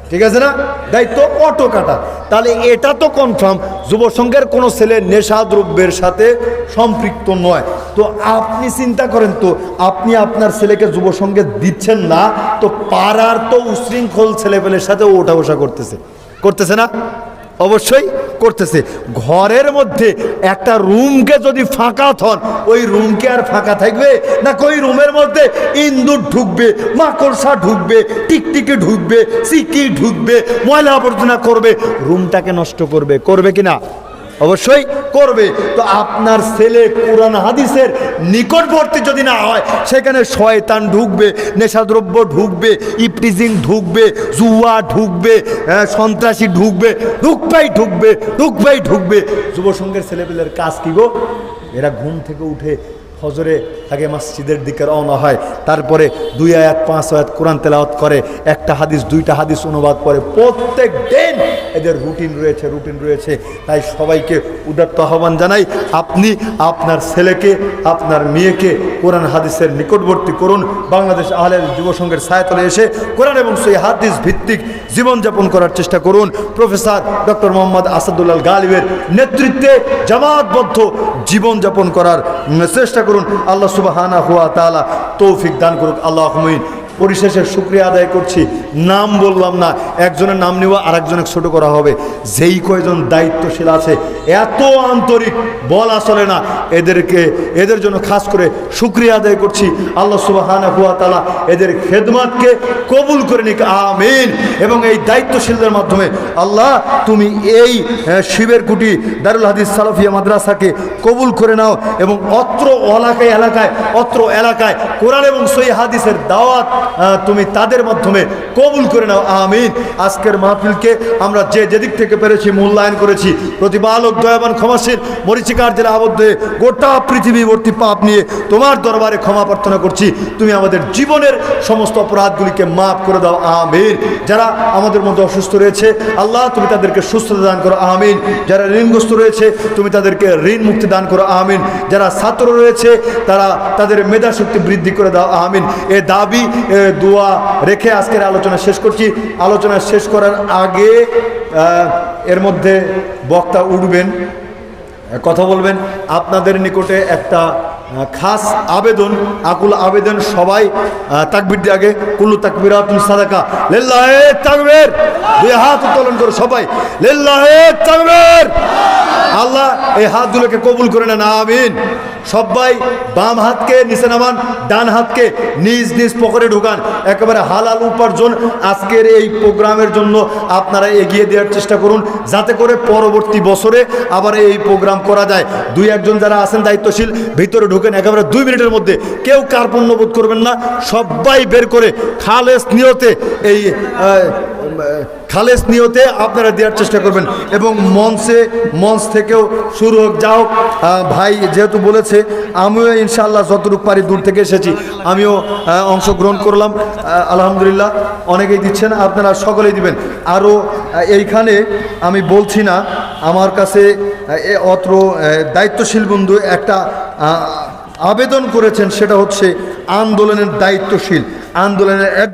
ঠিক আছে না? দায়িত্ব অটো কাটা। তাহলে এটা তো কনফার্ম যুব সংঘের কোনো ছেলে নেশাদ্রব্যের সাথে সম্পৃক্ত নয়। তো আপনি চিন্তা করেন তো, আপনি আপনার ছেলেকে যুব সংঘে দিচ্ছেন না, তো পাড়ার তো উশৃঙ্খল ছেলেপেলের সাথে ওঠা বসা করতেছে না? অবশ্যই করতেছে। ঘরের মধ্যে একটা রুমকে যদি ফাঁকা থন, ওই রুমকে আর ফাঁকা থাকবে না? ওই রুমের মধ্যে ইন্দুর ঢুকবে, মাকড়সা ঢুকবে, টিকটিকি ঢুকবে, চিকি ঢুকবে, ময়লা আবর্জনা করবে, রুমটাকে নষ্ট করবে কিনা? অবশ্যই করবে। তো আপনার ছেলে কোরআন হাদিসের নিকটবর্তী যদি না হয়, সেখানে শয়তান ঢুকবে, নেশাদ্রব্য ঢুকবে, ইপটিজিং ঢুকবে, জুয়া ঢুকবে, সন্ত্রাসী ঢুকবে, ঢুকবেই ঢুকবে। যুব সংঘের ছেলেপেলের কাজ কি গো? এরা ঘুম থেকে উঠে ফজরে আগে মসজিদের দিকে রওনা হয়, তারপরে 2 আয়াত 5 আয়াত কোরআন তেলাওয়াত করে, একটা হাদিস 2টা হাদিস অনুবাদ করে, প্রত্যেক দিন এদের রুটিন রয়েছে। তাই সবাইকে উদাত্ত আহ্বান জানাই, আপনি আপনার ছেলেকে, আপনার মেয়েকে কোরআন হাদিসের নিকটবর্তী করুন। বাংলাদেশ আহলে যুব সংঘের ছায়াতলে এসে কোরআন এবং সেই হাদিস ভিত্তিক জীবনযাপন করার চেষ্টা করুন। প্রফেসর ডক্টর মোহাম্মদ আসাদুল্লাহ গালিবের নেতৃত্বে জামাতবদ্ধ জীবনযাপন করার চেষ্টা করুন। আল্লাহ সুবহানাহু ওয়া তাআলা তৌফিক দান করুক। আল্লাহুম্মা। পরিশেষে শুকরিয়া আদায় করছি, নাম বললাম না, একজনের নাম নিব আর একজনের ছোট করা হবে। যেই কয়জন দায়িত্বশীল আছে এত আন্তরিক বলা চলে না, এদের জন্য খাস করে শুকরিয়া আদায় করছি। আল্লাহ সুবহানাহু ওয়া তাআলা এদের খেদমতকে কবুল করে নিক, আমিন। এবং এই দায়িত্বশীলদের মাধ্যমে আল্লাহ তুমি এই শিবের কুটি দারুল হাদিস সালাফিয়া মাদ্রাসাকে কবুল করে নাও এবং অত্র এলাকায় কোরআন এবং সহিহ হাদিসের দাওয়াত তুমি তাদের মাধ্যমে কবুল করে নাও, আমিন। আজকের মাহফিলকে আমরা যেদিক থেকে পেরেছি মূল্যায়ন করেছি। প্রতিপালক দয়াবান ক্ষমাশীল মরিচিকার জেলা আবদ্ধ হয়ে গোটা পৃথিবীবর্তী পাপ নিয়ে তোমার দরবারে ক্ষমা প্রার্থনা করছি। তুমি আমাদের জীবনের সমস্ত অপরাধগুলিকে মাফ করে দাও, আমিন। যারা আমাদের মধ্যে অসুস্থ রয়েছে আল্লাহ তুমি তাদেরকে সুস্থতা দান করো, আমিন। যারা ঋণগ্রস্ত রয়েছে তুমি তাদেরকে ঋণ মুক্তি দান করো, আমিন। যারা ছাত্র রয়েছে তাদের মেধা শক্তি বৃদ্ধি করে দাও, আমিন। এ দাবি দোয়া রেখে আজকের আলোচনা শেষ করছি। আলোচনা শেষ করার আগে এর মধ্যে বক্তা উঠবেন, কথা বলবেন। আপনাদের নিকটে একটা খাস আবেদন, আকুল আবেদন, সবাই তাকবীর দিয়ে আগে, কুল্লু তাকবীরাতুন সাদাকা, লিল্লাহি তাকবীর, 2 হাত উত্তোলন করো সবাই, লিল্লাহি তাকবীর। আল্লাহ এই হাতগুলোকে কবুল করে নেন, আমিন। সবাই বাম হাতকে নিচে নামান, ডান হাতকে নিজ নিজ পকেটে ঢুকান। একেবারে হালাল উপার্জন আজকের এই প্রোগ্রামের জন্য আপনারা এগিয়ে দেওয়ার চেষ্টা করুন, যাতে করে পরবর্তী বছরে আবার এই প্রোগ্রাম করা যায়। 2-1 যারা আছেন দায়িত্বশীল ভিতরে ঢুকেন, একেবারে 2 মিনিটের মধ্যে, কেউ কার্পণ্য বোধ করবেন না। সবাই বের করে খালেস নিয়তে আপনারা দেওয়ার চেষ্টা করবেন। এবং মঞ্চ থেকেও শুরু হোক, যা হোক। ভাই যেহেতু বলেছে, আমিও ইনশাআল্লাহ যতটুকু পারি দূর থেকে এসেছি, আমিও অংশগ্রহণ করলাম, আলহামদুলিল্লাহ। অনেকেই দিচ্ছেন, আপনারা সকলেই দিবেন। আরও এইখানে আমি বলছি না, আমার কাছে অত্র দায়িত্বশীল বন্ধু একটা আবেদন করেছেন, সেটা হচ্ছে আন্দোলনের দায়িত্বশীল, আন্দোলনের